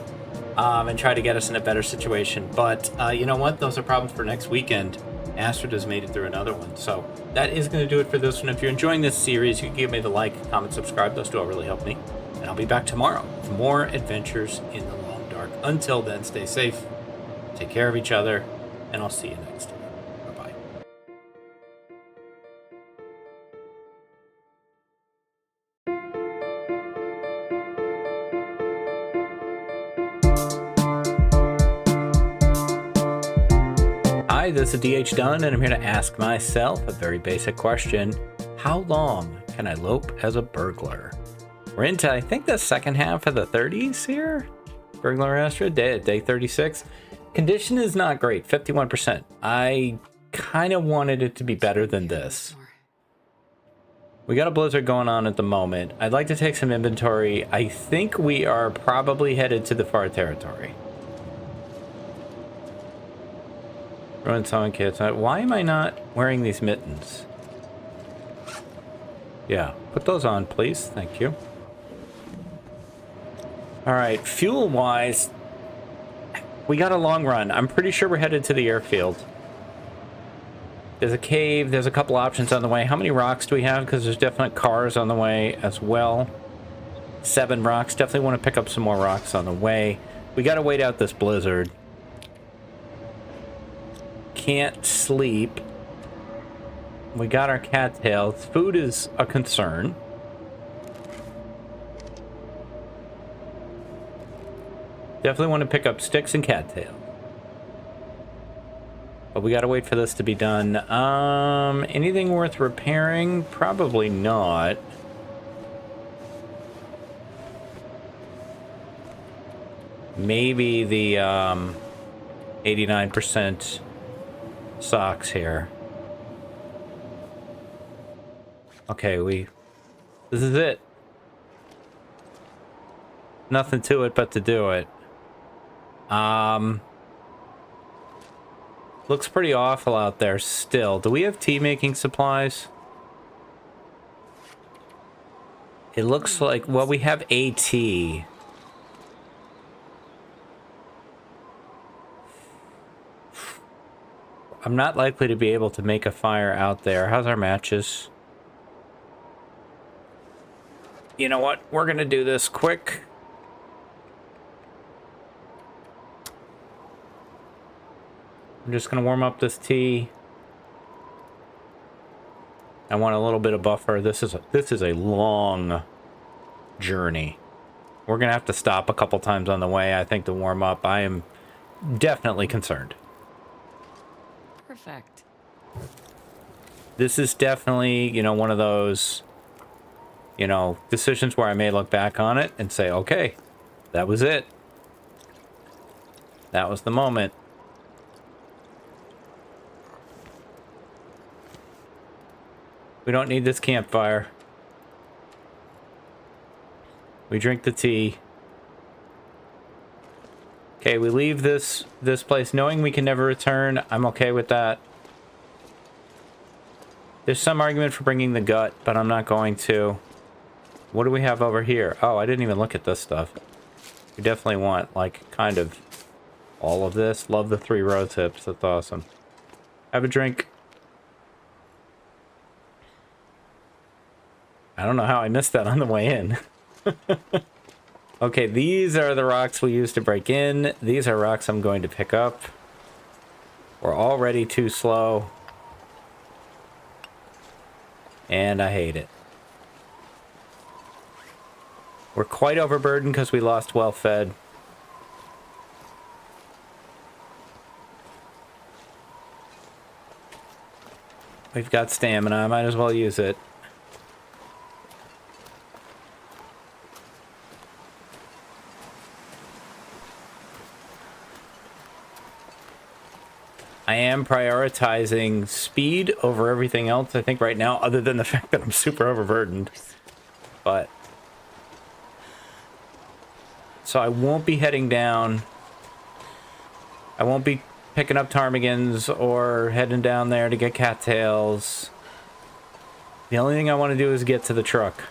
and try to get us in a better situation. But you know what? Those are problems for next weekend. Astrid has made it through another one. So that is going to do it for this one. If you're enjoying this series, you can give me the like, comment, subscribe. Those two all really help me. And I'll be back tomorrow with more adventures in the Long Dark Until then, stay safe, take care of each other, and I'll see you next time. Bye-bye. Hi, this is DH Dunn, and I'm here to ask myself a very basic question. How long can I lope as a burglar? We're into, I think, the second half of the 30s here. Burglar Asteroid, day 36. Condition is not great, 51%. I kind of wanted it to be better than this. We got a blizzard going on at the moment. I'd like to take some inventory. I think we are probably headed to the far territory. Ruined Summon Kits. Why am I not wearing these mittens? Yeah, put those on, please. Thank you. Alright, fuel-wise, we got a long run. I'm pretty sure we're headed to the airfield. There's a cave. There's a couple options on the way. How many rocks do we have? Because there's definite cars on the way as well. 7 rocks. Definitely want to pick up some more rocks on the way. We got to wait out this blizzard. Can't sleep. We got our cattails. Food is a concern. Definitely want to pick up sticks and cattail. But we gotta wait for this to be done. Anything worth repairing? Probably not. Maybe the 89% socks here. Okay, this is it. Nothing to it but to do it. Looks pretty awful out there still. Do we have tea making supplies? It looks like, well, we have AT. I'm not likely to be able to make a fire out there. How's our matches? You know what? We're gonna do this quick. I'm just gonna warm up this tea. I want a little bit of buffer. This is a long journey. We're gonna have to stop a couple times on the way, I think, to warm up. I am definitely concerned. Perfect. This is definitely, you know, one of those, you know, decisions where I may look back on it and say, okay, that was it. That was the moment. We don't need this campfire. We drink the tea. Okay, we leave this place knowing we can never return. I'm okay with that. There's some argument for bringing the gut, but I'm not going to. What do we have over here? Oh, I didn't even look at this stuff. We definitely want, like, kind of all of this. Love the 3 rose hips. That's awesome. Have a drink. I don't know how I missed that on the way in. Okay, these are the rocks we used to break in. These are rocks I'm going to pick up. We're already too slow. And I hate it. We're quite overburdened because we lost well fed. We've got stamina. I might as well use it. I am prioritizing speed over everything else, I think, right now, other than the fact that I'm super overburdened. But so I won't be heading down. I won't be picking up ptarmigans or heading down there to get cattails. The only thing I want to do is get to the truck.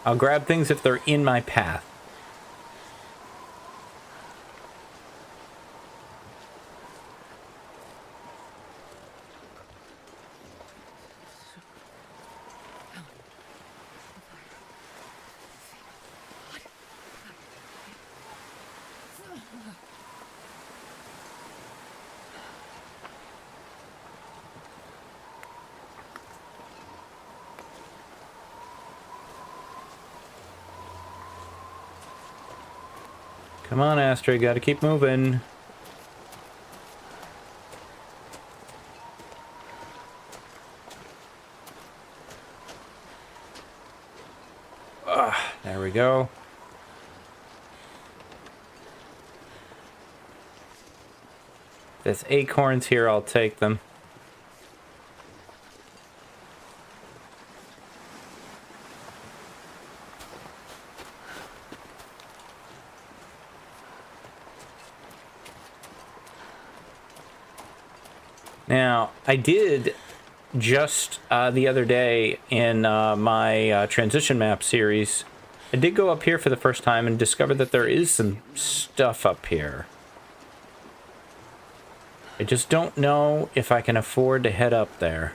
I'll grab things if they're in my path. Come on, Astrid, gotta keep moving. There we go. There's acorns here, I'll take them. Now, I did just the other day in my transition map series, I did go up here for the first time and discovered that there is some stuff up here. I just don't know if I can afford to head up there.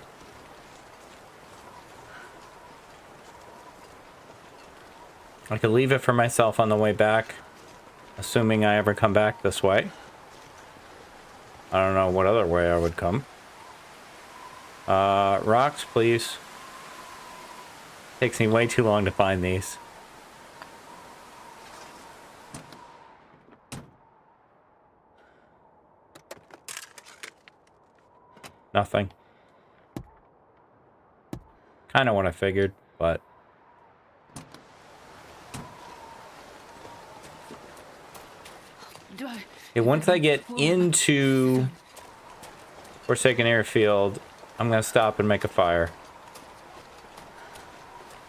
I could leave it for myself on the way back, assuming I ever come back this way. I don't know what other way I would come. Rocks, please. Takes me way too long to find these. Nothing. Kind of what I figured, but... Okay, once I get into Forsaken Airfield, I'm gonna stop and make a fire.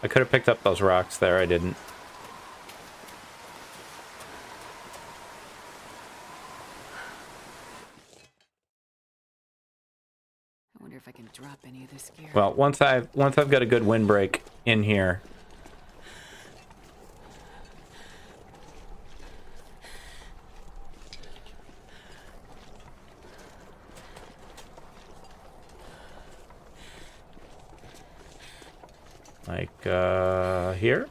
I could have picked up those rocks there, I didn't. I wonder if I can drop any of this gear. Well, once I've got a good windbreak in here. Like, here?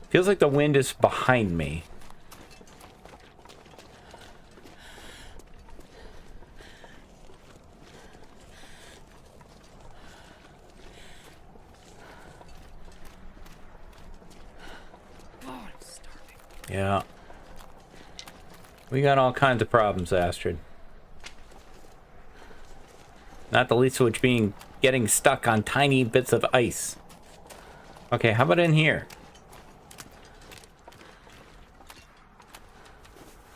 Feels like the wind is behind me. Yeah. We got all kinds of problems, Astrid. Not the least of which being getting stuck on tiny bits of ice. Okay, how about in here?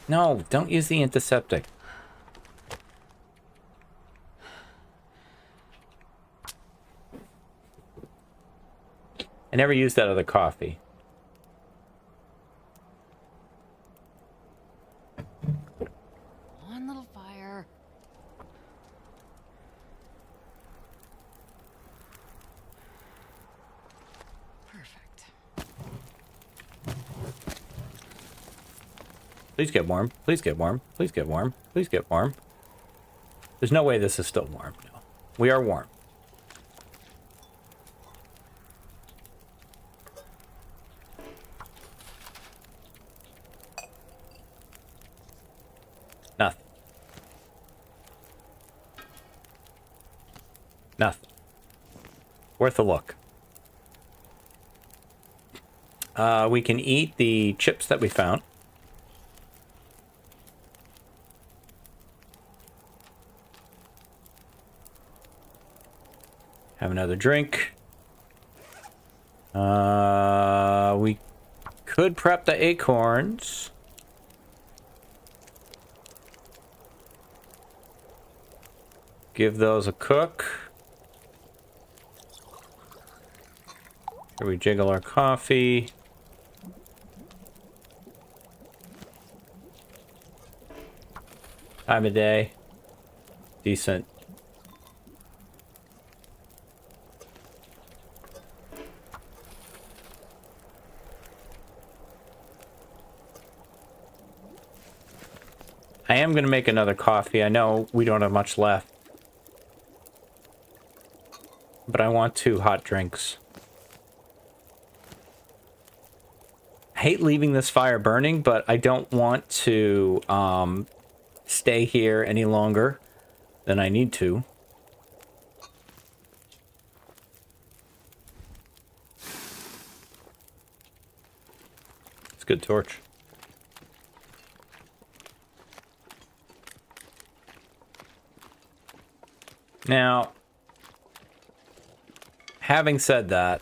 No, don't use the antiseptic. I never used that other coffee. One little fire. Perfect. Please get warm. Please get warm. Please get warm. Please get warm. There's no way this is still warm. No. We are warm. Nothing. Nothing. Worth a look. We can eat the chips that we found. Have another drink. We could prep the acorns. Give those a cook. Here we jiggle our coffee. Time of day. Decent. I am going to make another coffee. I know we don't have much left. But I want 2 hot drinks. I hate leaving this fire burning, but I don't want to stay here any longer than I need to. It's a good torch. Now, having said that,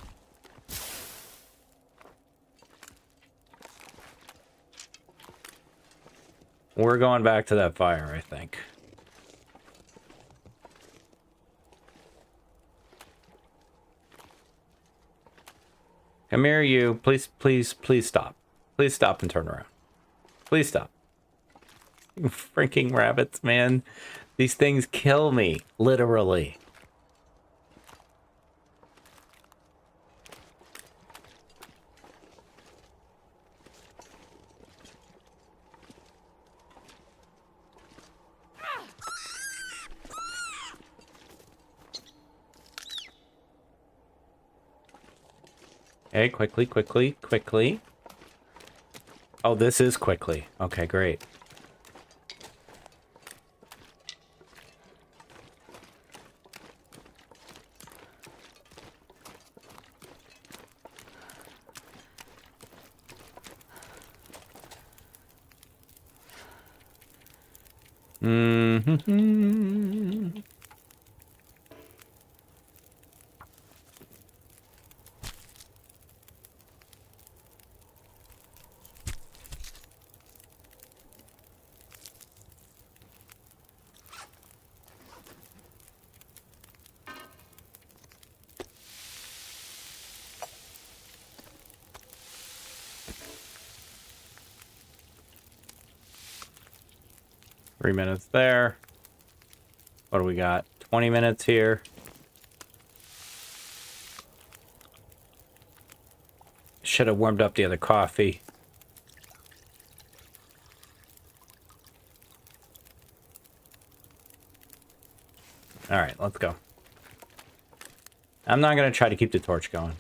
we're going back to that fire, I think. Come here, you. Please, please, please stop. Please stop and turn around. Please stop. You freaking rabbits, man. These things kill me, literally. Okay, quickly, quickly, quickly. Oh, this is quickly. Okay, great. Mm-hmm. 3 minutes there. What do we got? 20 minutes here. Should have warmed up the other coffee. All right, let's go. I'm not going to try to keep the torch going.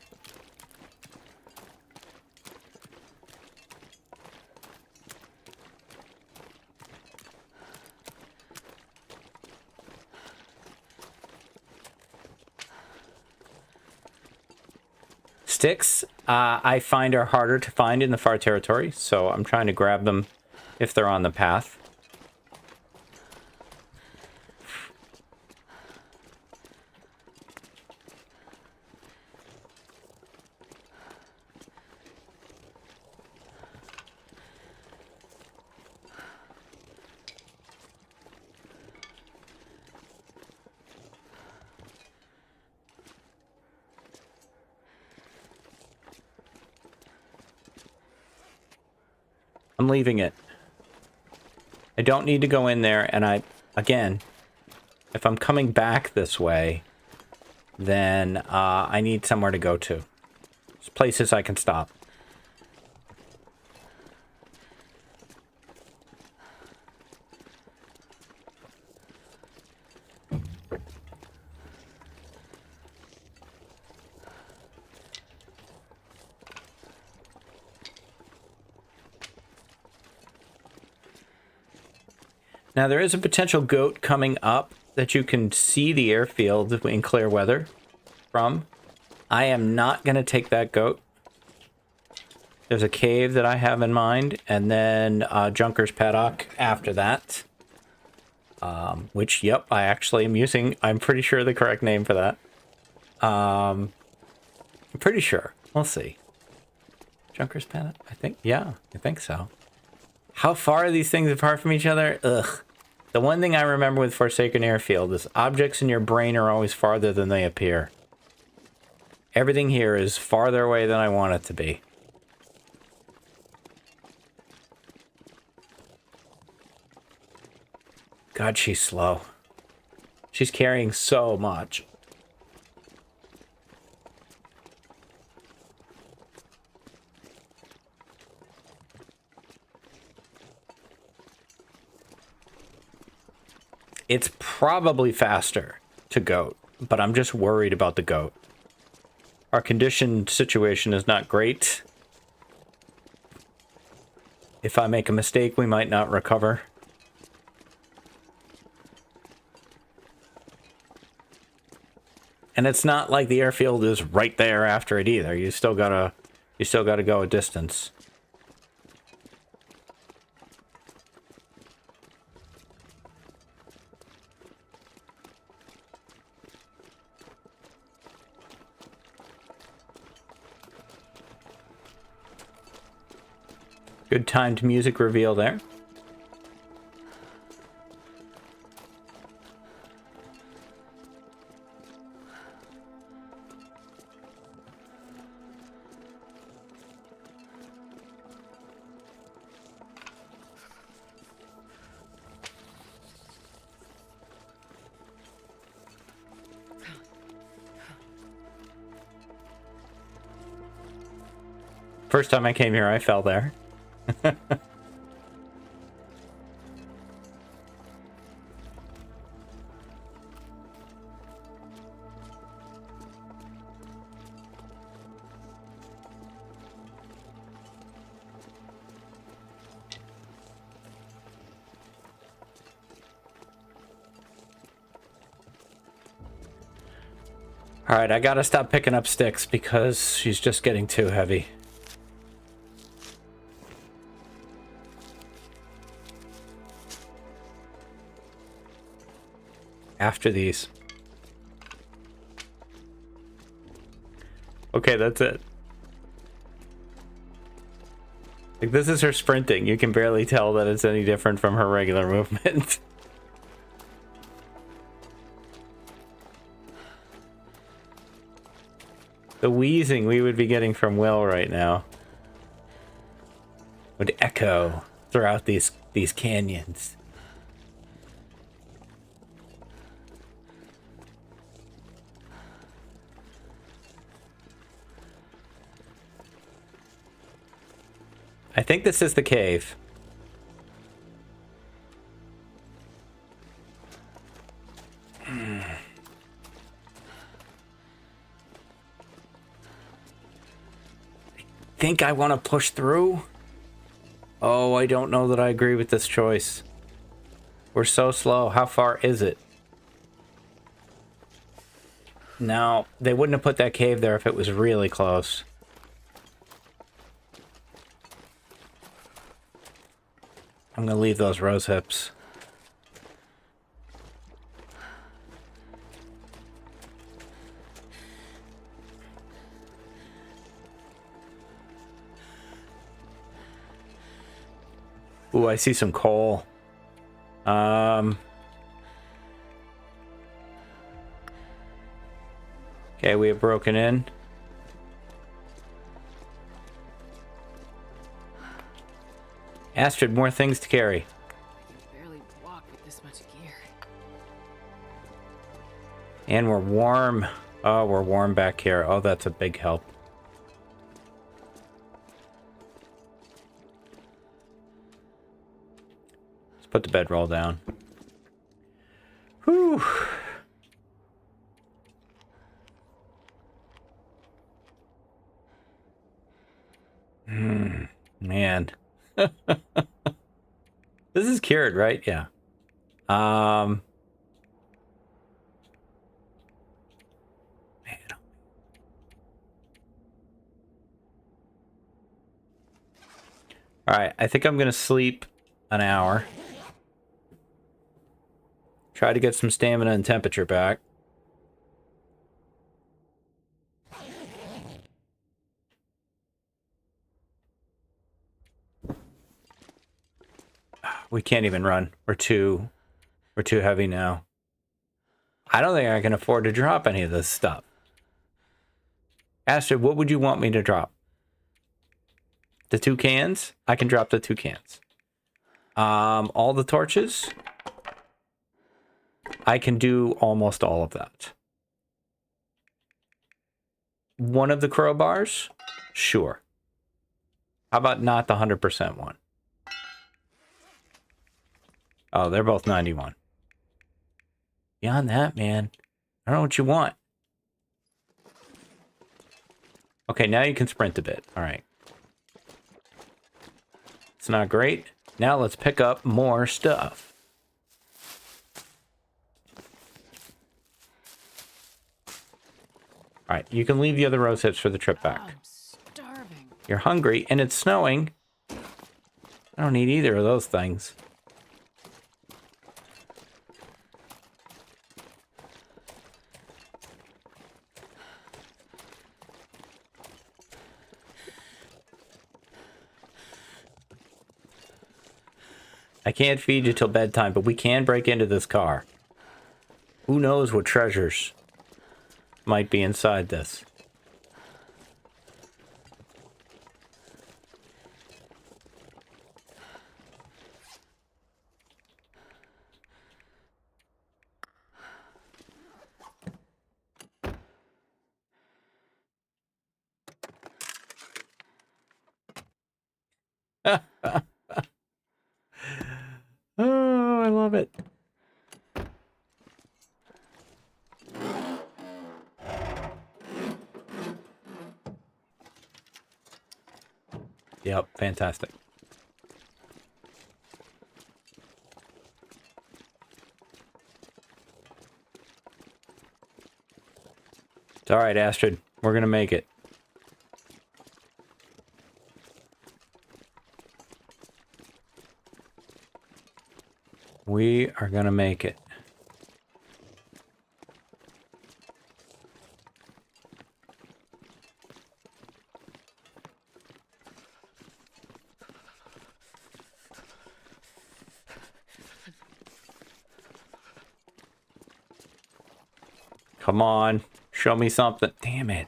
Sticks, I find are harder to find in the far territory, so I'm trying to grab them if they're on the path. I'm leaving it. I don't need to go in there, and again, if I'm coming back this way, then I need somewhere to go to. There's places I can stop. Now, there is a potential goat coming up that you can see the airfield in clear weather from. I am not going to take that goat. There's a cave that I have in mind, and then Junker's Paddock after that. Which, yep, I actually am using, I'm pretty sure, the correct name for that. I'm pretty sure. We'll see. Junker's Paddock? I think, yeah, I think so. How far are these things apart from each other? Ugh. The one thing I remember with Forsaken Airfield is objects in your brain are always farther than they appear. Everything here is farther away than I want it to be. God, she's slow. She's carrying so much. It's probably faster to goat, but I'm just worried about the goat. Our condition situation is not great. If I make a mistake, we might not recover. And it's not like the airfield is right there after it either. You still gotta go a distance. Good timed music reveal there. First time I came here, I fell there. Alright, I gotta stop picking up sticks because she's just getting too heavy. After these. Okay, that's it. Like, this is her sprinting. You can barely tell that it's any different from her regular movement. The wheezing we would be getting from Will right now would echo throughout these canyons. I think this is the cave. I think I want to push through. Oh, I don't know that I agree with this choice. We're so slow. How far is it? No, they wouldn't have put that cave there if it was really close. I'm gonna leave those rose hips. Ooh, I see some coal. Okay, we have broken in. Astrid, more things to carry. I can barely walk with this much gear. And we're warm. Oh, we're warm back here. Oh, that's a big help. Let's put the bedroll down. Whew. Man. This is cured, right? Yeah. Man. All right, I think I'm gonna sleep an hour. Try to get some stamina and temperature back. We can't even run. We're too heavy now. I don't think I can afford to drop any of this stuff. Astrid, what would you want me to drop? The 2 cans? I can drop the 2 cans. All the torches? I can do almost all of that. One of the crowbars? Sure. How about not the 100% one? Oh, they're both 91. Beyond that, man, I don't know what you want. Okay, now you can sprint a bit. All right. It's not great. Now let's pick up more stuff. All right, you can leave the other rose hips for the trip back. I'm starving. You're hungry and it's snowing. I don't need either of those things. I can't feed you till bedtime, but we can break into this car. Who knows what treasures might be inside this. Oh, I love it. Yep, fantastic. It's all right, Astrid. We're gonna make it. We are gonna make it. Come on, show me something. Damn it.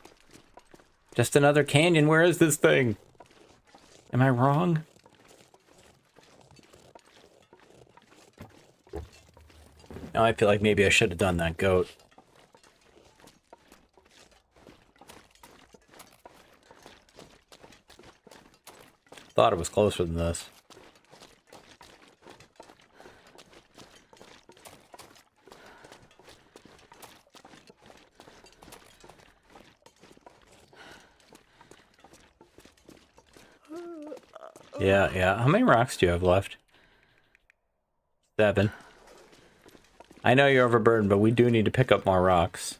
Just another canyon. Where is this thing? Am I wrong? Now I feel like maybe I should have done that goat. Thought it was closer than this. Yeah. How many rocks do you have left? 7. I know you're overburdened, but we do need to pick up more rocks.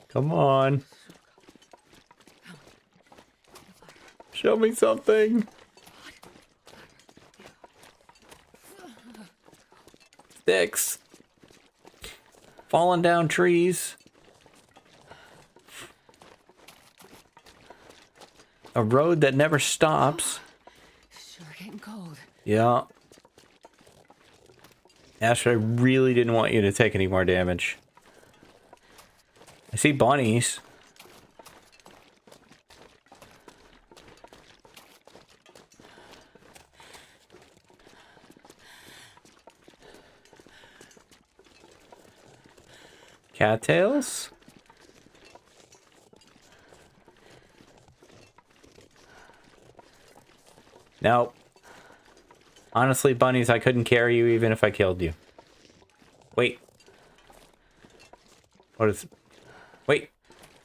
Come on. Show me something. Sticks. Falling down trees. A road that never stops. Sure getting cold. Yeah. Astrid, I really didn't want you to take any more damage. I see bunnies. Cattails? Nope. Honestly, bunnies, I couldn't carry you even if I killed you. Wait. What is... Wait.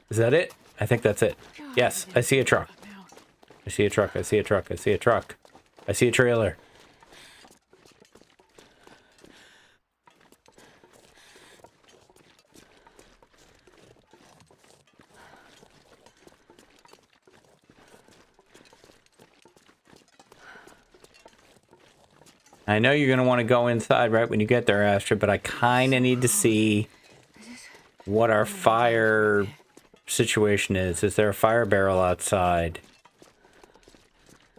Is that it? I think that's it. Yes, I see a truck. I see a truck. I see a truck. I see a truck. I see a trailer. I know you're going to want to go inside right when you get there, Astrid, but I kind of need to see what our fire situation is. Is there a fire barrel outside?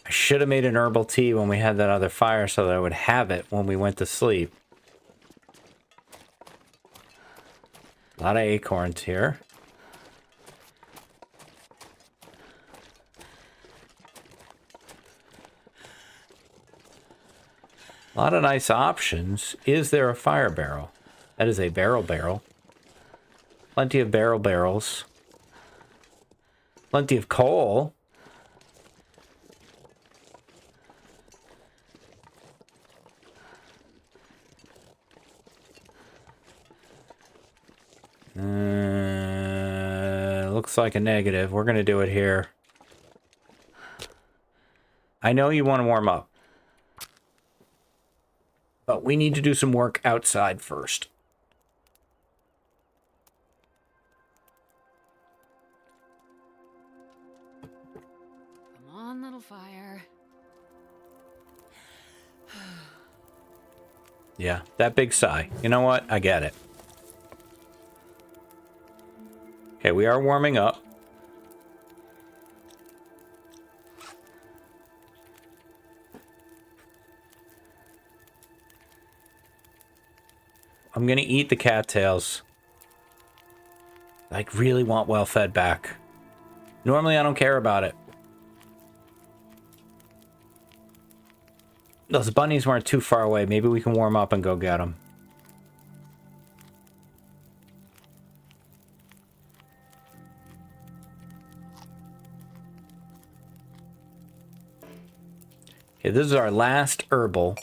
I should have made an herbal tea when we had that other fire so that I would have it when we went to sleep. A lot of acorns here. A lot of nice options. Is there a fire barrel? That is a barrel. Plenty of barrels. Plenty of coal. Looks like a negative. We're going to do it here. I know you want to warm up. But we need to do some work outside first. Come on, little fire. Yeah, that big sigh. You know what? I get it. Okay, we are warming up. I'm gonna eat the cattails. I really want well-fed back. Normally, I don't care about it. Those bunnies weren't too far away. Maybe we can warm up and go get them. Okay, this is our last herbal.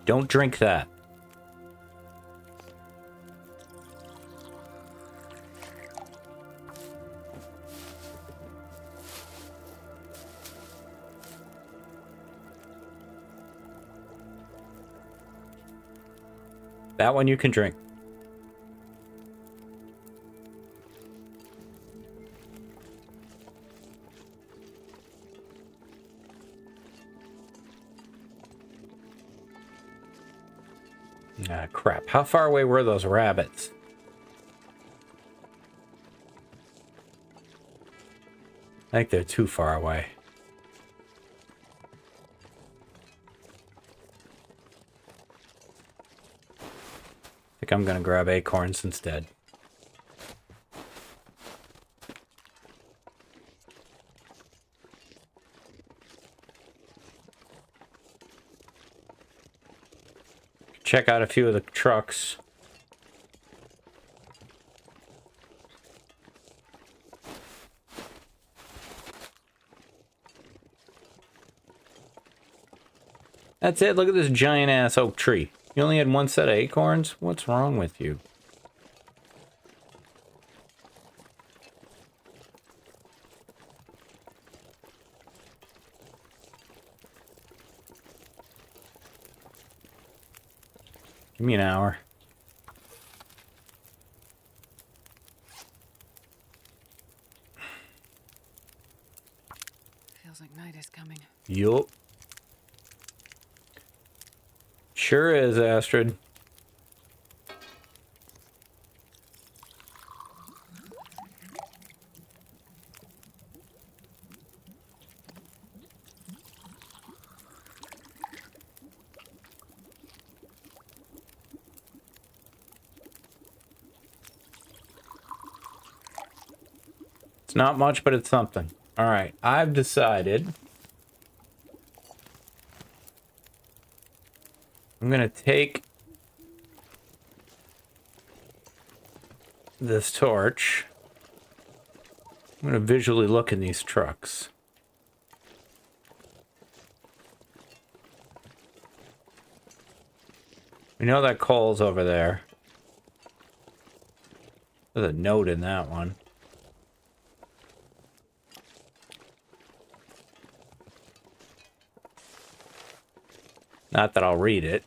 Don't drink that. That one you can drink. Ah, crap. How far away were those rabbits? I think they're too far away. I think I'm gonna grab acorns instead. Check out a few of the trucks. That's it. Look at this giant ass oak tree. You only had one set of acorns? What's wrong with you? Give me an hour. Feels like night is coming. Yup. Sure is, Astrid. It's not much, but it's something. All right, I've decided I'm gonna take this torch. I'm gonna visually look in these trucks. We know that coal's over there. There's a note in that one. Not that I'll read it.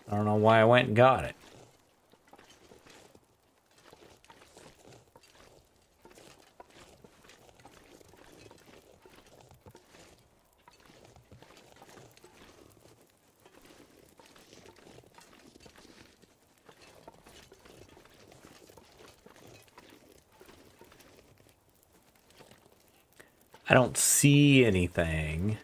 I don't know why I went and got it. I don't see anything.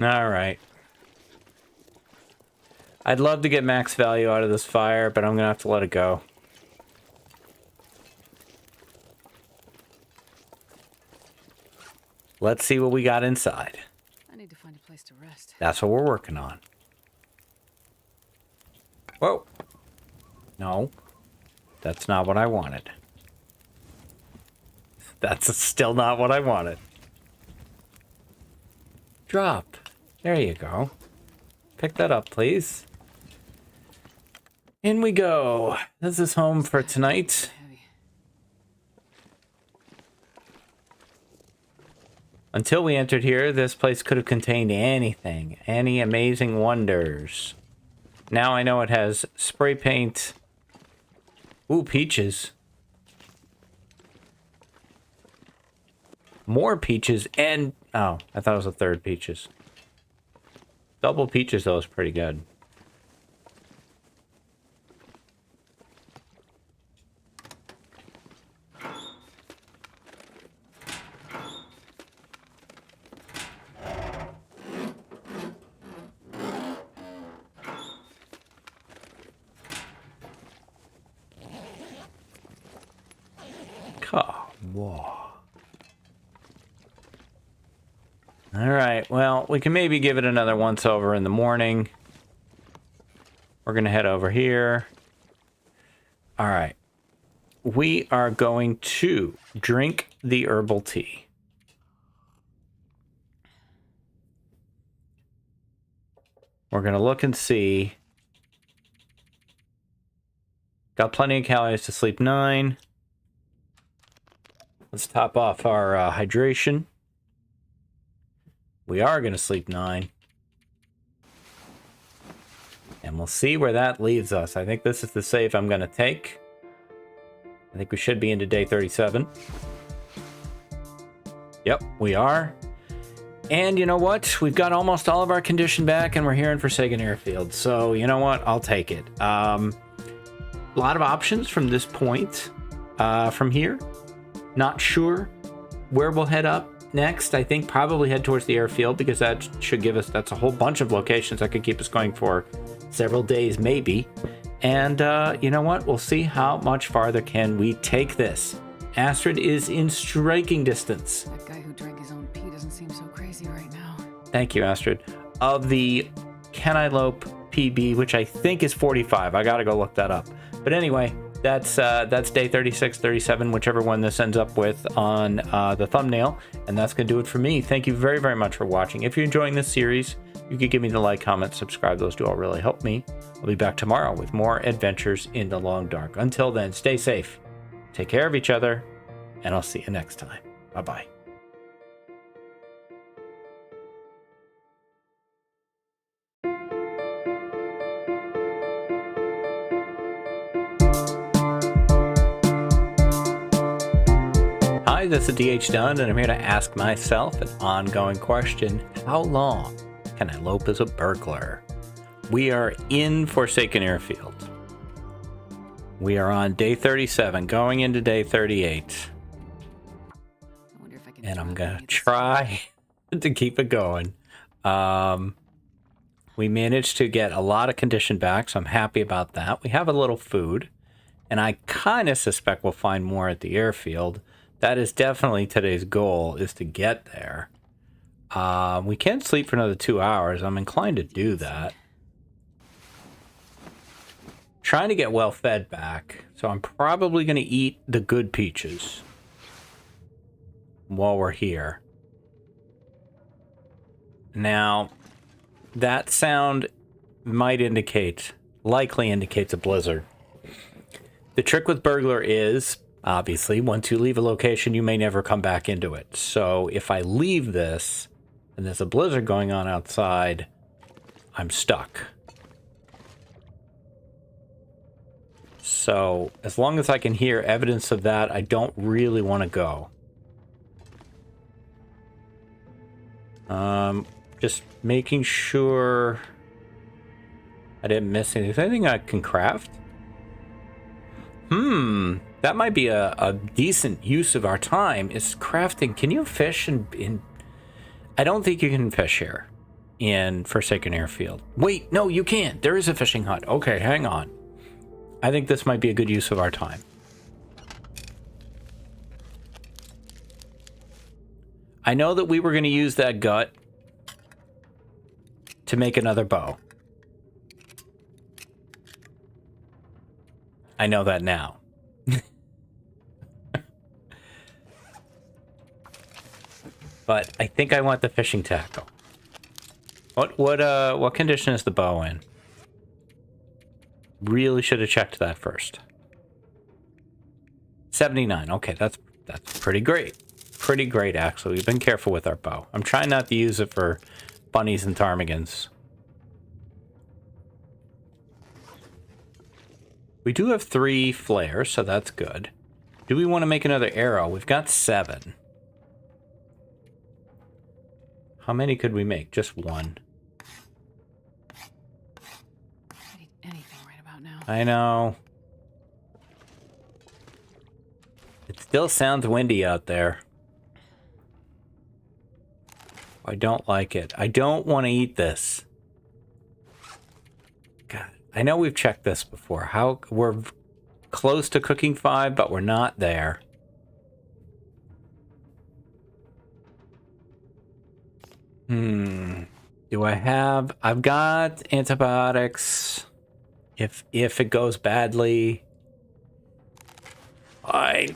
All right. I'd love to get max value out of this fire, but I'm gonna have to let it go. Let's see what we got inside. I need to find a place to rest. That's what we're working on. Whoa. No. That's not what I wanted. That's still not what I wanted. Drop. There you go. Pick that up, please. In we go. This is home for tonight. Heavy. Until we entered here, this place could have contained anything. Any amazing wonders. Now I know it has spray paint. Ooh, peaches. More peaches and... Oh, I thought it was a third peaches. Double peaches, though, is pretty good. Whoa. Alright, well, we can maybe give it another once over in the morning. We're going to head over here. Alright. We are going to drink the herbal tea. We're going to look and see. Got plenty of calories to sleep 9. Let's top off our hydration. We are going to sleep 9. And we'll see where that leaves us. I think this is the save I'm going to take. I think we should be into day 37. Yep, we are. And you know what? We've got almost all of our condition back, and we're here in Forsaken Airfield. So, you know what? I'll take it. A lot of options from this point, from here. Not sure where we'll head up next. I think probably head towards the airfield, because that should give us, that's a whole bunch of locations that could keep us going for several days, maybe. And you know what? We'll see how much farther can we take this. Astrid is in striking distance. That guy who drank his own pee doesn't seem so crazy right now. Thank you, Astrid. Of the I Lope PB, which I think is 45. I gotta go look that up. But anyway, that's day 36, 37, whichever one this ends up with on the thumbnail. And that's going to do it for me. Thank you very, very much for watching. If you're enjoying this series, you could give me the like, comment, subscribe. Those do all really help me. I'll be back tomorrow with more adventures in the long dark. Until then, stay safe, take care of each other, and I'll see you next time. Bye-bye. Hi, this is DH Dunn, and I'm here to ask myself an ongoing question. How long can I lope as a burglar? We are in Forsaken Airfield. We are on day 37, going into day 38. I wonder if I can And I'm throw going any to of this try to keep it going. We managed to get a lot of condition back, so I'm happy about that. We have a little food, and I kind of suspect we'll find more at the airfield. That is definitely today's goal, is to get there. We can sleep for another 2 hours. I'm inclined to do that. Trying to get well fed back. So I'm probably going to eat the good peaches while we're here. Now, that sound might indicate, likely indicates a blizzard. The trick with Burglar is, obviously, once you leave a location, you may never come back into it. So if I leave this and there's a blizzard going on outside, I'm stuck. So as long as I can hear evidence of that, I don't really want to go. Just making sure I didn't miss anything. Is there anything I can craft? That might be a decent use of our time, is crafting. Can you fish in... I don't think you can fish here in Forsaken Airfield. Wait, no, you can. There is a fishing hut. Okay, hang on. I think this might be a good use of our time. I know that we were going to use that gut to make another bow. I know that now. But I think I want the fishing tackle. What condition is the bow in? Really should have checked that first. 79. Okay, that's pretty great. Pretty great, actually. We've been careful with our bow. I'm trying not to use it for bunnies and ptarmigans. We do have 3 flares, so that's good. Do we want to make another arrow? We've got 7. How many could we make? Just 1. I need anything right about now. I know. It still sounds windy out there. I don't like it. I don't want to eat this. God, I know we've checked this before. How we're close to cooking 5, but we're not there. Do I have... I've got antibiotics. If it goes badly... Fine.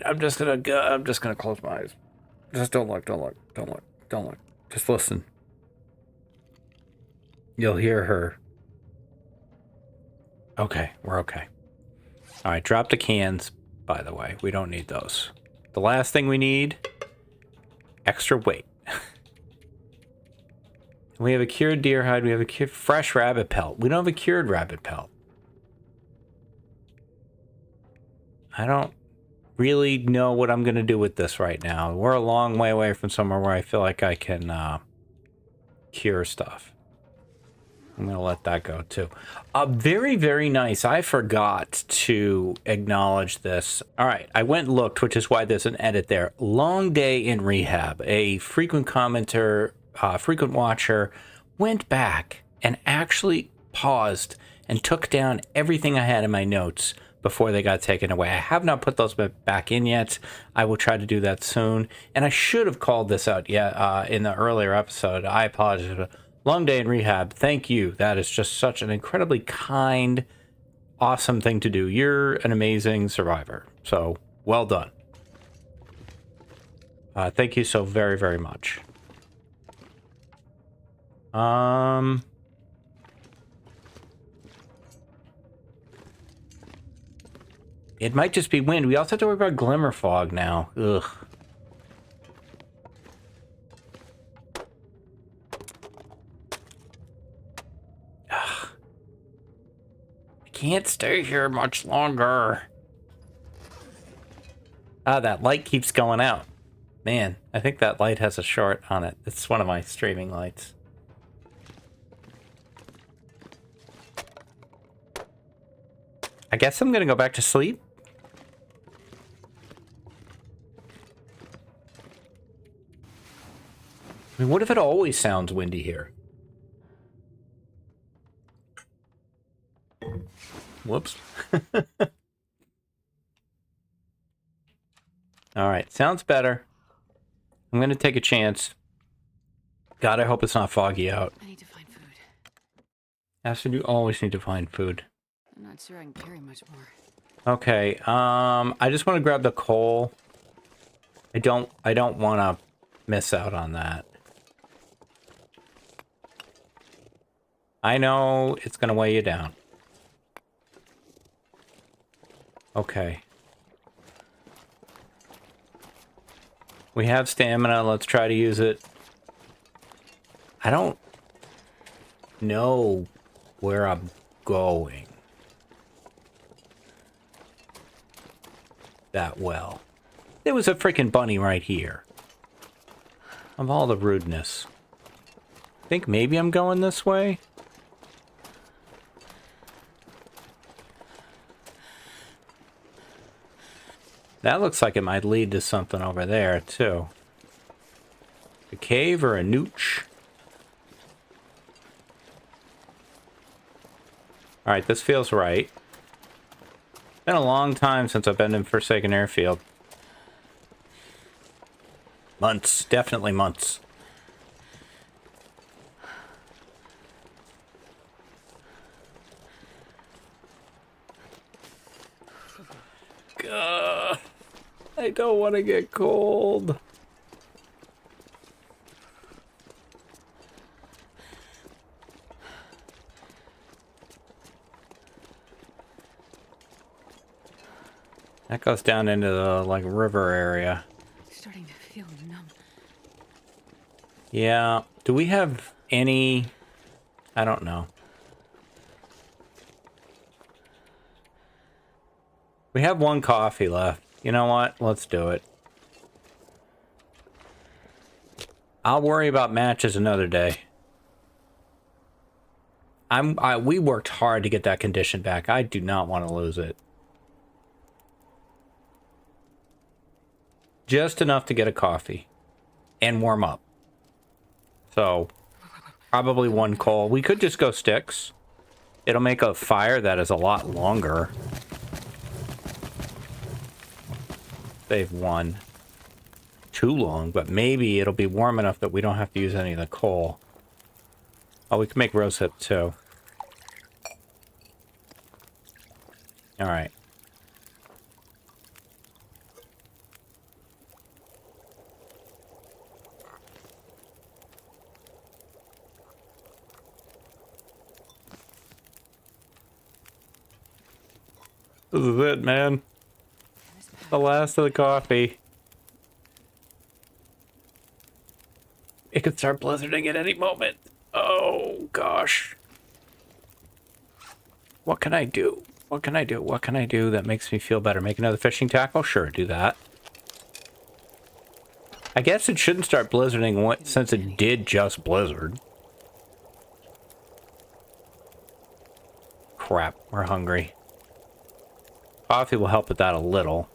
I'm just gonna close my eyes. Just don't look. Just listen. You'll hear her. Okay, we're okay. All right, drop the cans, by the way. We don't need those. The last thing we need, extra weight. We have a cured deer hide. We have a fresh rabbit pelt. We don't have a cured rabbit pelt. I don't really know what I'm going to do with this right now. We're a long way away from somewhere where I feel like I can cure stuff. I'm going to let that go too. Very, very nice. I forgot to acknowledge this. All right. I went and looked, which is why there's an edit there. Long day in rehab. A frequent commenter, frequent watcher went back and actually paused and took down everything I had in my notes before they got taken away. I have not put those back in yet. I will try to do that soon. And I should have called this out in the earlier episode. I apologize. Long day in rehab. Thank you. That is just such an incredibly kind, awesome thing to do. You're an amazing survivor. So, well done. Thank you so very, very much. It might just be wind. We also have to worry about glimmer fog now. Ugh. Ugh. I can't stay here much longer. Ah, that light keeps going out. Man, I think that light has a short on it. It's one of my streaming lights. I guess I'm gonna go back to sleep. I mean, what if it always sounds windy here? Whoops. All right, sounds better. I'm gonna take a chance. God, I hope it's not foggy out. I need to find food. Astrid, you always need to find food. I'm not sure I can carry much more. Okay, I just want to grab the coal. I don't want to miss out on that. I know it's going to weigh you down. Okay. We have stamina. Let's try to use it. I don't know where I'm going that well. There was a freaking bunny right here. Of all the rudeness. I think maybe I'm going this way. That looks like it might lead to something over there, too. A cave or a nooch? Alright, this feels right. Been a long time since I've been in Forsaken Airfield. Months. Definitely months. Gah. I don't want to get cold. That goes down into the, like, river area. Starting to feel numb. Yeah. Do we have any... I don't know. We have one coffee left. You know what? Let's do it. I'll worry about matches another day. We worked hard to get that condition back. I do not want to lose it. Just enough to get a coffee. And warm up. So, probably one coal. We could just go sticks. It'll make a fire that is a lot longer. Save one. Too long, but maybe it'll be warm enough that we don't have to use any of the coal. Oh, we can make rosehip too. Alright. This is it, man. The last of the coffee. It could start blizzarding at any moment. Oh, gosh. What can I do? What can I do? What can I do that makes me feel better? Make another fishing tackle? Sure, do that. I guess it shouldn't start blizzarding since it did just blizzard. Crap, we're hungry. Coffee will help with that a little.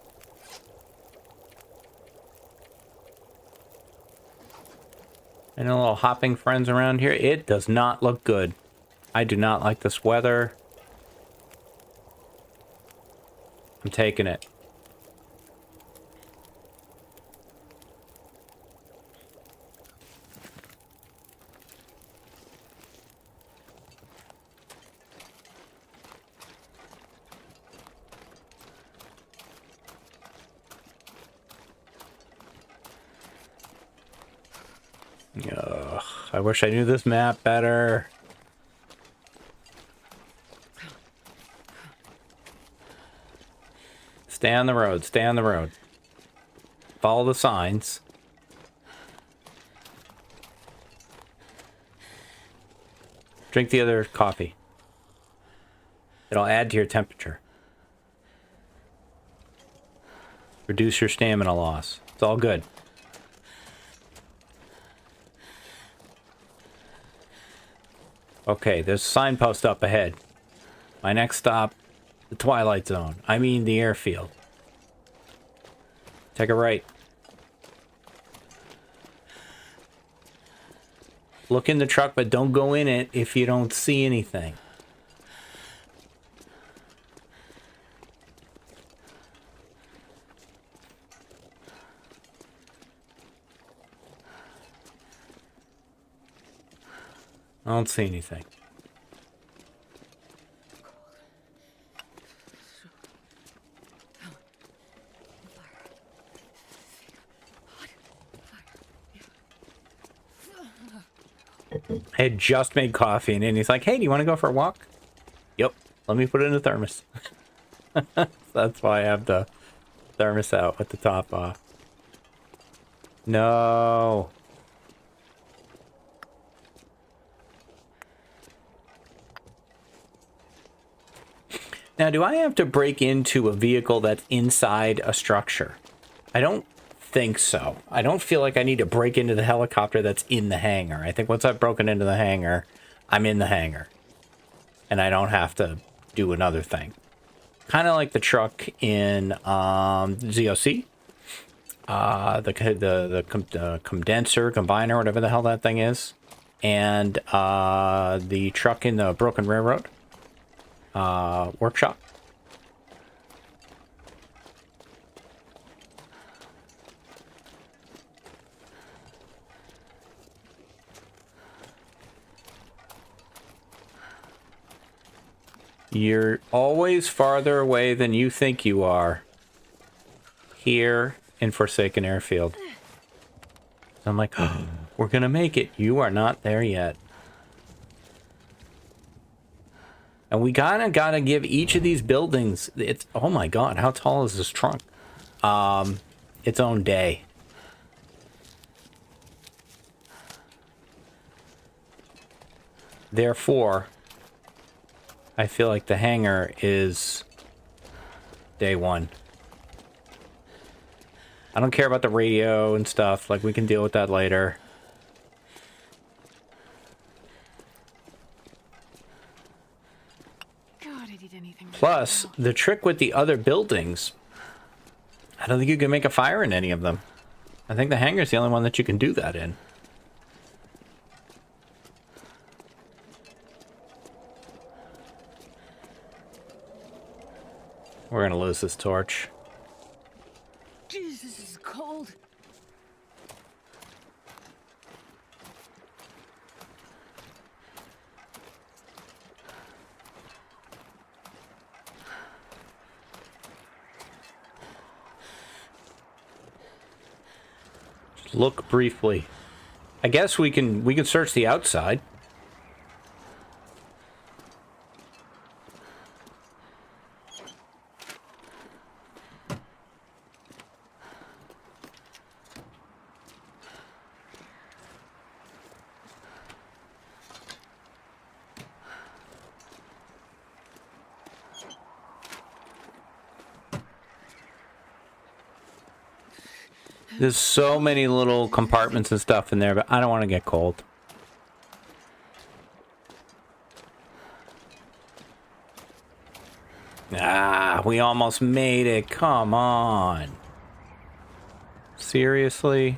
Any little hopping friends around here? It does not look good. I do not like this weather. I'm taking it. Ugh, I wish I knew this map better. Stay on the road, stay on the road. Follow the signs. Drink the other coffee. It'll add to your temperature. Reduce your stamina loss. It's all good. Okay, there's a signpost up ahead. My next stop, the Twilight Zone. I mean the airfield. Take a right. Look in the truck, but don't go in it if you don't see anything. I don't see anything. I had just made coffee and then he's like, hey, do you want to go for a walk? Yep, let me put it in the thermos. That's why I have the thermos out with the top off. No. Now, do I have to break into a vehicle that's inside a structure? I don't think so. I don't feel like I need to break into the helicopter that's in the hangar. I think once I've broken into the hangar, I'm in the hangar. And I don't have to do another thing. Kind of like the truck in ZOC. The condenser, combiner, whatever the hell that thing is. And the truck in the Broken Railroad. Workshop. You're always farther away than you think you are. Here in Forsaken Airfield. I'm like, oh, we're gonna make it. You are not there yet. And we gotta give each of these buildings, it's, oh my god, how tall is this trunk? Its own day. Therefore, I feel like the hangar is day one. I don't care about the radio and stuff, like we can deal with that later. God, I did anything. Plus, the trick with the other buildings, I don't think you can make a fire in any of them. I think the hangar's the only one that you can do that in. We're gonna lose this torch. Jesus, this is cold. Just look briefly. I guess we can search the outside. There's so many little compartments and stuff in there, but I don't want to get cold. Ah, we almost made it. Come on. Seriously?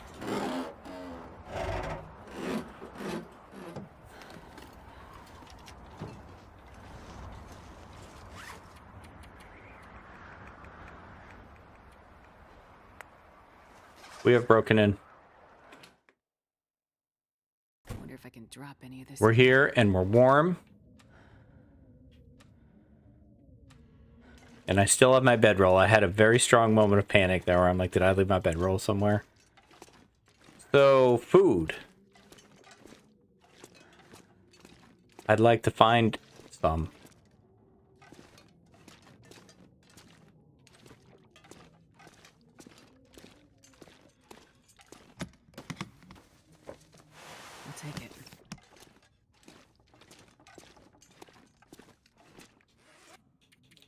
We have broken in. I wonder if I can drop any of this. We're here and we're warm. And I still have my bedroll. I had a very strong moment of panic there where I'm like, did I leave my bedroll somewhere? So, food. I'd like to find some. I'll take it.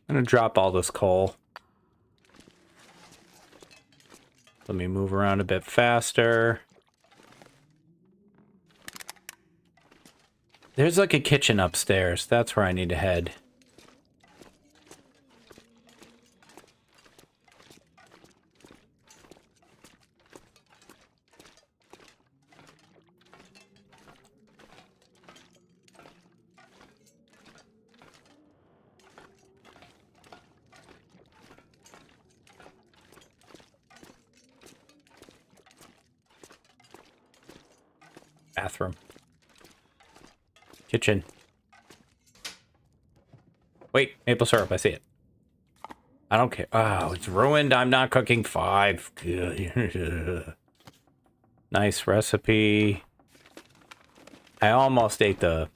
I'm gonna drop all this coal. Let me move around a bit faster. There's like a kitchen upstairs. That's where I need to head. Bathroom. Kitchen. Wait, maple syrup, I see it. I don't care. Oh, it's ruined. I'm not cooking 5. Good. Nice recipe. I almost ate the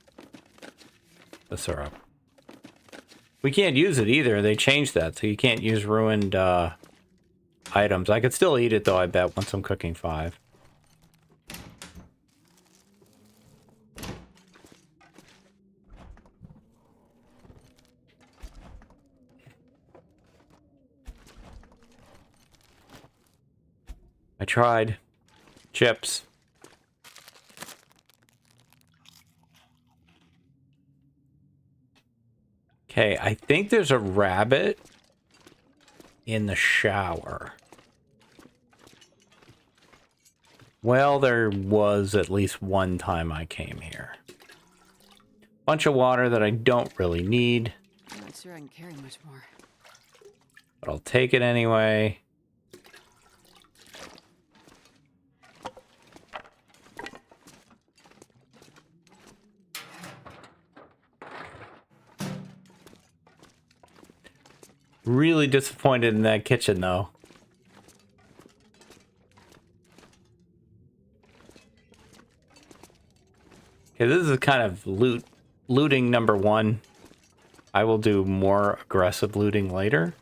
syrup. We can't use it either. They changed that, so you can't use ruined items. I could still eat it, though, I bet, once I'm cooking 5. I tried. Chips. Okay, I think there's a rabbit in the shower. Well, there was at least one time I came here. Bunch of water that I don't really need. I'm not sure I can carry much more. But I'll take it anyway. Really disappointed in that kitchen, though. Okay, this is kind of looting number 1. I will do more aggressive looting later.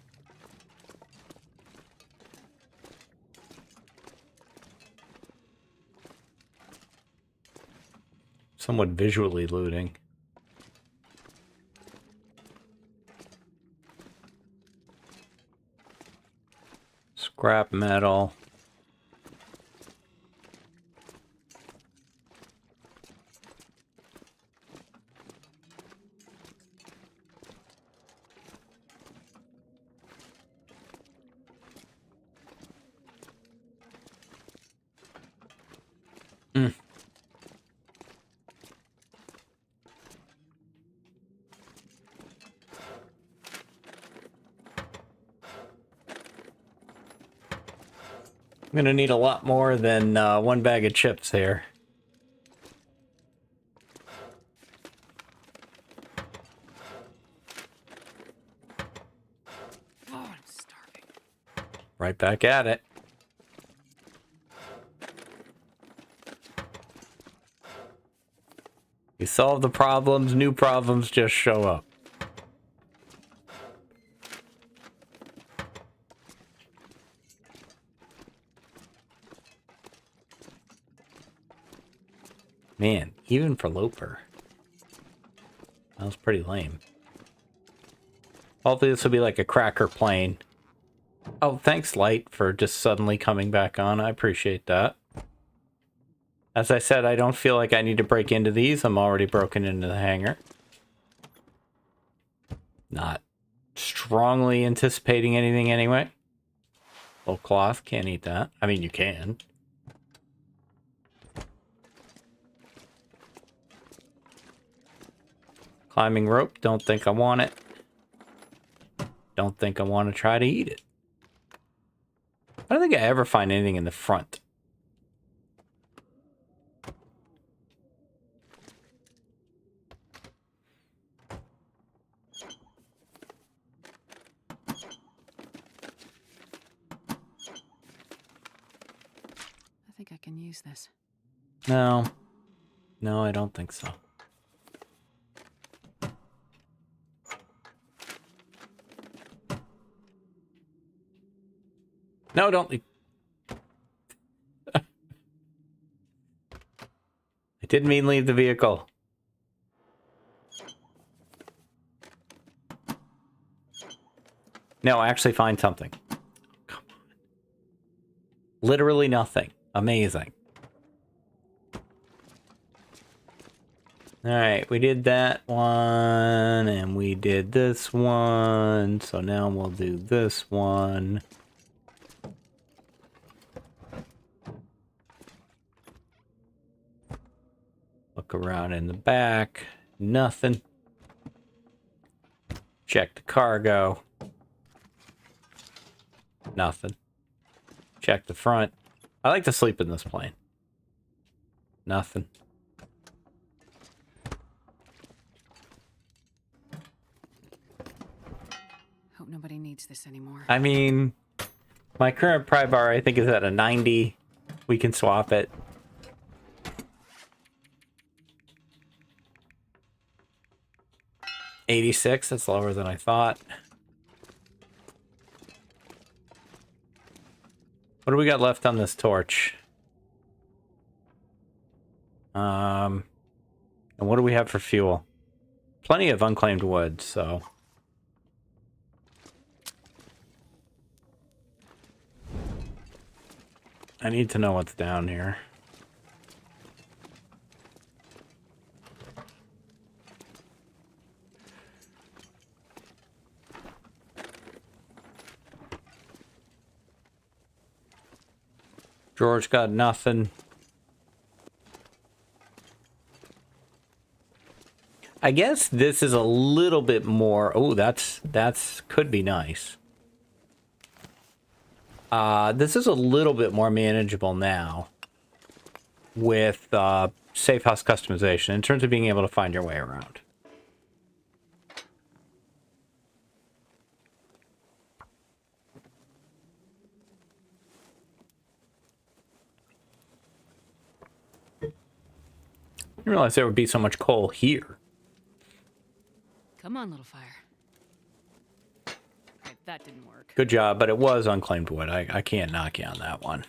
Somewhat visually looting. Scrap metal. Mm. I'm gonna need a lot more than one bag of chips here. Oh, I'm starving. Right back at it. You solve the problems, new problems just show up. Man, even for Loper. That was pretty lame. Hopefully this will be like a cracker plane. Oh, thanks, Light, for just suddenly coming back on. I appreciate that. As I said, I don't feel like I need to break into these. I'm already broken into the hangar. Not strongly anticipating anything anyway. Little cloth, can't eat that. I mean, you can. Climbing rope, don't think I want it. Don't think I want to try to eat it. I don't think I ever find anything in the front. I think I can use this. No. No, I don't think so. No, don't leave. I didn't mean leave the vehicle. No, actually find something. Come on. Literally nothing. Amazing. Alright, we did that one, and we did this one, so now we'll do this one. Look around in the back. Nothing. Check the cargo. Nothing. Check the front. I like to sleep in this plane. Nothing. Hope nobody needs this anymore. I mean, my current pry bar I think is at a 90. We can swap it. $86, that's lower than I thought. What do we got left on this torch? And what do we have for fuel? Plenty of unclaimed wood, so... I need to know what's down here. George got nothing. I guess this is a little bit more... Oh, that's could be nice. This is a little bit more manageable now with safe house customization in terms of being able to find your way around. I didn't realize there would be so much coal here. Come on, little fire. Good job, but it was unclaimed wood. I can't knock you on that one.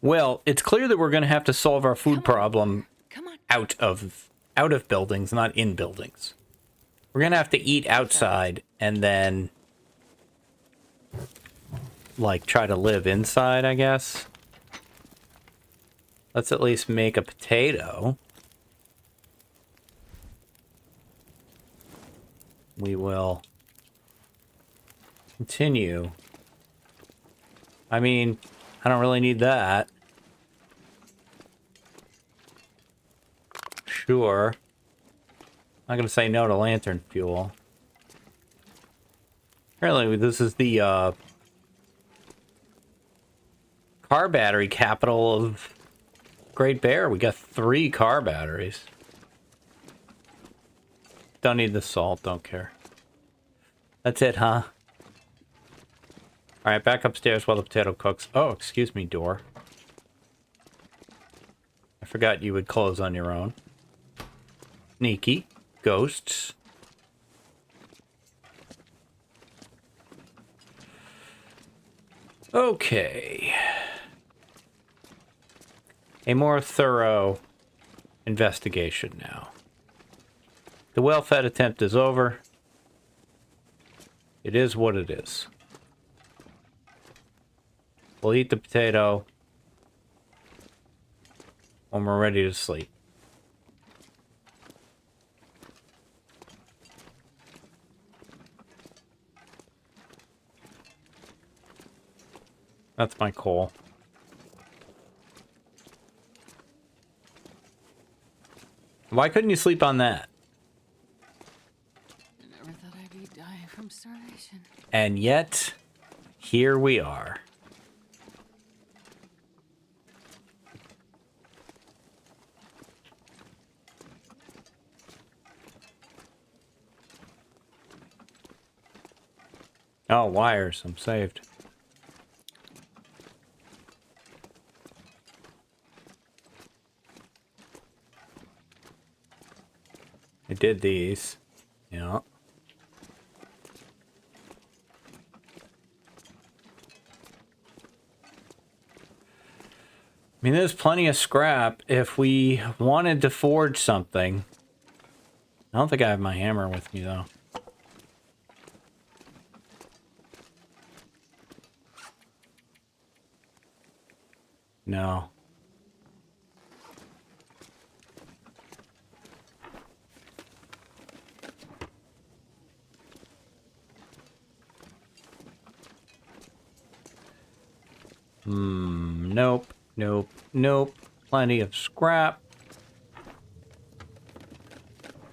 Well, it's clear that we're going to have to solve our food problem out of buildings, not in buildings. We're going to have to eat outside and then like try to live inside, I guess. Let's at least make a potato. We will continue. I mean, I don't really need that. Sure. I'm not going to say no to lantern fuel. Apparently, this is the car battery capital of Great Bear. We got 3 car batteries. Don't need the salt, don't care. That's it, huh? Alright, back upstairs while the potato cooks. Oh, excuse me, door. I forgot you would close on your own. Sneaky. Ghosts. Okay. A more thorough investigation now. The well-fed attempt is over. It is what it is. We'll eat the potato when we're ready to sleep. That's my coal. Why couldn't you sleep on that? I never thought I'd be dying from starvation. And yet, here we are. Oh, wires. I'm saved. I did these. Yeah. I mean, there's plenty of scrap if we wanted to forge something. I don't think I have my hammer with me, though. No. Nope, nope, nope. Plenty of scrap.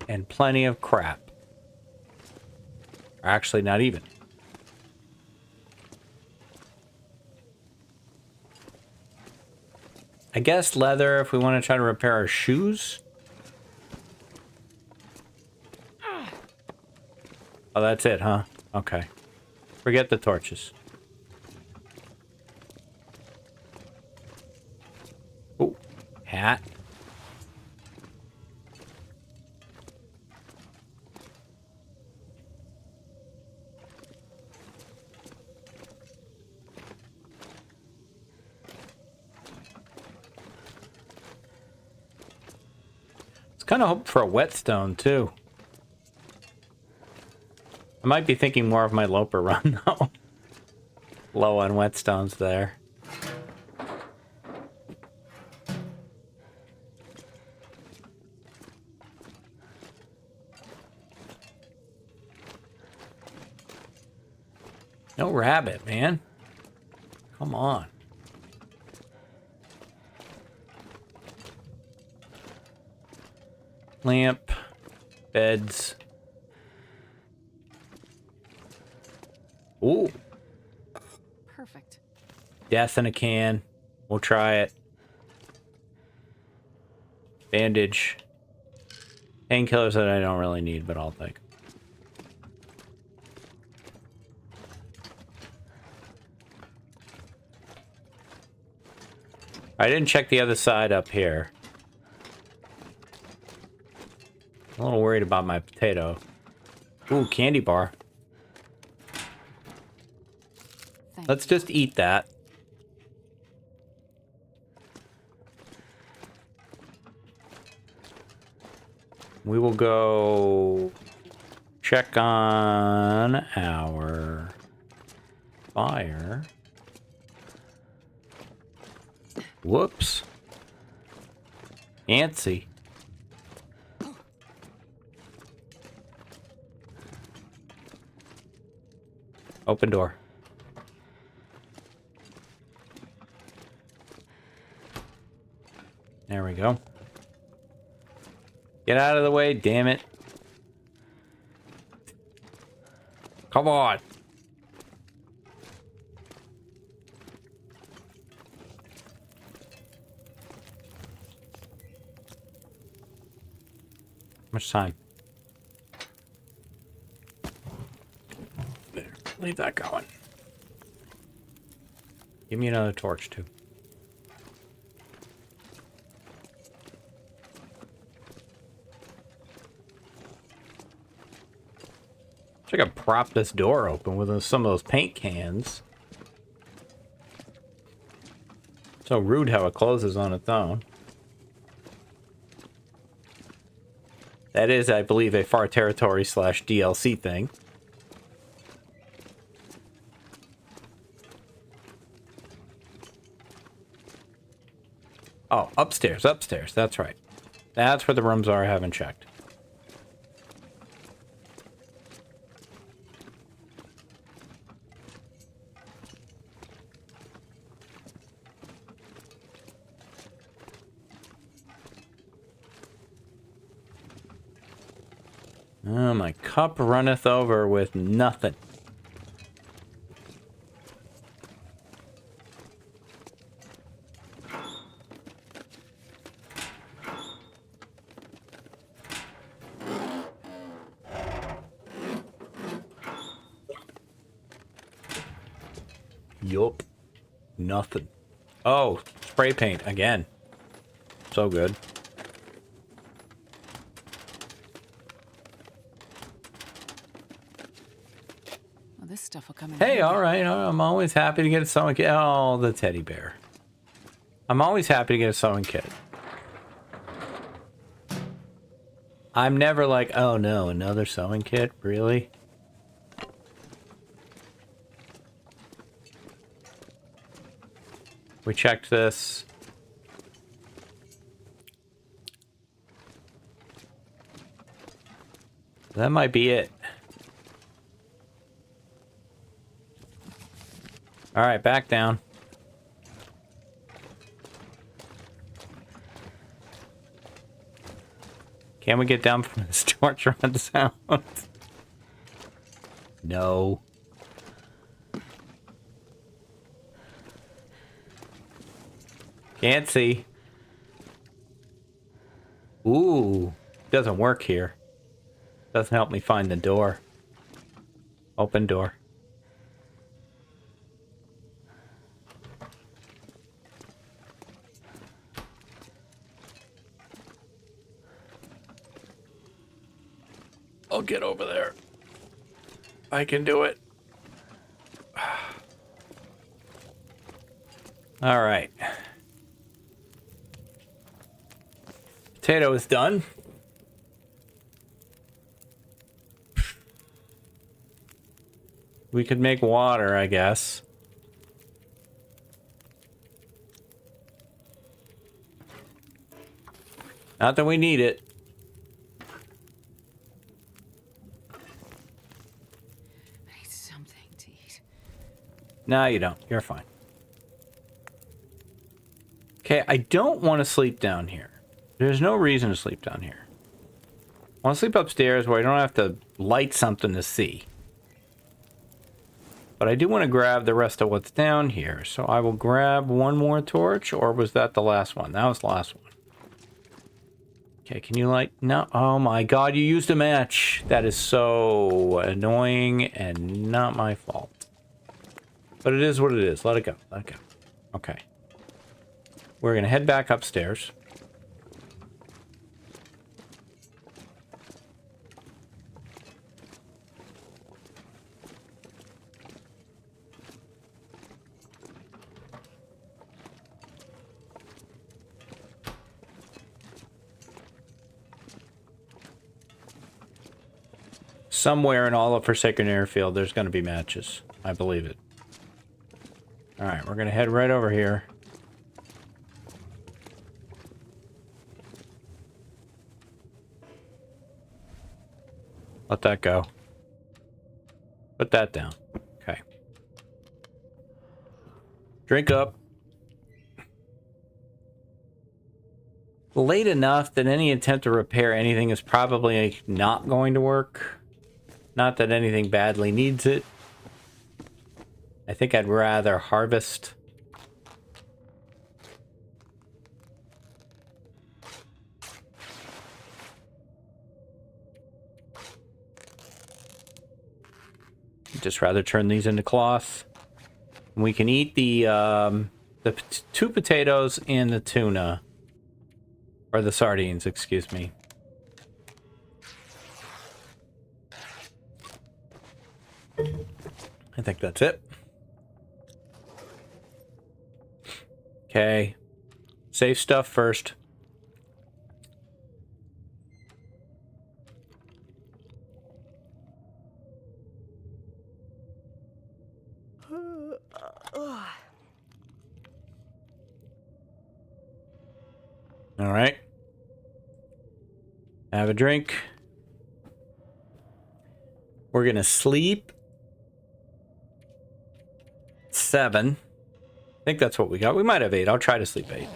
And plenty of crap. Actually, not even. I guess leather if we want to try to repair our shoes. Oh, that's it, huh? Okay. Forget the torches. Oh, hat. Kind of hope for a whetstone too. I might be thinking more of my Loper run though. Low on whetstones there. No rabbit, man. Come on. Lamp, beds. Ooh. Perfect. Death in a can. We'll try it. Bandage. Painkillers that I don't really need, but I'll take. I didn't check the other side up here. I'm a little worried about my potato. Ooh, candy bar. Let's just eat that. We will go check on our fire. Whoops. Antsy. Open door. There we go. Get out of the way, damn it. Come on. How much time? There, leave that going. Give me another torch, too. I could prop this door open with some of those paint cans. So rude how it closes on its own. That is, I believe, a Far Territory / DLC thing. Oh, upstairs, upstairs. That's right. That's where the rooms are I haven't checked. Oh, my cup runneth over with nothing. Yup. Nothing. Oh, spray paint again. So good. This stuff will come in. Hey, all right. I'm always happy to get a sewing kit. Oh, the teddy bear. I'm always happy to get a sewing kit. I'm never like, oh no, another sewing kit? Really? We checked this. That might be it. All right, back down. Can we get down from this torch run sound? No. Can't see. Ooh, doesn't work here. Doesn't help me find the door. Open door. I'll get over there. I can do it. All right. Potato is done. We could make water, I guess. Not that we need it. No, you don't. You're fine. Okay, I don't want to sleep down here. There's no reason to sleep down here. I want to sleep upstairs where I don't have to light something to see. But I do want to grab the rest of what's down here. So I will grab one more torch, or was that the last one? That was the last one. Okay, can you light? No. Oh my god, you used a match. That is so annoying and not my fault. But it is what it is. Let it go. Let it go. Okay. we're going to head back upstairs. Somewhere in all of Forsaken Airfield, there's going to be matches. I believe it. Alright, we're going to head right over here. Let that go. Put that down. Okay. Drink up. Late enough that any attempt to repair anything is probably not going to work. Not that anything badly needs it. I think I'd rather harvest. Just rather turn these into cloth. We can eat the 2 potatoes and the tuna. Or the sardines, excuse me. I think that's it. Okay. Save stuff first. All right. Have a drink. We're gonna sleep. 7. I think that's what we got. We might have 8. I'll try to sleep 8.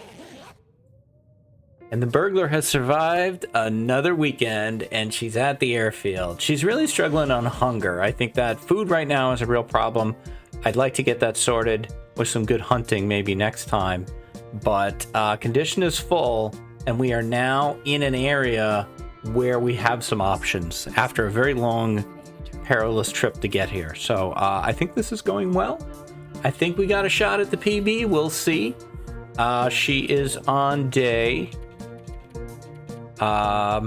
And the burglar has survived another weekend, and she's at the airfield. She's really struggling on hunger. I think that food right now is a real problem. I'd like to get that sorted with some good hunting maybe next time. But condition is full, and we are now in an area where we have some options after a very long, perilous trip to get here. So I think this is going well. I think we got a shot at the PB. We'll see. She is on day 38.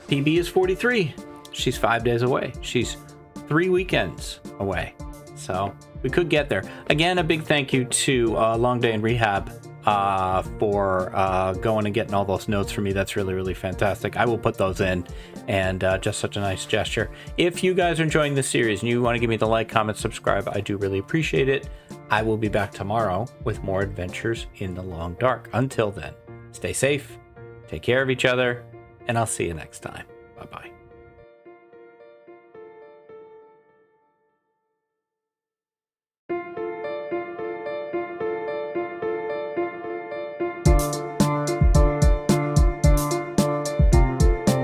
PB is 43. She's 5 days away. She's 3 weekends away. So we could get there. Again, a big thank you to Long Day in Rehab for going and getting all those notes for me. That's really, really fantastic. I will put those in, and just such a nice gesture. If you guys are enjoying this series and you want to give me the like, comment, subscribe, I do really appreciate it. I will be back tomorrow with more adventures in the long dark. Until then, stay safe, take care of each other, and I'll see you next time. Bye-bye.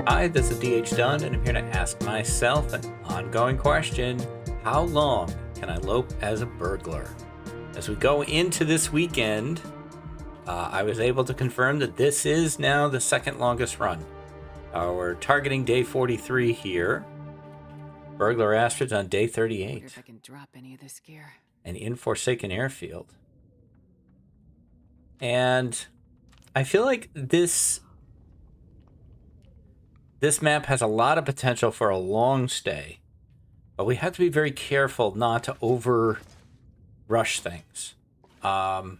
Hi, this is DH Dunn, and I'm here to ask myself an ongoing question. How long can I lope as a burglar? As we go into this weekend, I was able to confirm that this is now the second longest run. We're targeting day 43 here. Burglar Astrid's on day 38. Wonder if I can drop any of this gear. And in Forsaken Airfield. And I feel like this map has a lot of potential for a long stay, but we have to be very careful not to over rush things. I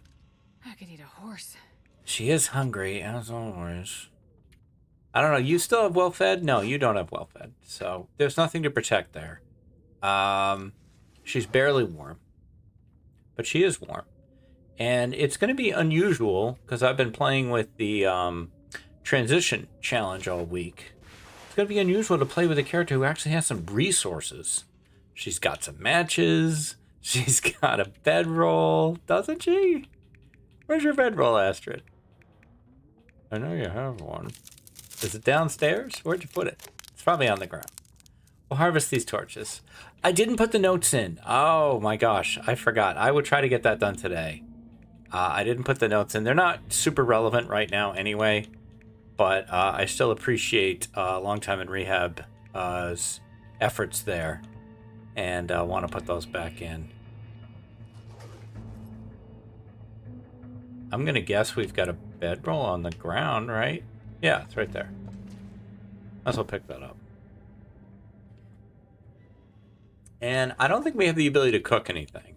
could eat a horse. She is hungry, as always. I don't know, you still have well-fed? No, you don't have well-fed, so there's nothing to protect there. She's barely warm, but she is warm. And it's going to be unusual, because I've been playing with the transition challenge all week. It's going to be unusual to play with a character who actually has some resources. She's got some matches. She's got a bedroll, doesn't she? Where's your bedroll, Astrid? I know you have one. Is it downstairs? Where'd you put it? It's probably on the ground. We'll harvest these torches. I didn't put the notes in. Oh my gosh, I forgot. I would try to get that done today. I didn't put the notes in. They're not super relevant right now anyway, but I still appreciate Long Time in Rehab's efforts there, and want to put those back in. I'm gonna guess we've got a bedroll on the ground, right? Yeah, it's right there. Might as well pick that up. And I don't think we have the ability to cook anything.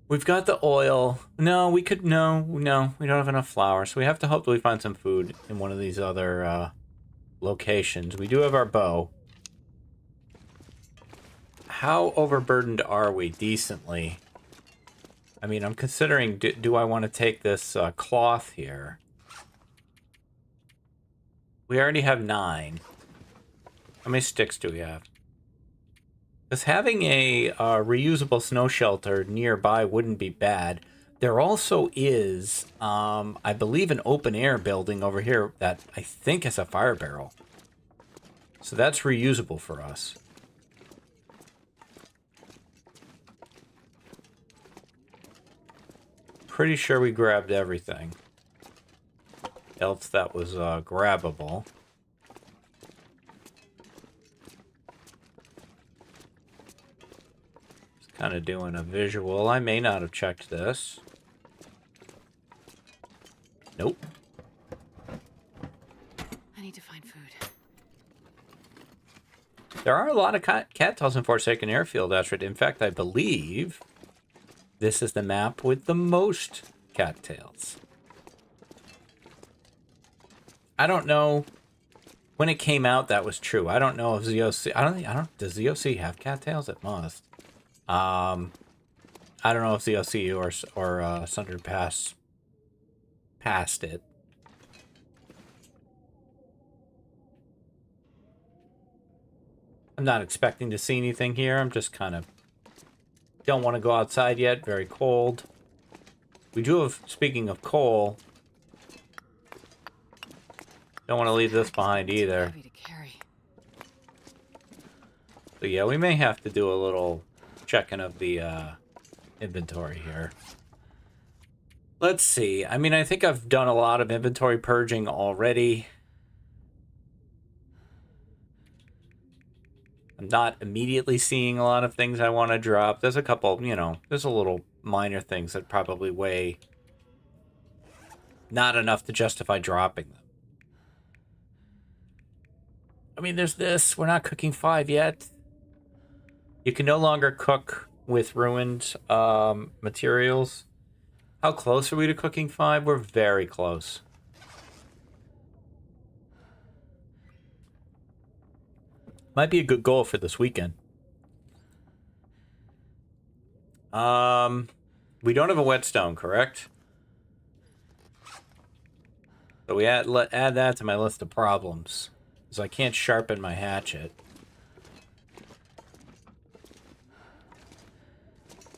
We've got the oil. No, we could... No, we don't have enough flour. So we have to hopefully find some food in one of these other locations. We do have our bow. How overburdened are we decently? I mean, I'm considering, do I want to take this cloth here? We already have 9. How many sticks do we have? Because having a reusable snow shelter nearby wouldn't be bad. There also is, I believe, an open air building over here that I think has a fire barrel. So that's reusable for us. Pretty sure we grabbed everything else that was grabbable. Just kind of doing a visual. I may not have checked this. Nope. I need to find food. There are a lot of cattails in Forsaken Airfield, Astrid. In fact, I believe this is the map with the most cattails. I don't know when it came out that was true. I don't know if ZOC... I don't... Does ZOC have cattails? It must. I don't know if ZOC or Sundered passed it. I'm not expecting to see anything here. I'm just kind of... Don't want to go outside yet. Very cold. We do have... Speaking of coal... Don't want to leave this behind either. So yeah, we may have to do a little checking of the inventory here. Let's see. I mean, I think I've done a lot of inventory purging already. I'm not immediately seeing a lot of things I want to drop. There's a couple, you know, there's a little minor things that probably weigh not enough to justify dropping them. I mean, there's this. We're not cooking 5 yet. You can no longer cook with ruined materials. How close are we to cooking 5? We're very close. Might be a good goal for this weekend. We don't have a whetstone, correct? So we add that to my list of problems. So I can't sharpen my hatchet.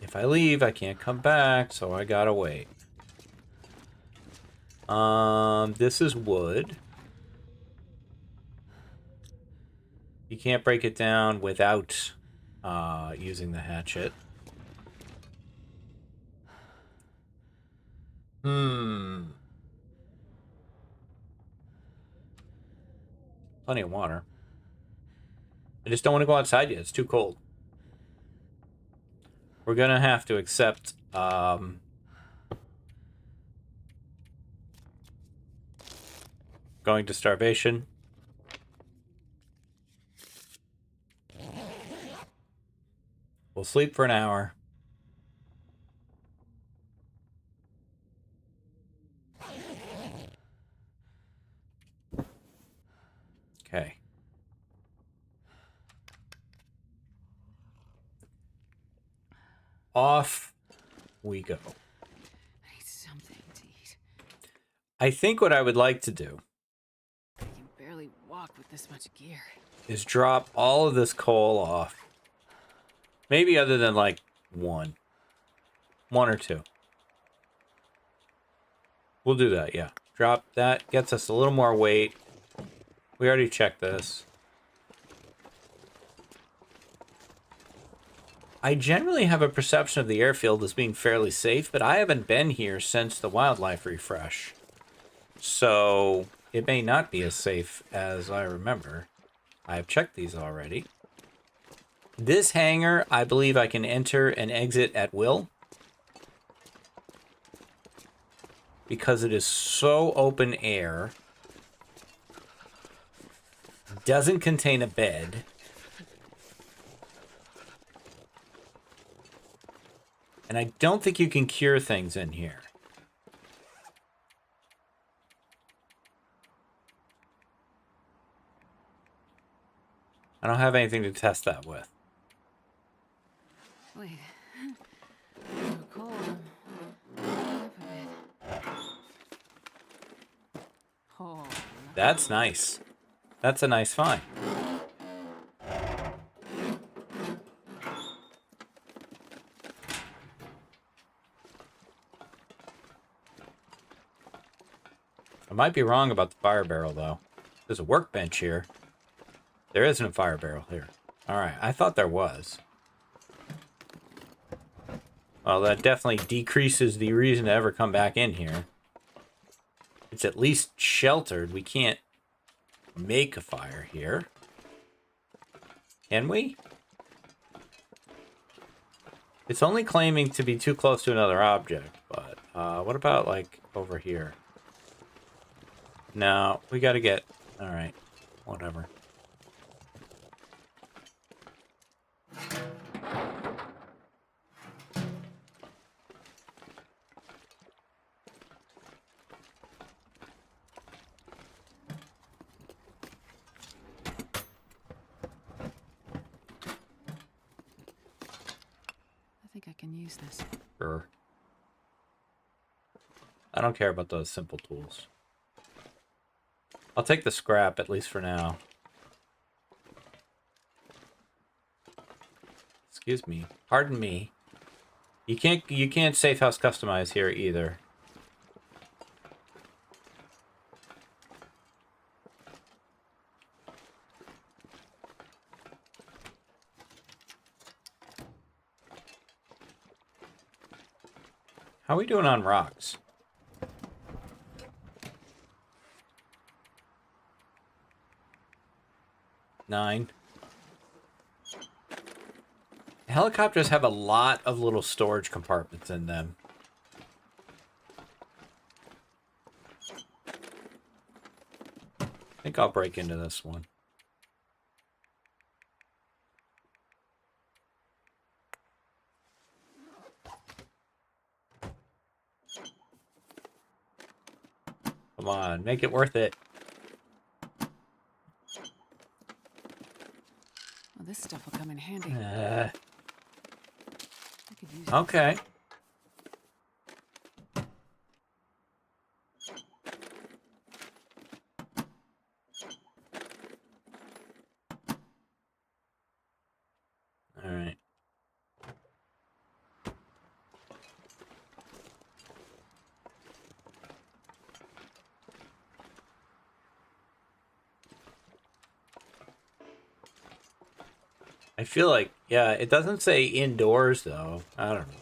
If I leave, I can't come back, so I gotta wait. This is wood. You can't break it down without using the hatchet. Plenty of water. I just don't want to go outside yet. It's too cold. We're gonna have to accept going to starvation. We'll sleep for an hour. Okay. Off we go. I need something to eat. I think what I would like to do I can barely walk with this much gear. is drop all of this coal off. Maybe other than like one or two. We'll do that, yeah. Drop that, gets us a little more weight. We already checked this. I generally have a perception of the airfield as being fairly safe, but I haven't been here since the wildlife refresh. So it may not be as safe as I remember. I have checked these already. This hangar, I believe I can enter and exit at will. because it is so open air. Doesn't contain a bed. And I don't think you can cure things in here. I don't have anything to test that with. Wait. So cold. Up a bit. Oh. That's nice. That's a nice find. I might be wrong about the fire barrel, though. There's a workbench here. There isn't a fire barrel here. Alright, I thought there was. Well, that definitely decreases the reason to ever come back in here. It's at least sheltered. We can't make a fire here. Can we? It's only claiming to be too close to another object, but what about, like, over here? No, we gotta get... Alright, whatever. I think I can use this. Sure. I don't care about those simple tools. I'll take the scrap, at least for now. Excuse me. Pardon me. You can't safe house customize here either. How are we doing on rocks? Nine. Helicopters have a lot of little storage compartments in them. I think I'll break into this one. Come on, make it worth it. Well, this stuff will come in handy. Uh, I could use it. okay. All right. I feel like, yeah, it doesn't say indoors, though. I don't know.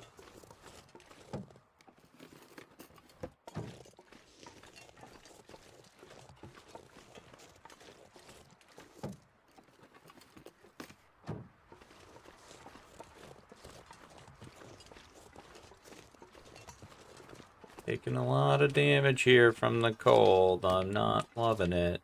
Taking a lot of damage here from the cold. I'm not loving it.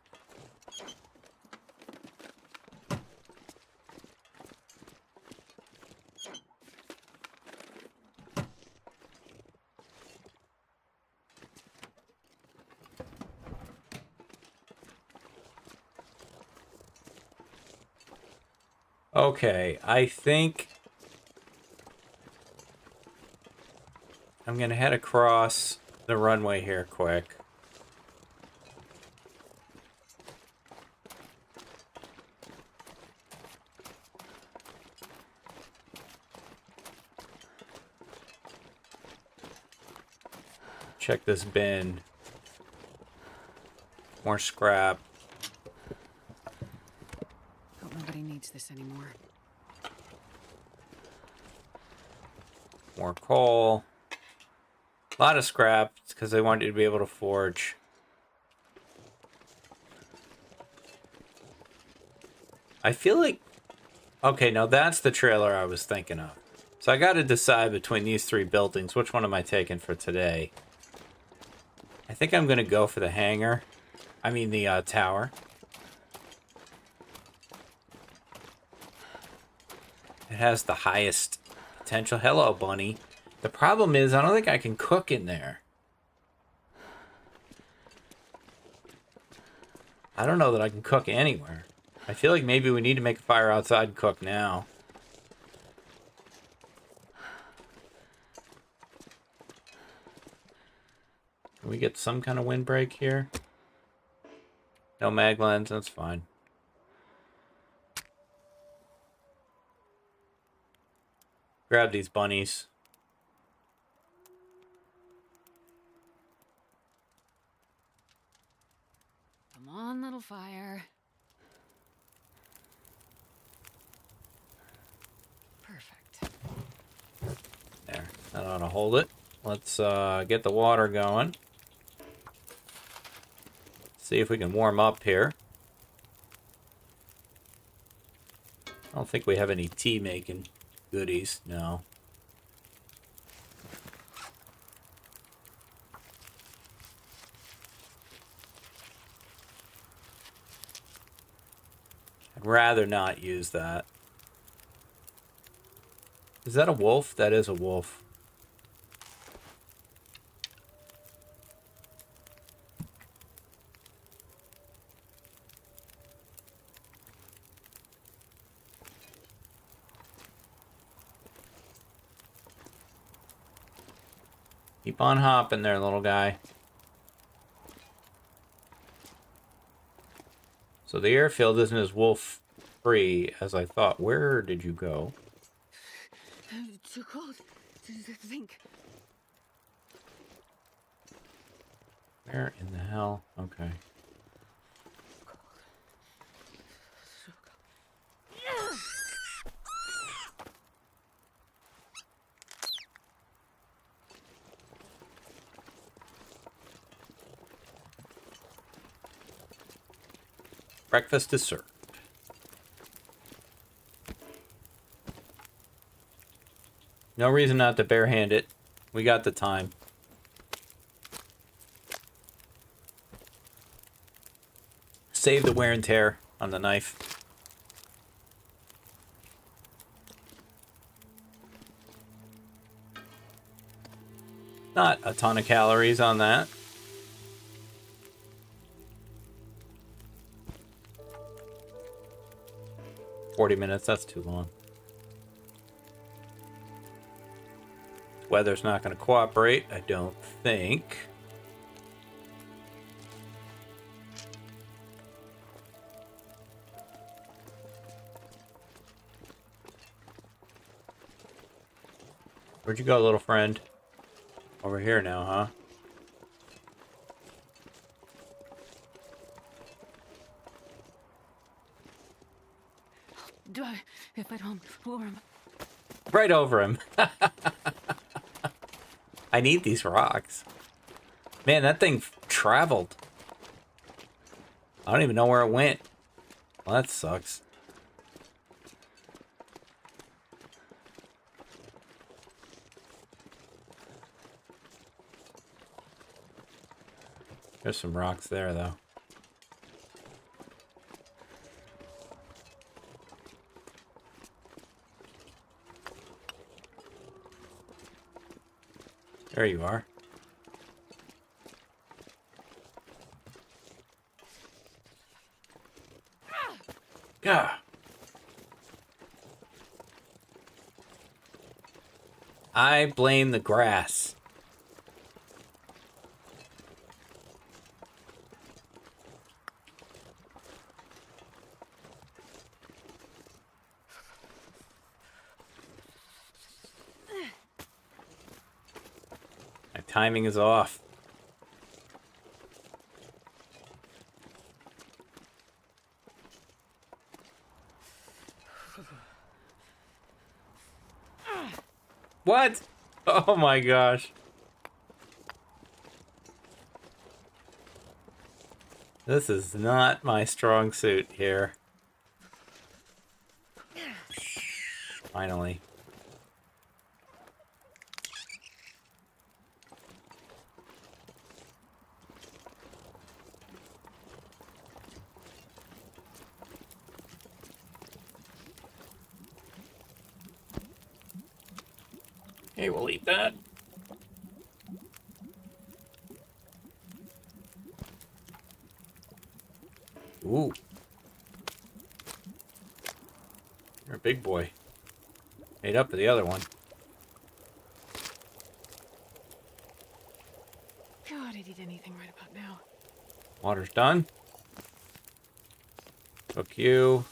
Okay, I think I'm gonna head across the runway here quick. Check this bin. More scrap. Hope nobody needs this anymore. More coal. A lot of scrap because they wanted you to be able to forge. I feel like... Okay, now that's the trailer I was thinking of. So I got to decide between these three buildings. Which one am I taking for today? think I'm gonna go for the hangar. I mean the tower. It has the highest potential. Hello, bunny. The problem is I don't think I can cook in there. I don't know that I can cook anywhere. I feel like maybe we need to make a fire outside and cook now. Can we get some kind of windbreak here? No mag lens, that's fine. Grab these bunnies. Come on, little fire. Perfect. There, that ought to hold it. Let's get the water going. See if we can warm up here. I don't think we have any tea making goodies, no. I'd rather not use that. Is that a wolf? That is a wolf. Keep on hopping there, little guy. So the airfield isn't as wolf-free as I thought. Where did you go? Too cold to think. Where in the hell? Okay. Breakfast is served. No reason not to barehand it. We got the time. Save the wear and tear on the knife. Not a ton of calories on that. $40, that's too long. Weather's not going to cooperate, I don't think. Where'd you go, little friend? Over here now, huh? Do I, if I don't warm? Right over him. I need these rocks. Man, that thing traveled. I don't even know where it went. Well, that sucks. There's some rocks there, though. There you are. Gah. I blame the grass. My timing is off. What? Oh my gosh. This is not my strong suit here. Finally. Okay, we'll eat that. Ooh. You're a big boy. Made up for the other one. God, I'd eat anything right about now. Water's done. Cook you.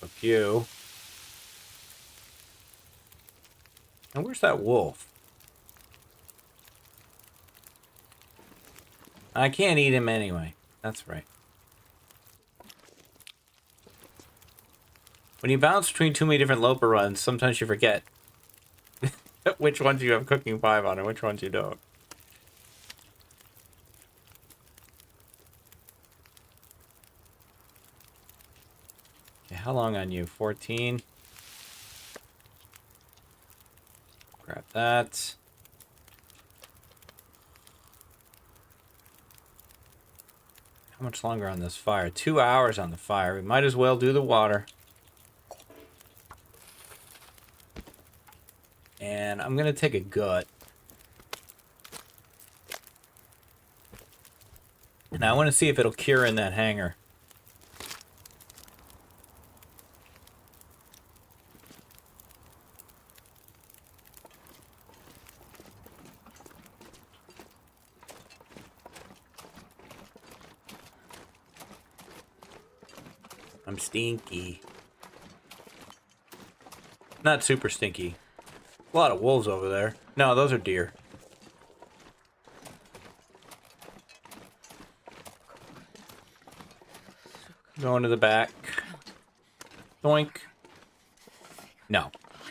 Cook you. And where's that wolf? I can't eat him anyway. That's right. When you bounce between too many different Loper runs, sometimes you forget which ones you have cooking 5 on and which ones you don't. Okay, how long on you? 14. Grab that. How much longer on this fire? 2 hours on the fire. We might as well do the water. And I'm going to take a gut. And I want to see if it'll cure in that hanger. I'm stinky. Not super stinky. A lot of wolves over there. No, those are deer. Going to the back. Doink. No.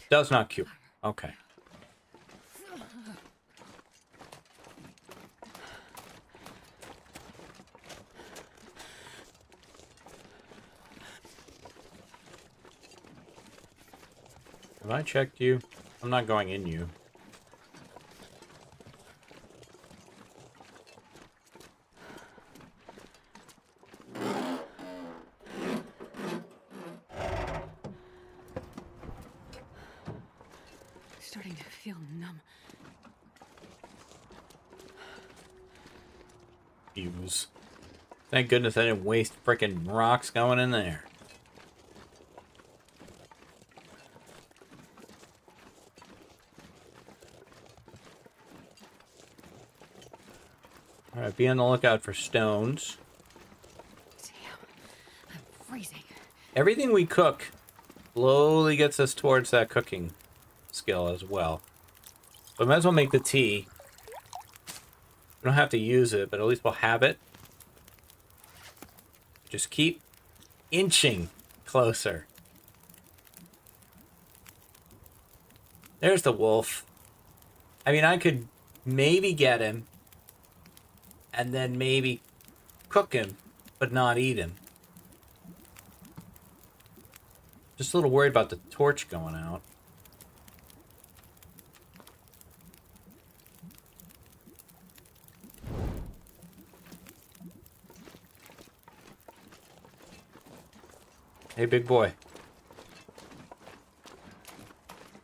Does not cure. Okay. Have I checked you? I'm not going in you. Starting to feel numb. Fuse. Thank goodness I didn't waste frickin' rocks going in there. Alright, be on the lookout for stones. Damn, I'm freezing. Everything we cook slowly gets us towards that cooking skill as well. But might as well make the tea. We don't have to use it, but at least we'll have it. Just keep inching closer. There's the wolf. I mean, I could maybe get him. And then maybe cook him, but not eat him. Just a little worried about the torch going out. Hey, big boy.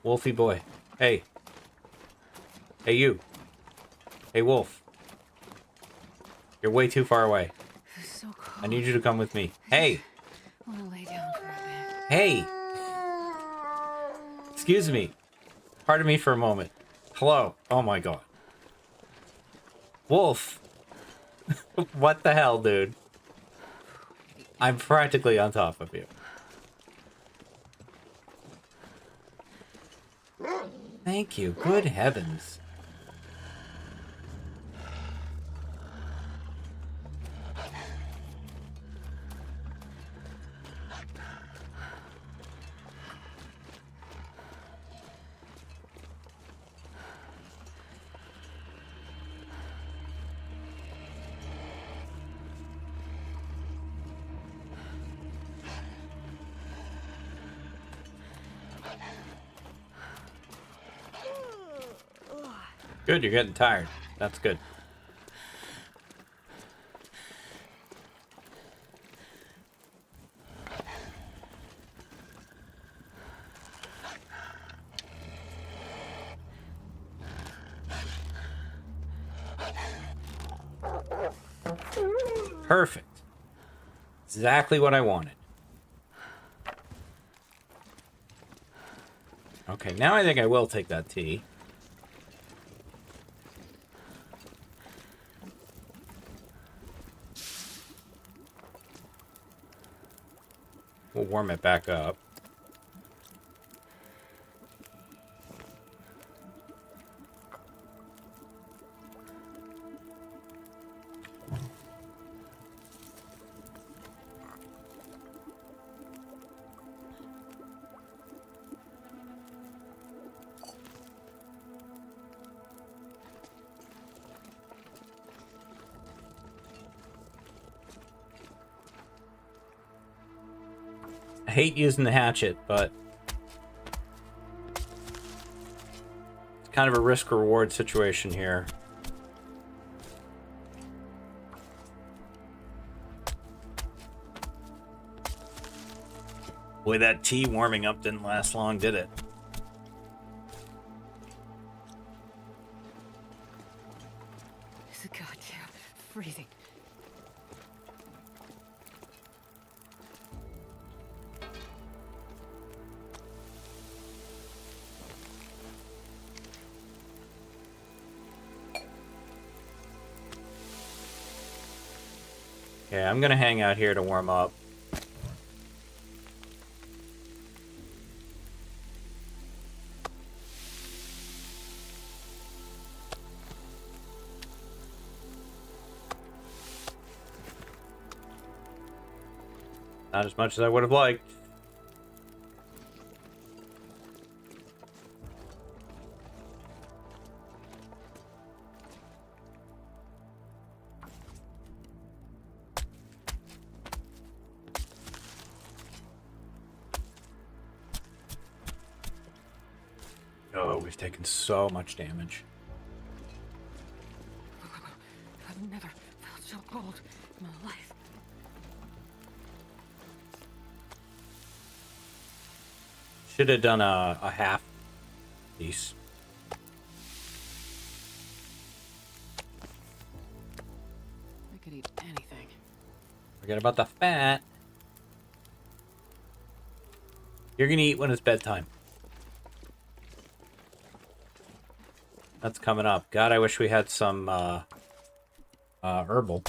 Wolfy boy. Hey. Hey, you. Hey, wolf. You're way too far away. It's so cold. I need you to come with me. Hey! I want to lay down for a bit. Hey! Excuse me. Pardon me for a moment. Hello. Oh my god. Wolf! What the hell, dude? I'm practically on top of you. Thank you. Good heavens. Good, you're getting tired. That's good. Perfect. Exactly what I wanted. Okay, now I think I will take that tea. We'll warm it back up. I hate using the hatchet, but it's kind of a risk-reward situation here. Boy, that tea warming up didn't last long, did it? It's a goddamn freezing. Okay, I'm gonna hang out here to warm up. Not as much as I would have liked. Oh, we've taken so much damage. I've never felt so cold in my life. Should have done a half piece. I could eat anything. Forget about the fat. You're gonna eat when it's bedtime. That's coming up. God, I wish we had some herbal.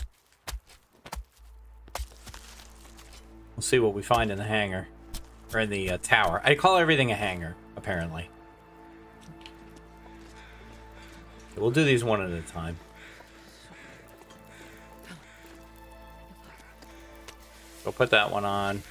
We'll see what we find in the hangar. Or in the tower. I call everything a hangar, apparently. Okay, we'll do these one at a time. We'll put that one on.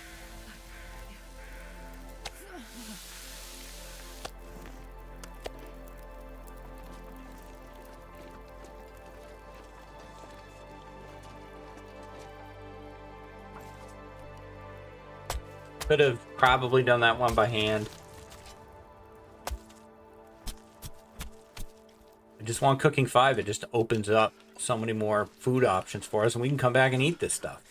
Could have probably done that one by hand. I just want cooking 5. It just opens up so many more food options for us, and we can come back and eat this stuff.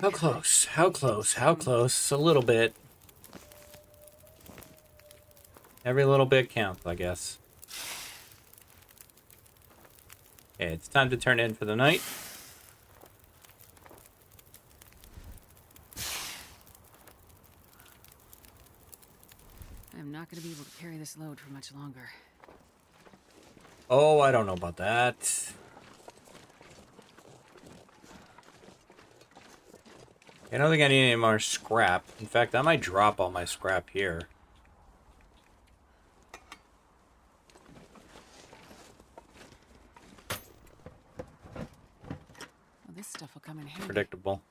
How close? How close? How close? A little bit. Every little bit counts, I guess. Okay, it's time to turn in for the night. I'm not going to be able to carry this load for much longer. Oh, I don't know about that. I don't think I need any more scrap. In fact, I might drop all my scrap here. Well, this stuff will come in handy. Predictable.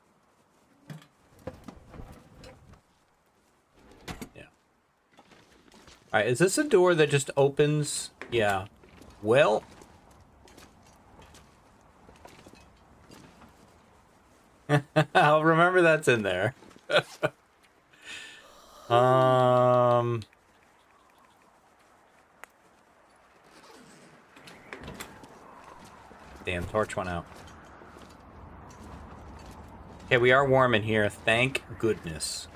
Yeah. Alright, is this a door that just opens? Yeah. Well... I'll remember that's in there. Damn, torch went out. Okay, we are warm in here. Thank goodness.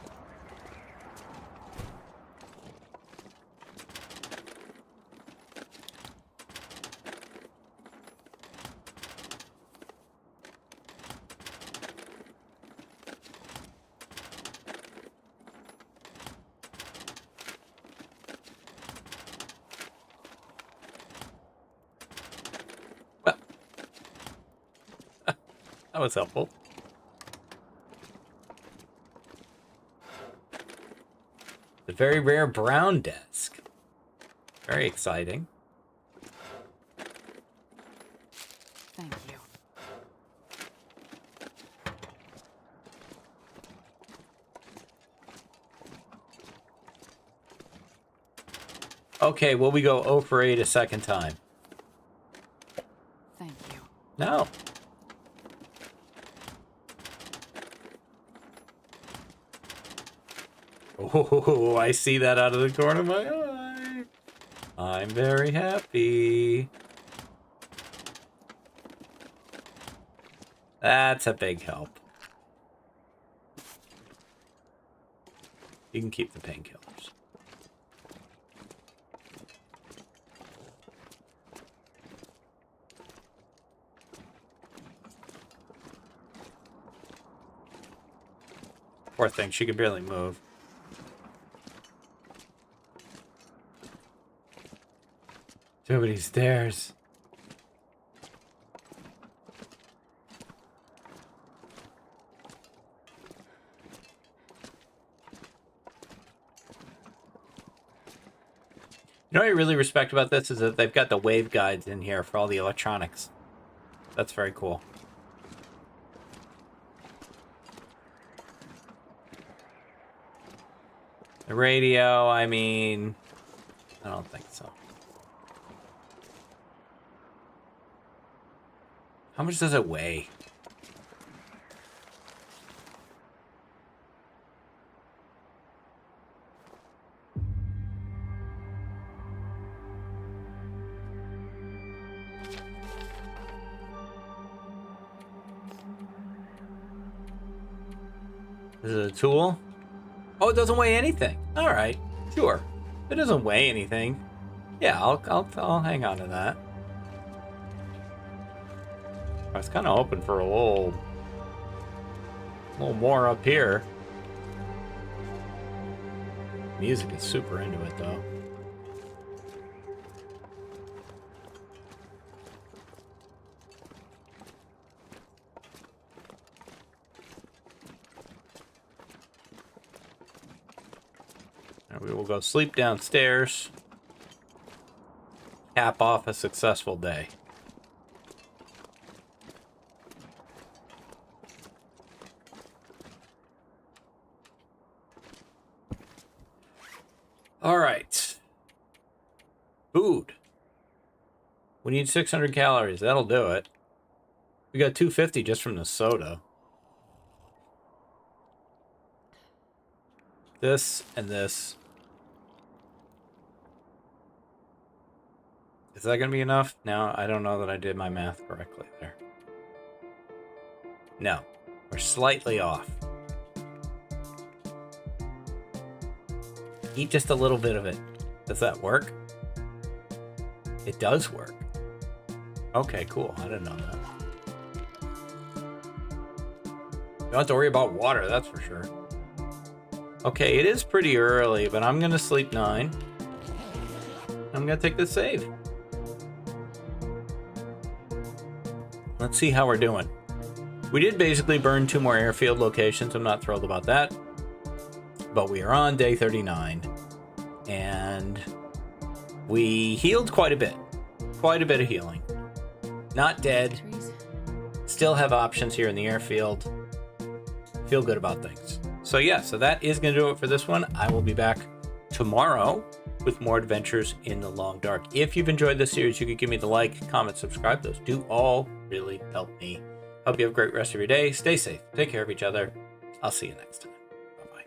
Well, that was helpful. The very rare brown desk. Very exciting. Thank you. Okay, will we go 0 for 8 a second time? Thank you. No. Oh, I see that out of the corner of my eye. I'm very happy. That's a big help. You can keep the painkillers. Poor thing, she could barely move. Too many stairs. You know what I really respect about this is that they've got the wave guides in here for all the electronics. That's very cool. The radio, I mean, I don't think so. How much does it weigh? Is it a tool? Oh, it doesn't weigh anything. All right, sure. It doesn't weigh anything. Yeah, I'll hang on to that. I was kind of hoping for a little more up here. Music is super into it, though. And we will go sleep downstairs. Cap off a successful day. All right. Food. We need 600 calories. That'll do it. We got 250 just from the soda. This and this. Is that going to be enough? No, I don't know that I did my math correctly there. No, we're slightly off. Eat just a little bit of it. Does that work? It does work. Okay, cool. I didn't know that. You don't have to worry about water, that's for sure. Okay, it is pretty early, but I'm going to sleep 9. I'm going to take the save. Let's see how we're doing. We did basically burn 2 more airfield locations. I'm not thrilled about that. But we are on day 39. And we healed quite a bit. Quite a bit of healing. Not dead. Still have options here in the airfield. Feel good about things. So yeah, so that is going to do it for this one. I will be back tomorrow with more adventures in the Long Dark. If you've enjoyed this series, you could give me the like, comment, subscribe. Those do all really help me. Hope you have a great rest of your day. Stay safe. Take care of each other. I'll see you next time. Bye-bye.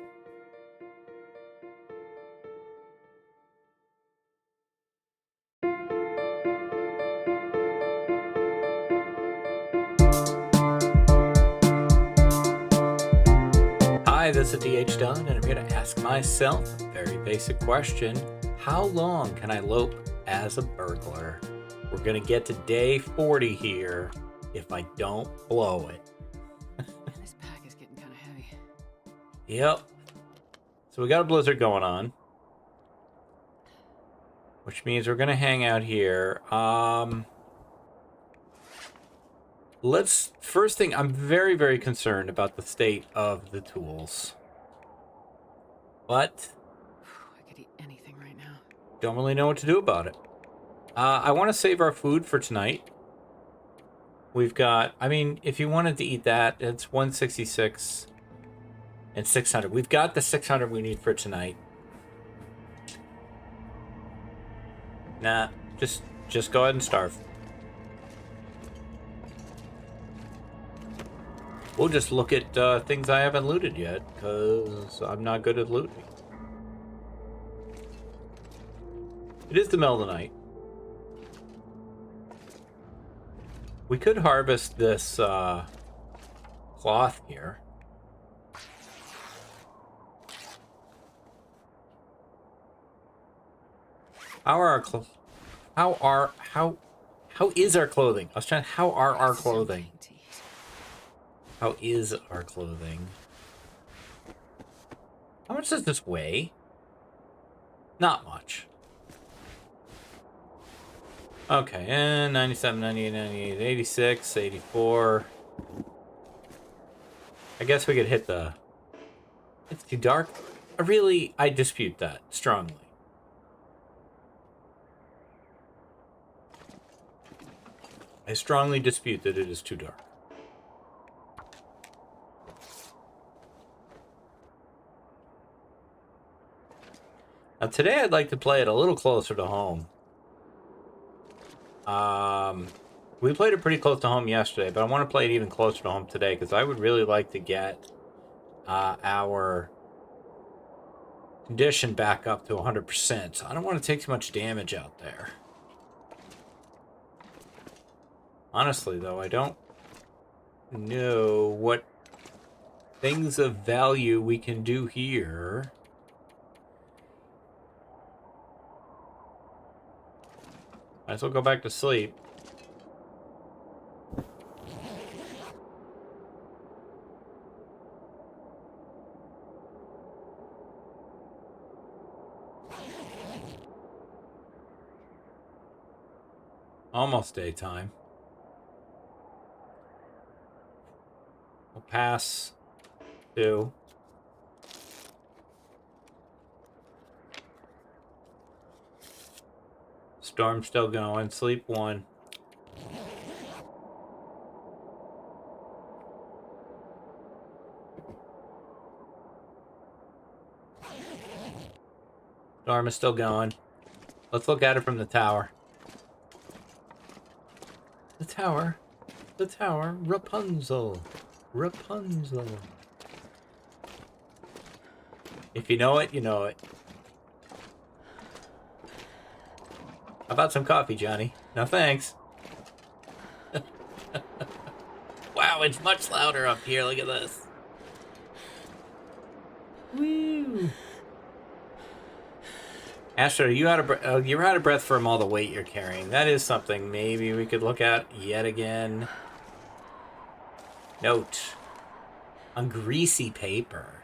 Hi, this is DH Dunn, and I'm here to ask myself a very basic question. How long can I lope as a burglar? We're going to get to day 40 here if I don't blow it. This pack is getting kind of heavy. Yep. So we got a blizzard going on, which means we're going to hang out here. First thing, I'm very, very concerned about the state of the tools. But I could eat anything right now. don't really know what to do about it. I want to save our food for tonight. We've got, I mean, if you wanted to eat that, it's 166 and 600. We've got the 600 we need for tonight. Nah, just go ahead and starve. We'll just look at things I haven't looted yet, because I'm not good at looting. It is the middle of the night. We could harvest this cloth here. How is our clothing? I was trying. How are our clothing? How is our clothing? How much does this weigh? Not much. Okay, and 97, 98, 98, 86, 84. I guess we could hit the... It's too dark. I dispute that strongly. I strongly dispute that it is too dark. Now today I'd like to play it a little closer to home. We played it pretty close to home yesterday, but I want to play it even closer to home today because I would really like to get our condition back up to 100%. So I don't want to take too much damage out there. Honestly, though, I don't know what things of value we can do here. Might as well go back to sleep. Almost daytime. We'll pass 2. Storm's still going. Sleep 1. Storm is still going. Let's look at it from the tower. The tower. The tower. Rapunzel. Rapunzel. If you know it, you know it. How about some coffee, Johnny? No thanks. Wow, it's much louder up here. Look at this. Woo! Asher, you out of you're out of breath from all the weight you're carrying. That is something maybe we could look at yet again. Note on greasy paper.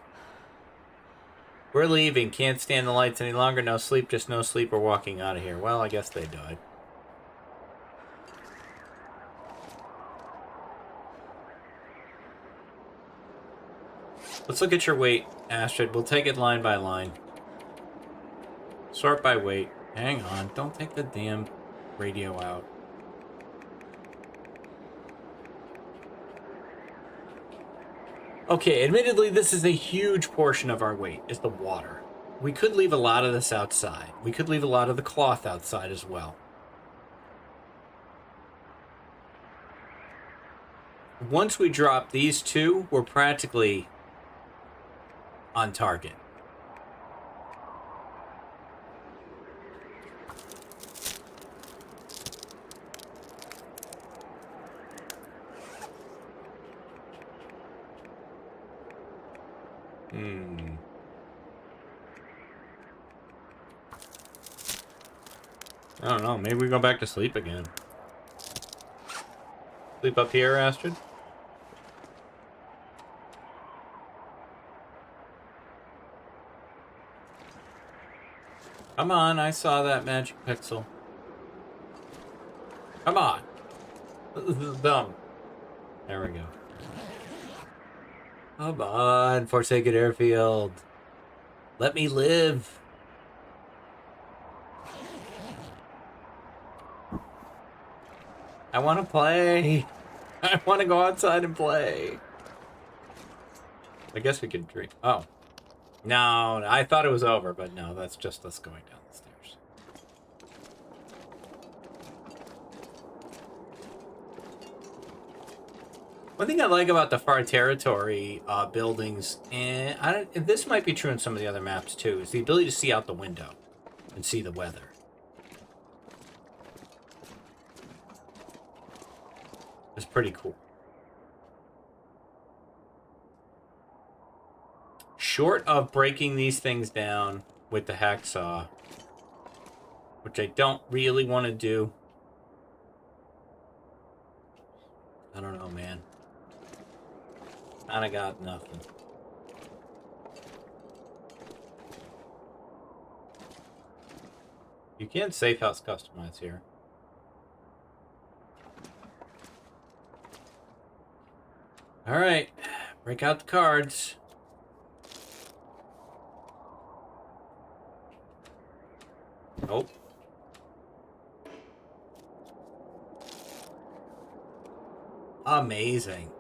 We're leaving. Can't stand the lights any longer. No sleep, just no sleep. We're walking out of here. Well, I guess they died. Let's look at your weight, Astrid. We'll take it line by line. Sort by weight. Hang on. Don't take the damn radio out. Okay, admittedly, this is a huge portion of our weight, is the water. We could leave a lot of this outside. We could leave a lot of the cloth outside as well. Once we drop these two, we're practically on target. Hmm. I don't know. Maybe we go back to sleep again. Sleep up here, Astrid? Come on, I saw that magic pixel. Come on. This is dumb. There we go. Come on, Forsaken Airfield. Let me live. I want to play. I want to go outside and play. I guess we can drink. Oh. No, I thought it was over, but no, that's just us going down the stairs. One thing I like about the Far Territory buildings, and this might be true in some of the other maps too, is the ability to see out the window and see the weather. It's pretty cool. Short of breaking these things down with the hacksaw, which I don't really want to do. I don't know, man. Kinda got nothing. You can safe house customize here. Alright, break out the cards. Nope. Amazing.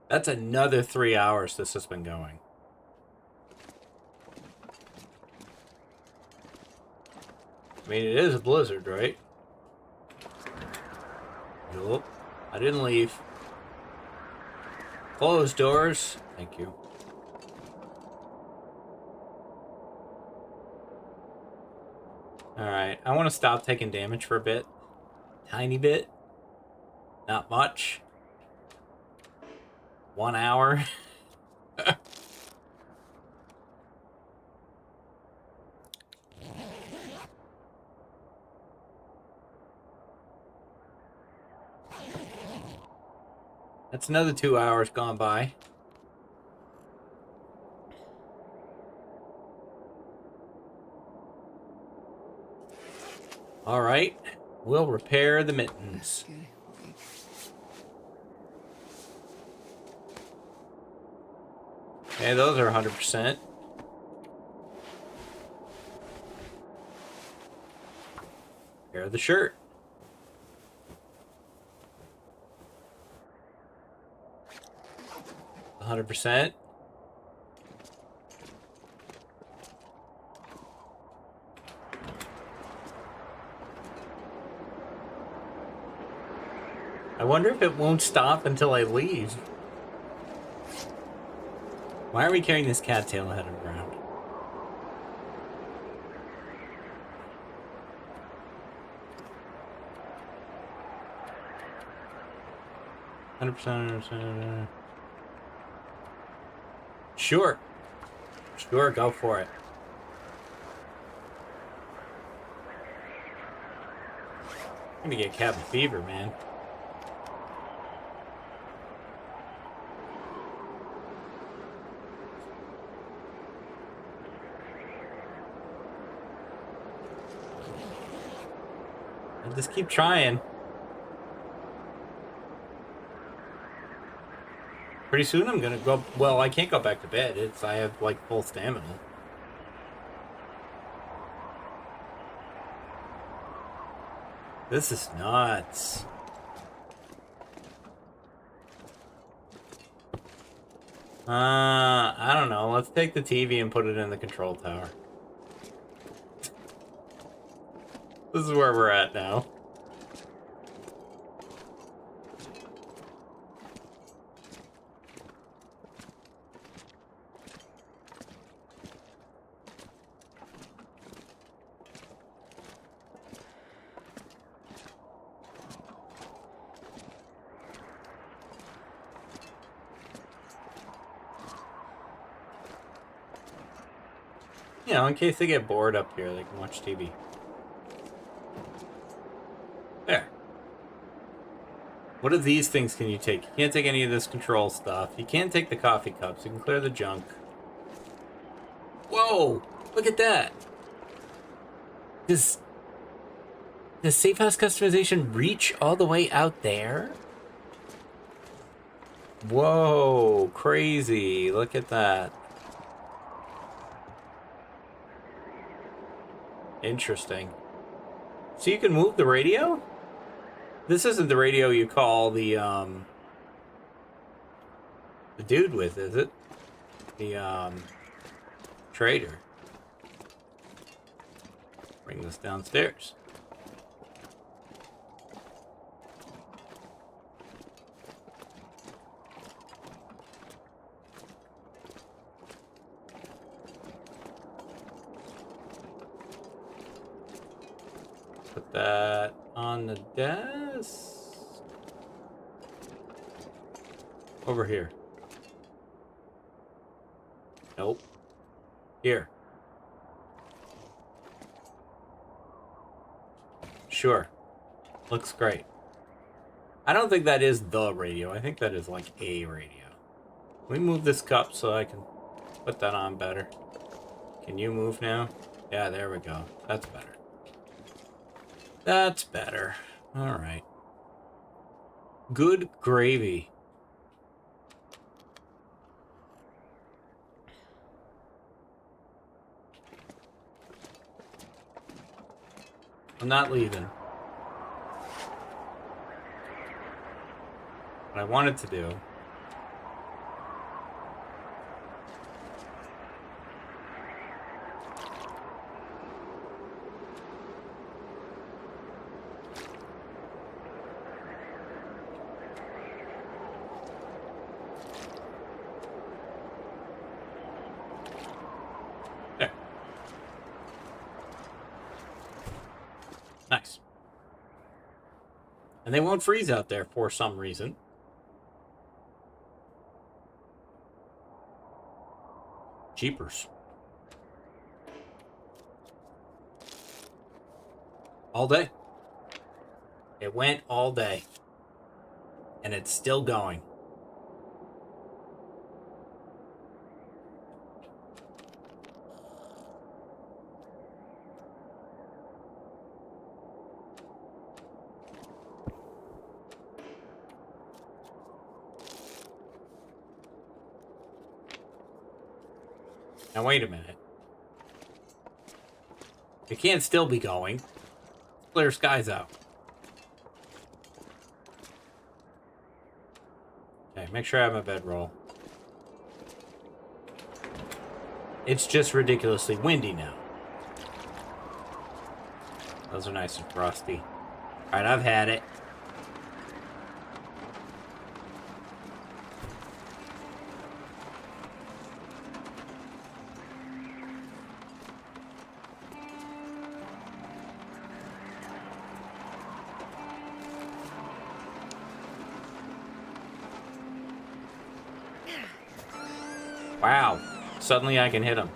That's another 3 hours this has been going. I mean, it is a blizzard, right? Nope. I didn't leave. Close doors. Thank you. Alright, I want to stop taking damage for a bit. Tiny bit. Not much. 1 hour. That's another 2 hours gone by. All right, we'll repair the mittens. Okay, those are 100%. Repair the shirt. 100%. I wonder if it won't stop until I leave. Why are we carrying this cattail ahead of ground? %. Sure. Sure, go for it. I'm gonna get cabin fever, man. I'll just keep trying. Pretty soon I'm gonna go. Well, I can't go back to bed. I have like full stamina. This is nuts. I don't know. Let's take the TV and put it in the control tower. This is where we're at now. You know, in case they get bored up here, they can watch TV. There. What of these things can you take? You can't take any of this control stuff. You can't take the coffee cups. You can clear the junk. Whoa! Look at that! Does safe house customization reach all the way out there? Whoa! Crazy! Look at that. Interesting. So you can move the radio? This isn't the radio you call the dude with, is it? The, trader. Bring this downstairs. Put that on the desk. Over here. Nope. Here. Sure. Looks great. I don't think that is the radio. I think that is like a radio. Let me move this cup so I can put that on better. Can you move now? Yeah, there we go. That's better. That's better. All right. Good gravy. I'm not leaving. What I wanted to do there. Nice. And they won't freeze out there for some reason. Jeepers. All day. It went all day. And it's still going. Now wait a minute. It can't still be going. Clear skies out. Okay, make sure I have my bedroll. It's just ridiculously windy now. Those are nice and frosty. Alright, I've had it. Wow. Suddenly I can hit him.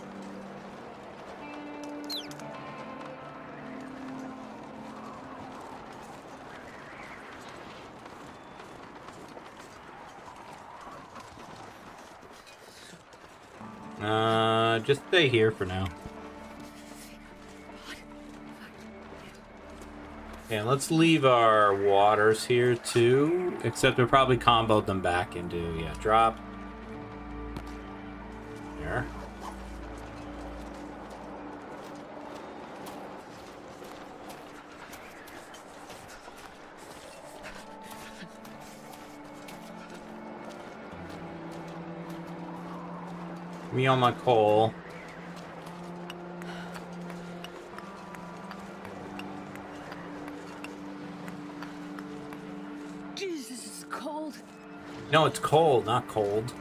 Just stay here for now. Yeah, let's leave our waters here too. Except we probably comboed them back into, yeah, drop. There. Me on my coal. Jesus, it's cold. No, it's cold, not cold.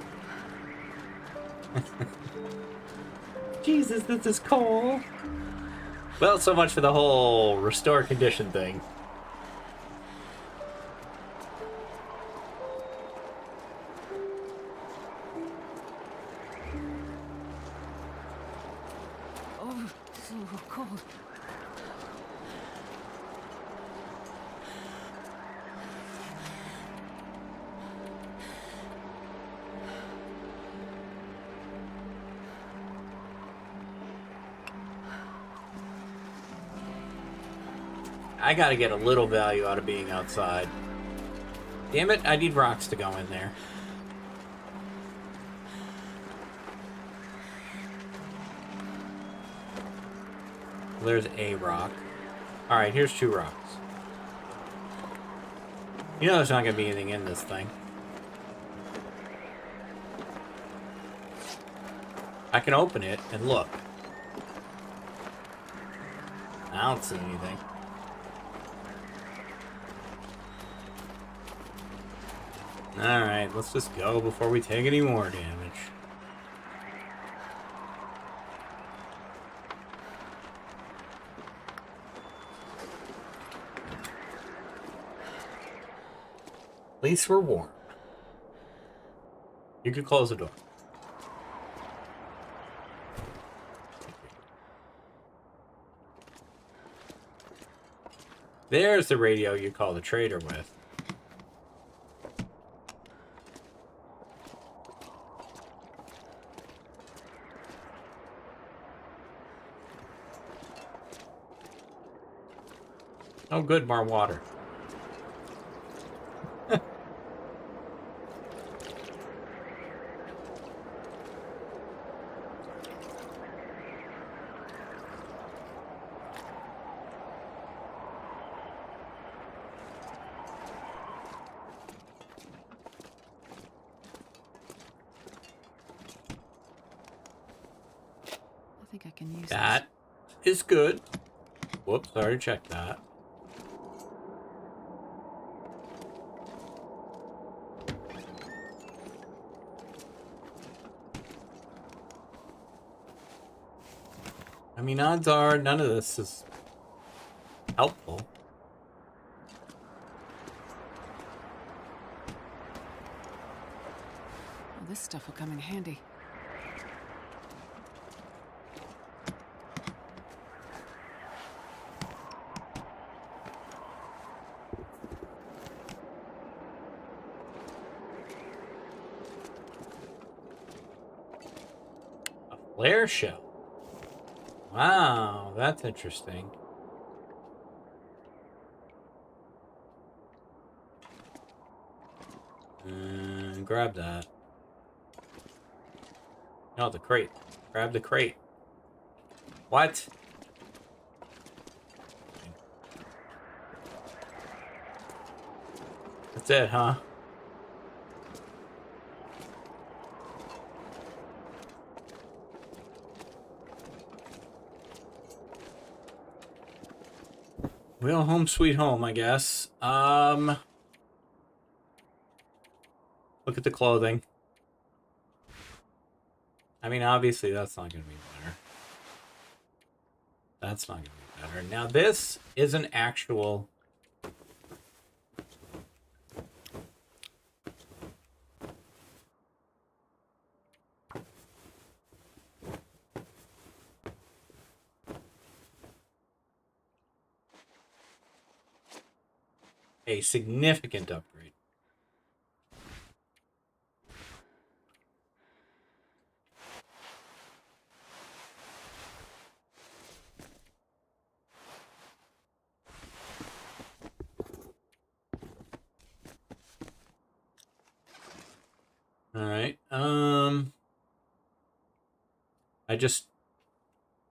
Jesus, this is cold. Well, so much for the whole restore condition thing. I gotta get a little value out of being outside. Damn it, I need rocks to go in there. There's a rock. Alright, here's 2 rocks. You know there's not gonna be anything in this thing. I can open it and look. I don't see anything. Alright, let's just go before we take any more damage. At least we're warm. You can close the door. There's the radio you call the trader with. Oh good, more water. I think I can use That is good. Whoops, I already checked that. I mean, odds are none of this is helpful. Well, this stuff will come in handy. A flare shell. Wow, that's interesting. Grab that. No, the crate. Grab the crate. What? That's it, huh? Well, home sweet home, I guess. Look at the clothing. I mean, obviously that's not going to be better. That's not going to be better. Now this is an actual... a significant upgrade. All right. I just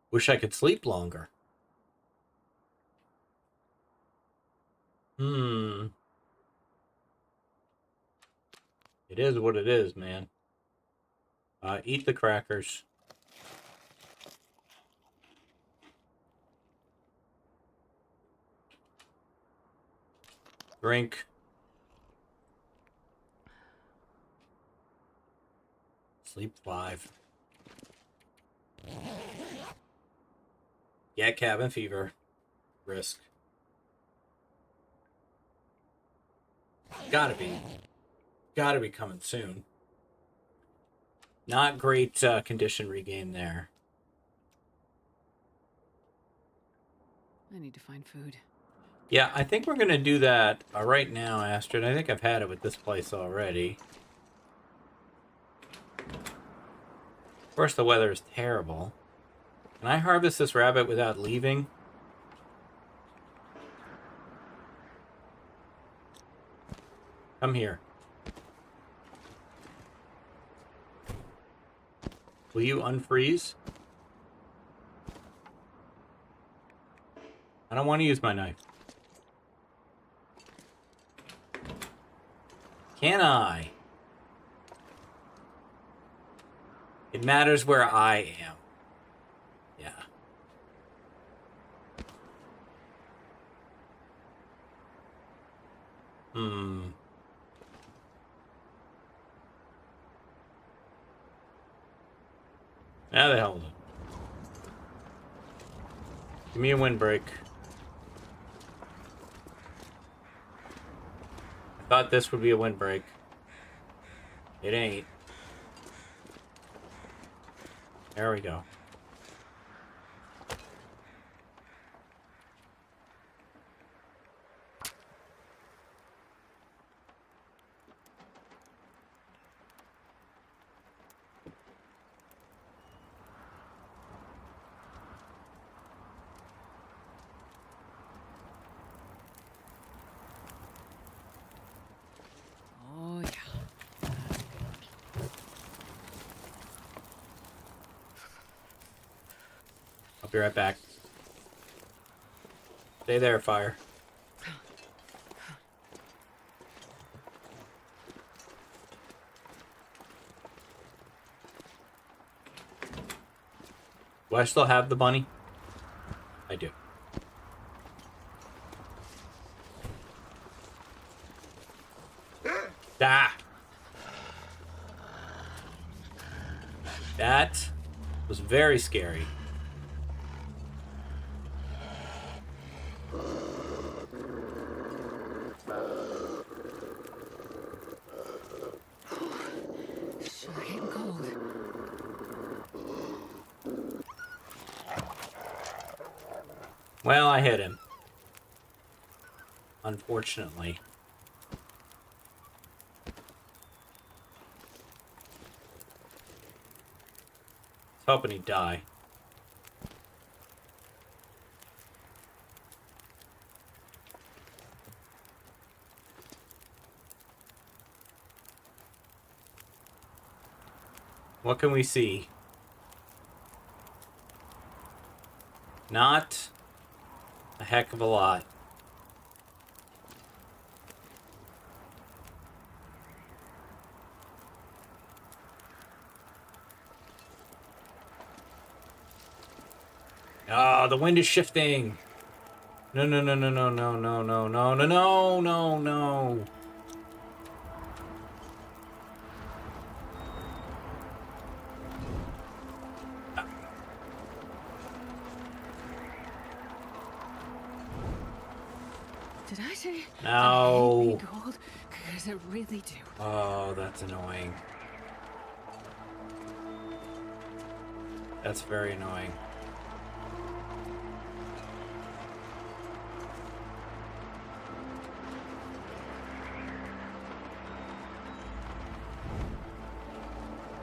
wish I could sleep longer. It is what it is, man. Eat the crackers. Drink. Sleep 5. Get cabin fever. Risk. Gotta be coming soon. Not great condition regain there. I need to find food. Yeah, I think we're going to do that right now, Astrid. I think I've had it with this place already. Of course, the weather is terrible. Can I harvest this rabbit without leaving? Come here. Will you unfreeze? I don't want to use my knife. Can I? It matters where I am. Yeah. Now the hell with it. Give me a windbreak. I thought this would be a windbreak. It ain't. There we go. Oh, yeah. I'll be right back. Stay there, fire. Do I still have the bunny? I do. Ah! That was very scary. Sure getting cold. Well, I hit him. Unfortunately. I was hoping he'd die. What can we see? Not a heck of a lot. Ah, the wind is shifting. No, no, no, no, no, no, no, no, no, no, no, no, no. Did I say No. I hate being cold? Because I really do. Oh, that's annoying. That's very annoying.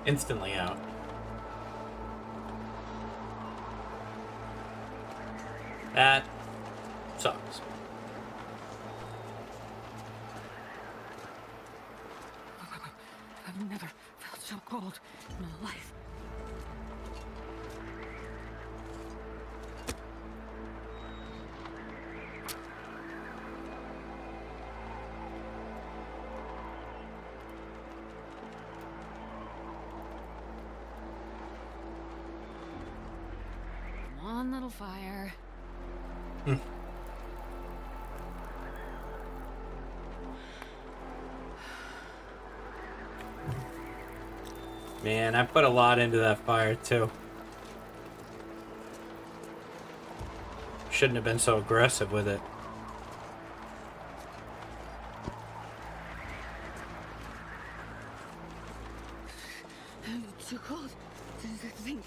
Instantly out. That sucks. I've never felt so cold in my life. Come on, little fire. Man, I put a lot into that fire too. Shouldn't have been so aggressive with it. I'm too cold to think.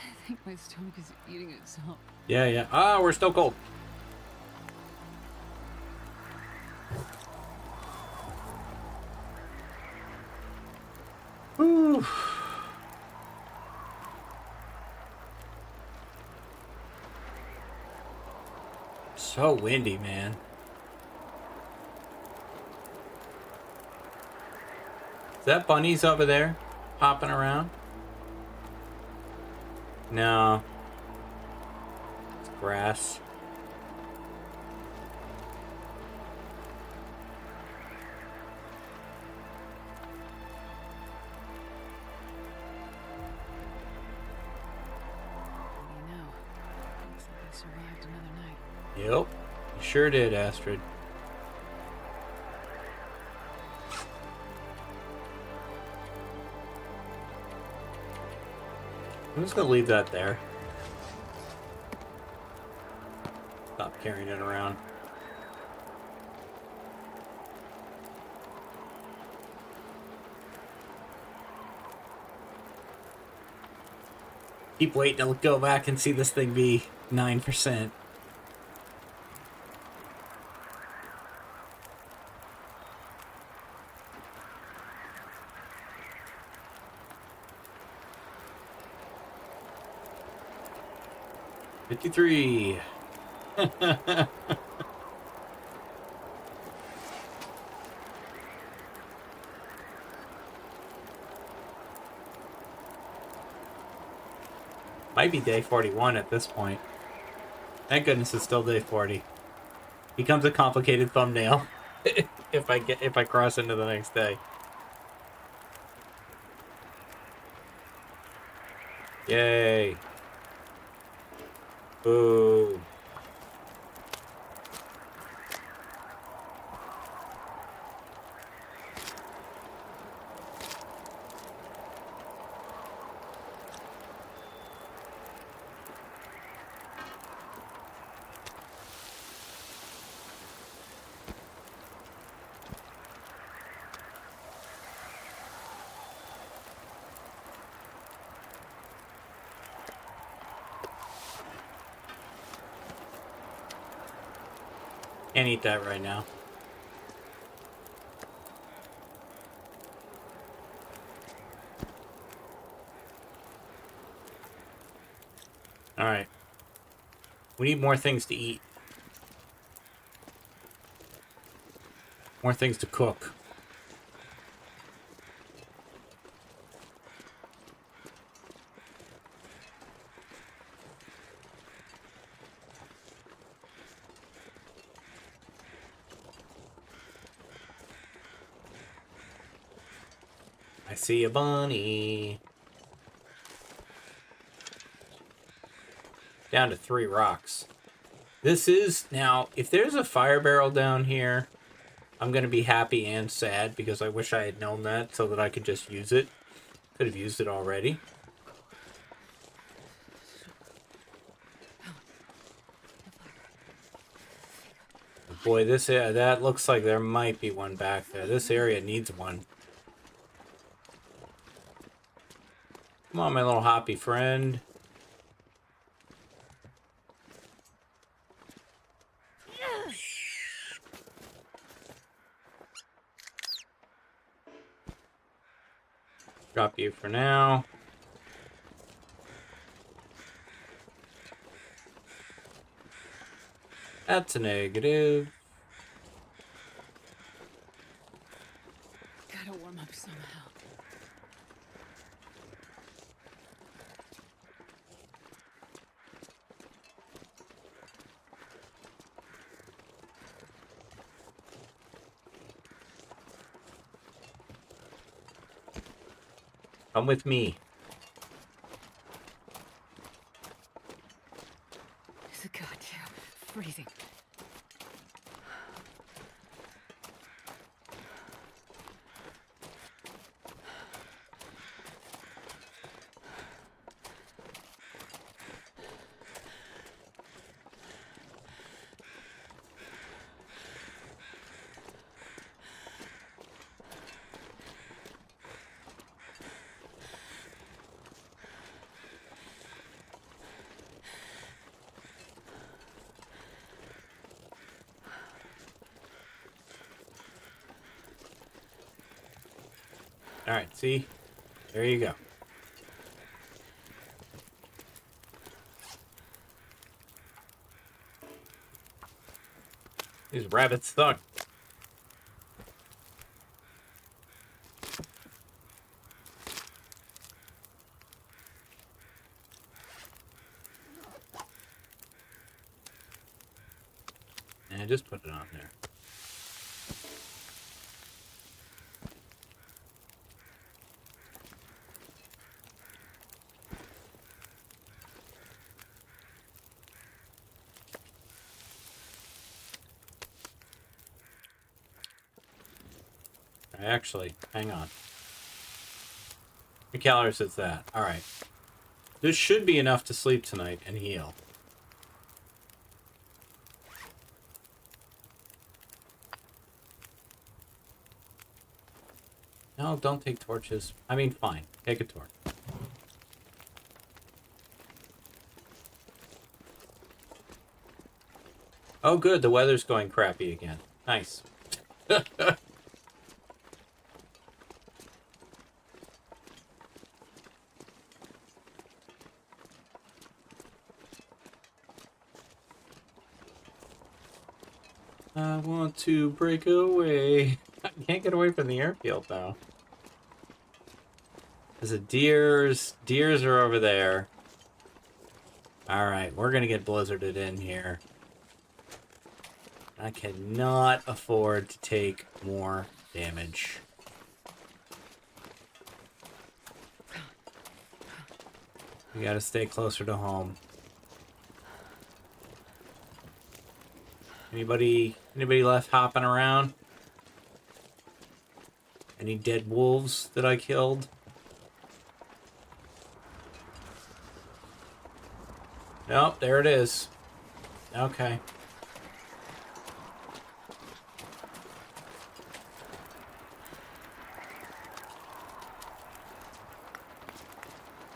I think my stomach is eating itself. Yeah, yeah. Ah, we're still cold. Whew. So windy, man. Is that bunnies over there hopping around? No. It's grass. Looks like I survived another night. Yep, you sure did, Astrid. I'm just gonna leave that there. Stop carrying it around. Keep waiting to go back and see this thing be 9%. $53. Might be day 41 at this point. Thank goodness it's still day 40. Becomes a complicated thumbnail if I cross into the next day. Yay. Boo. Can't eat that right now. Alright. We need more things to eat. More things to cook. I see a bunny. Down to 3 rocks. This is, now, if there's a fire barrel down here, I'm going to be happy and sad because I wish I had known that so that I could just use it. Could have used it already. Boy, this that looks like there might be one back there. This area needs one. Come on, my little hoppy friend. Drop you for now. That's a negative. Gotta warm up somehow. Come with me. It's a goddamn freezing. Alright, see? There you go. These rabbits suck. And just put it on there. Actually, hang on. How many calories is that? Alright. This should be enough to sleep tonight and heal. No, don't take torches. I mean, fine. Take a torch. Oh, good. The weather's going crappy again. Nice. I want to break away. I can't get away from the airfield though. There's a deers. Deers are over there. Alright, we're gonna get blizzarded in here. I cannot afford to take more damage. We gotta stay closer to home. Anybody left hopping around? Any dead wolves that I killed? Nope, there it is. Okay.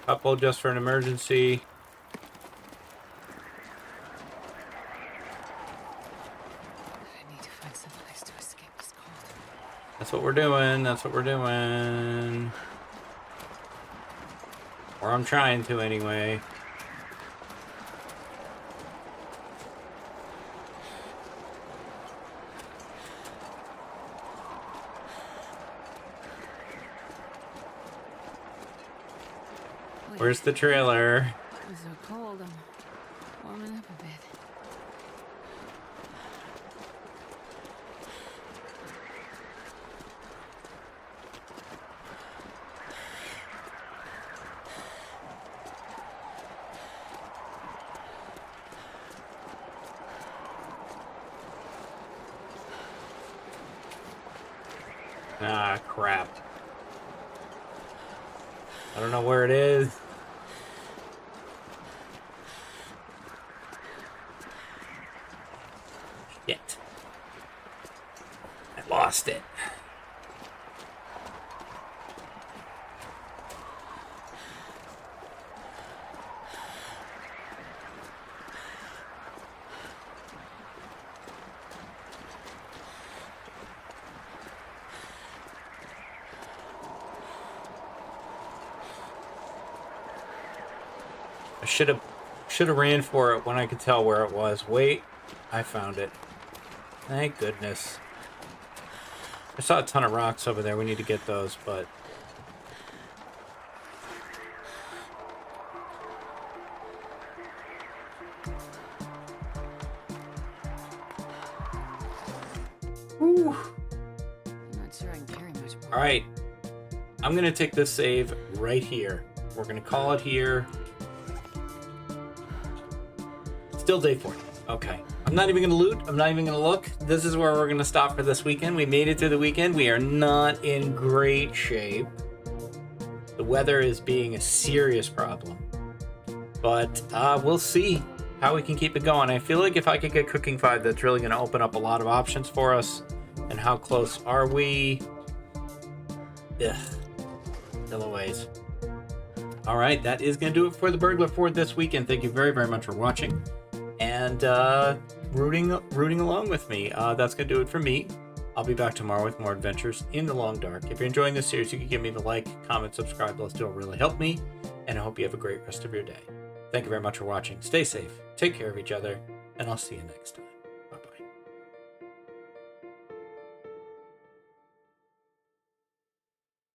Couple just for an emergency. That's what we're doing. That's what we're doing. Or I'm trying to anyway. Where's the trailer? It's so cold. I'm warming up a bit. Ah, crap. I don't know where it is. Shit. I lost it. I should have ran for it when I could tell where it was. Wait, I found it. Thank goodness. I saw a ton of rocks over there. We need to get those, but whew. I'm not sure I can carry much more. All right. I'm going to take this save right here. We're going to call it here. Still day 40. Okay. I'm not even going to loot. I'm not even going to look. This is where we're going to stop for this weekend. We made it through the weekend. We are not in great shape. The weather is being a serious problem. But we'll see how we can keep it going. I feel like if I could get Cooking 5, that's really going to open up a lot of options for us. And how close are we? Ugh. Still a ways. All right, that is going to do it for the Burglar for this weekend. Thank you very, very much for watching and rooting along with me. That's going to do it for me. I'll be back tomorrow with more adventures in the Long Dark. If you're enjoying this series, you can give me the like, comment, subscribe. Those still really help me. And I hope you have a great rest of your day. Thank you very much for watching. Stay safe, take care of each other, and I'll see you next time.